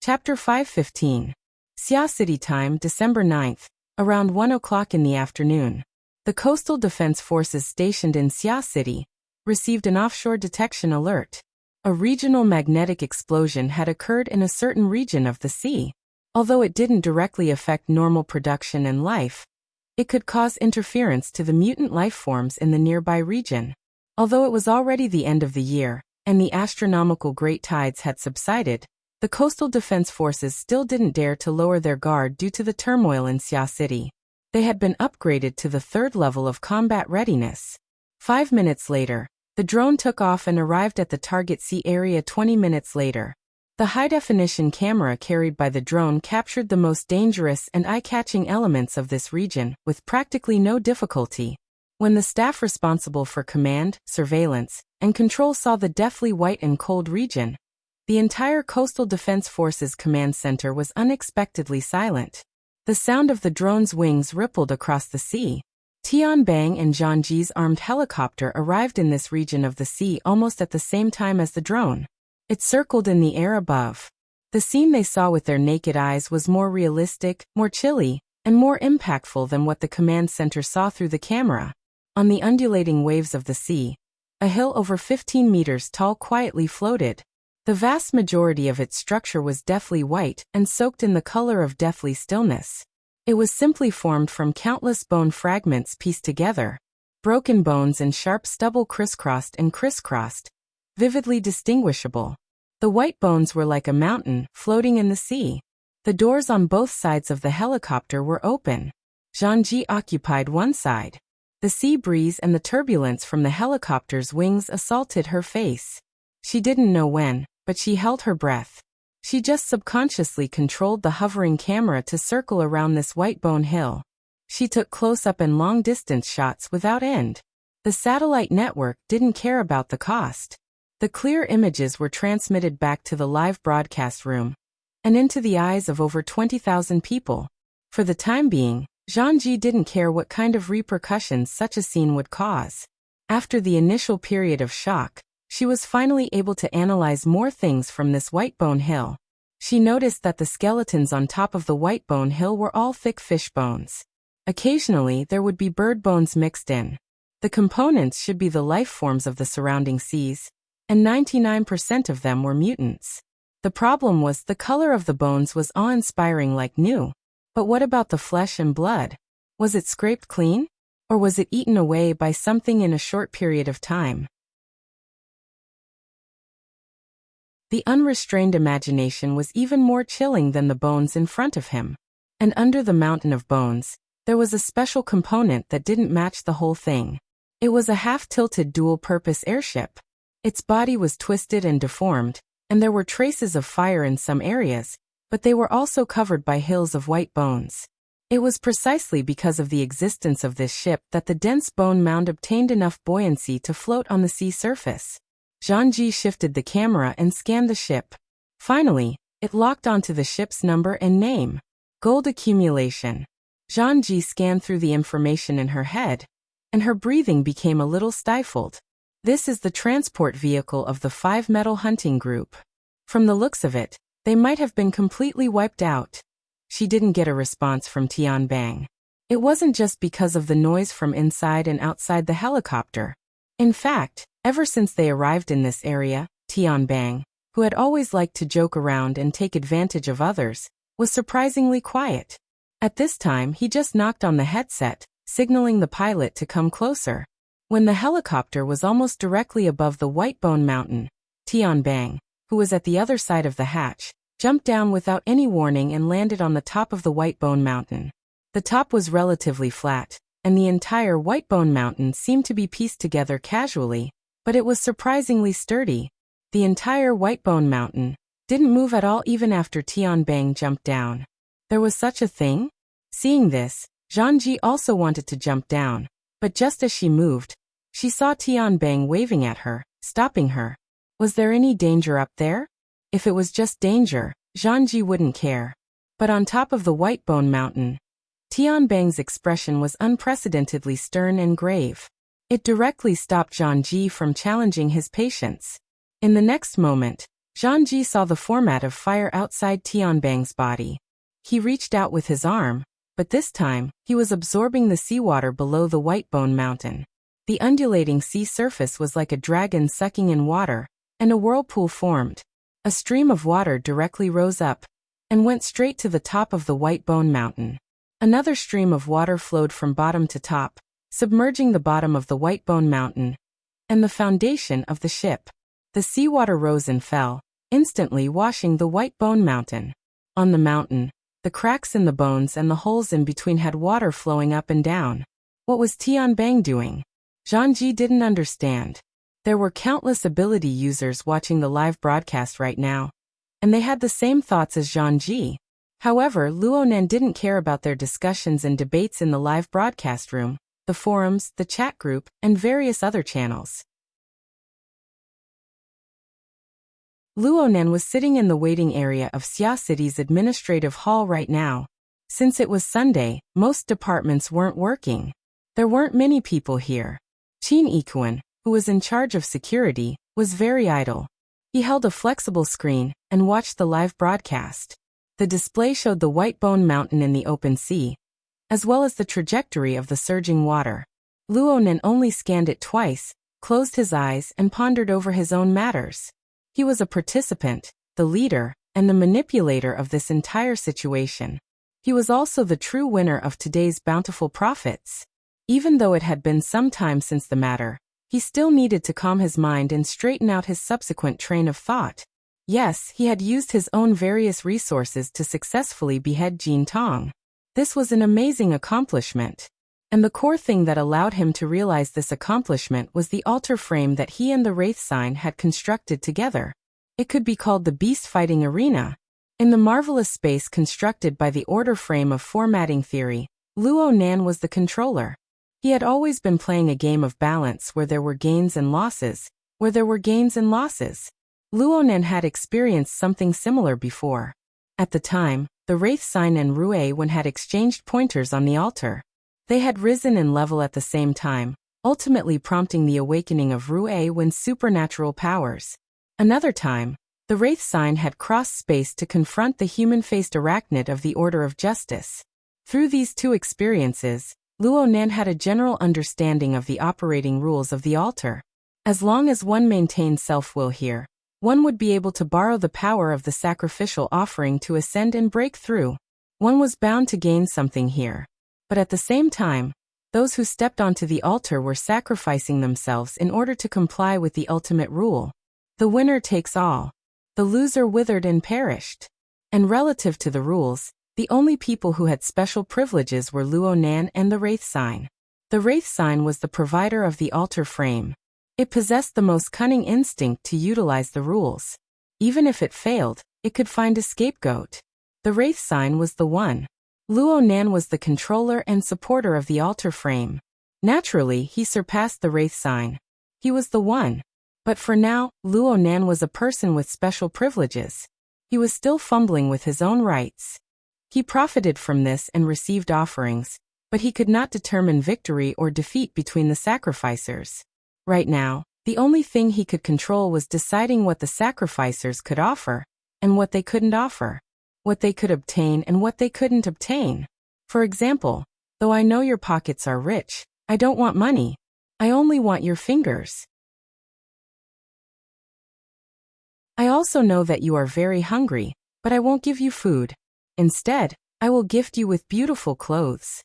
[SPEAKER 1] Chapter 515. Xia City time, December 9th, around 1 o'clock in the afternoon. The Coastal Defense Forces stationed in Xia City received an offshore detection alert. A regional magnetic explosion had occurred in a certain region of the sea. Although it didn't directly affect normal production and life, it could cause interference to the mutant life forms in the nearby region. Although it was already the end of the year, and the astronomical great tides had subsided, the Coastal Defense Forces still didn't dare to lower their guard due to the turmoil in Xia City. They had been upgraded to the 3rd level of combat readiness. 5 minutes later, the drone took off and arrived at the target sea area 20 minutes later. The high-definition camera carried by the drone captured the most dangerous and eye-catching elements of this region with practically no difficulty. When the staff responsible for command, surveillance, and control saw the deathly white and cold region, the entire Coastal Defense Forces command center was unexpectedly silent. The sound of the drone's wings rippled across the sea. Tianbang and Zhangji's armed helicopter arrived in this region of the sea almost at the same time as the drone. It circled in the air above. The scene they saw with their naked eyes was more realistic, more chilly, and more impactful than what the command center saw through the camera. On the undulating waves of the sea, a hill over 15 meters tall quietly floated. The vast majority of its structure was deathly white and soaked in the color of deathly stillness. It was simply formed from countless bone fragments pieced together. Broken bones and sharp stubble crisscrossed and crisscrossed, vividly distinguishable. The white bones were like a mountain floating in the sea. The doors on both sides of the helicopter were open. Zhangji occupied one side. The sea breeze and the turbulence from the helicopter's wings assaulted her face. She didn't know when, but she held her breath. She just subconsciously controlled the hovering camera to circle around this white bone hill. She took close-up and long-distance shots without end. The satellite network didn't care about the cost. The clear images were transmitted back to the live broadcast room and into the eyes of over 20,000 people. For the time being, Zhangji didn't care what kind of repercussions such a scene would cause. After the initial period of shock, she was finally able to analyze more things from this white bone hill. She noticed that the skeletons on top of the white bone hill were all thick fish bones. Occasionally there would be bird bones mixed in. The components should be the life forms of the surrounding seas, and 99% of them were mutants. The problem was the color of the bones was awe-inspiring like new. But what about the flesh and blood? Was it scraped clean? Or was it eaten away by something in a short period of time? The unrestrained imagination was even more chilling than the bones in front of him. And under the mountain of bones, there was a special component that didn't match the whole thing. It was a half-tilted dual-purpose airship. Its body was twisted and deformed, and there were traces of fire in some areas, but they were also covered by hills of white bones. It was precisely because of the existence of this ship that the dense bone mound obtained enough buoyancy to float on the sea surface. Zhang shifted the camera and scanned the ship. Finally, it locked onto the ship's number and name. Gold accumulation. Zhang scanned through the information in her head, and her breathing became a little stifled. This is the transport vehicle of the 5 metal hunting group. From the looks of it, they might have been completely wiped out. She didn't get a response from Tianbang. It wasn't just because of the noise from inside and outside the helicopter. In fact, ever since they arrived in this area, Tianbang, who had always liked to joke around and take advantage of others, was surprisingly quiet. At this time, he just knocked on the headset, signaling the pilot to come closer. When the helicopter was almost directly above the White Bone Mountain, Tianbang, who was at the other side of the hatch, jumped down without any warning and landed on the top of the White Bone Mountain. The top was relatively flat, and the entire White Bone Mountain seemed to be pieced together casually, but it was surprisingly sturdy. The entire White Bone Mountain didn't move at all even after Tianbang jumped down. There was such a thing? Seeing this, Zhang also wanted to jump down, but just as she moved, she saw Tianbang waving at her, stopping her. Was there any danger up there? If it was just danger, Zhang wouldn't care. But on top of the White Bone Mountain, Tianbang's expression was unprecedentedly stern and grave. It directly stopped Zhang from challenging his patience. In the next moment, Zhang saw the format of fire outside Tianbang's body. He reached out with his arm, but this time, he was absorbing the seawater below the White Bone Mountain. The undulating sea surface was like a dragon sucking in water, and a whirlpool formed. A stream of water directly rose up and went straight to the top of the White Bone Mountain. Another stream of water flowed from bottom to top, submerging the bottom of the White Bone Mountain and the foundation of the ship. The seawater rose and fell, instantly washing the White Bone Mountain. On the mountain, the cracks in the bones and the holes in between had water flowing up and down. What was Tianbang doing? Zhang didn't understand. There were countless ability users watching the live broadcast right now, and they had the same thoughts as Zhang. However, Luonan didn't care about their discussions and debates in the live broadcast room, the forums, the chat group, and various other channels. Luonan was sitting in the waiting area of Xia City's administrative hall right now. Since it was Sunday, most departments weren't working. There weren't many people here. Qin Ikuan, who was in charge of security, was very idle. He held a flexible screen and watched the live broadcast. The display showed the White Bone Mountain in the open sea, as well as the trajectory of the surging water. Luonan only scanned it twice, closed his eyes and pondered over his own matters. He was a participant, the leader, and the manipulator of this entire situation. He was also the true winner of today's bountiful profits. Even though it had been some time since the matter, he still needed to calm his mind and straighten out his subsequent train of thought. Yes, he had used his own various resources to successfully behead Jin Tong. This was an amazing accomplishment. And the core thing that allowed him to realize this accomplishment was the altar frame that he and the Wraith Sign had constructed together. It could be called the Beast Fighting Arena. In the marvelous space constructed by the order frame of formatting theory, Luonan was the controller. He had always been playing a game of balance where there were gains and losses, Luonan had experienced something similar before. At the time, the Wraith Sign and Ruewen had exchanged pointers on the altar. They had risen in level at the same time, ultimately prompting the awakening of Ruewen's supernatural powers. Another time, the Wraith Sign had crossed space to confront the human-faced arachnid of the Order of Justice. Through these two experiences, Luonan had a general understanding of the operating rules of the altar. As long as one maintained self-will here, one would be able to borrow the power of the sacrificial offering to ascend and break through. One was bound to gain something here. But at the same time, those who stepped onto the altar were sacrificing themselves in order to comply with the ultimate rule. The winner takes all. The loser withered and perished. And relative to the rules, the only people who had special privileges were Luo Nan and the Wraith Sign. The Wraith Sign was the provider of the altar frame. It possessed the most cunning instinct to utilize the rules. Even if it failed, it could find a scapegoat. The Wraith Sign was the one. Luo Nan was the controller and supporter of the altar frame. Naturally, he surpassed the Wraith Sign. He was the one. But for now, Luo Nan was a person with special privileges. He was still fumbling with his own rights. He profited from this and received offerings, but he could not determine victory or defeat between the sacrificers. Right now, the only thing he could control was deciding what the sacrificers could offer, and what they couldn't offer. What they could obtain and what they couldn't obtain. For example, though I know your pockets are rich, I don't want money. I only want your fingers. I also know that you are very hungry, but I won't give you food. Instead, I will gift you with beautiful clothes.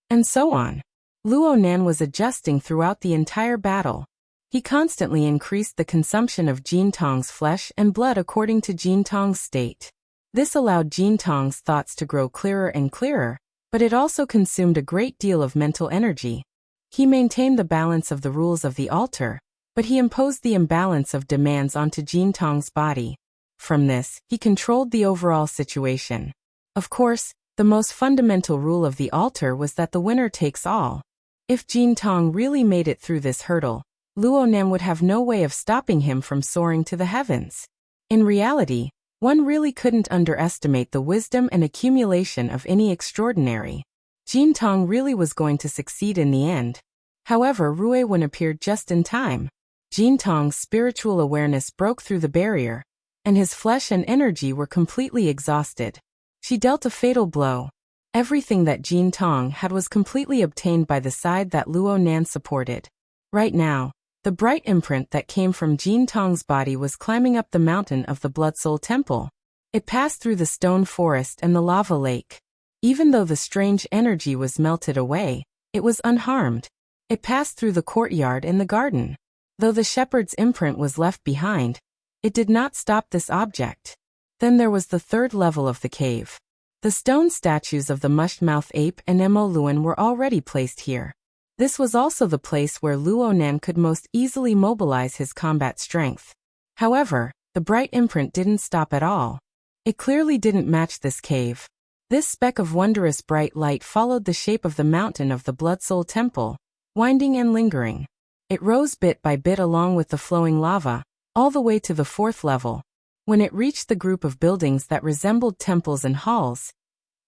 [SPEAKER 1] And so on. Luo Nan was adjusting throughout the entire battle. He constantly increased the consumption of Jin Tong's flesh and blood according to Jin Tong's state. This allowed Jin Tong's thoughts to grow clearer and clearer, but it also consumed a great deal of mental energy. He maintained the balance of the rules of the altar, but he imposed the imbalance of demands onto Jin Tong's body. From this, he controlled the overall situation. Of course, the most fundamental rule of the altar was that the winner takes all. If Jin Tong really made it through this hurdle, Luo Nan would have no way of stopping him from soaring to the heavens. In reality, one really couldn't underestimate the wisdom and accumulation of any extraordinary. Jin Tong really was going to succeed in the end. However, Rui Wen appeared just in time. Jin Tong's spiritual awareness broke through the barrier, and his flesh and energy were completely exhausted. She dealt a fatal blow. Everything that Jin Tong had was completely obtained by the side that Luo Nan supported. Right now, the bright imprint that came from Jin Tong's body was climbing up the mountain of the Blood Soul Temple. It passed through the stone forest and the lava lake. Even though the strange energy was melted away, it was unharmed. It passed through the courtyard and the garden. Though the shepherd's imprint was left behind, it did not stop this object. Then there was the third level of the cave. The stone statues of the mush-mouthed ape and Mo Luan were already placed here. This was also the place where Luo Nan could most easily mobilize his combat strength. However, the bright imprint didn't stop at all. It clearly didn't match this cave. This speck of wondrous bright light followed the shape of the mountain of the Blood Soul Temple, winding and lingering. It rose bit by bit along with the flowing lava, all the way to the fourth level. When it reached the group of buildings that resembled temples and halls,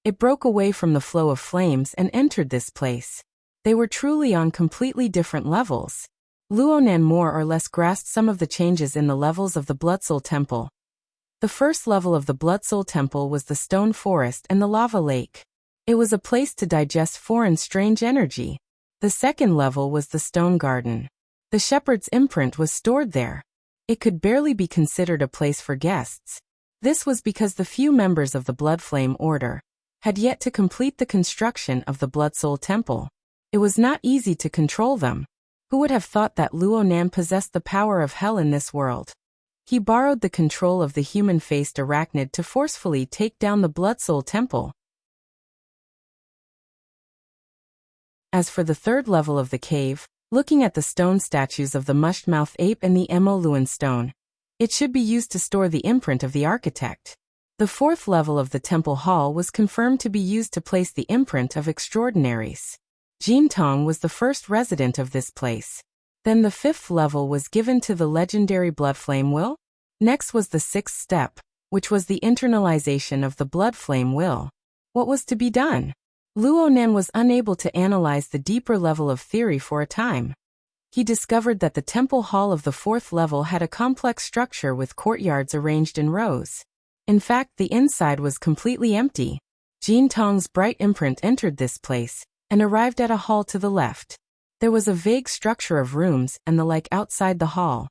[SPEAKER 1] it broke away from the flow of flames and entered this place. They were truly on completely different levels. Luo Nan more or less grasped some of the changes in the levels of the Blood Soul Temple. The first level of the Blood Soul Temple was the stone forest and the lava lake. It was a place to digest foreign strange energy. The second level was the stone garden. The shepherd's imprint was stored there. It could barely be considered a place for guests. This was because the few members of the Blood Flame Order had yet to complete the construction of the Blood Soul Temple. It was not easy to control them. Who would have thought that Luo Nan possessed the power of hell in this world? He borrowed the control of the human-faced arachnid to forcefully take down the Blood Soul Temple. As for the third level of the cave, looking at the stone statues of the mush-mouthed ape and the Mo Luan stone, it should be used to store the imprint of the architect. The fourth level of the temple hall was confirmed to be used to place the imprint of extraordinaries. Jin Tong was the first resident of this place. Then the fifth level was given to the legendary Blood Flame Will. Next was the sixth step, which was the internalization of the Blood Flame Will. What was to be done? Luo Nan was unable to analyze the deeper level of theory for a time. He discovered that the temple hall of the fourth level had a complex structure with courtyards arranged in rows. In fact, the inside was completely empty. Jin Tong's bright imprint entered this place and arrived at a hall to the left. There was a vague structure of rooms and the like outside the hall.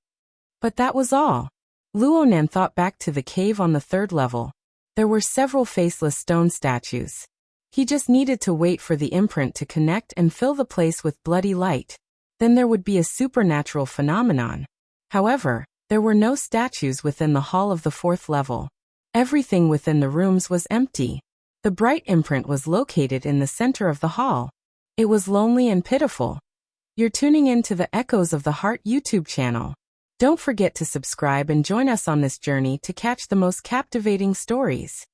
[SPEAKER 1] But that was all. Luo Nan thought back to the cave on the third level. There were several faceless stone statues. He just needed to wait for the imprint to connect and fill the place with bloody light. Then there would be a supernatural phenomenon. However, there were no statues within the hall of the 4th level. Everything within the rooms was empty. The bright imprint was located in the center of the hall. It was lonely and pitiful. You're tuning in to the Echoes of the Heart YouTube channel. Don't forget to subscribe and join us on this journey to catch the most captivating stories.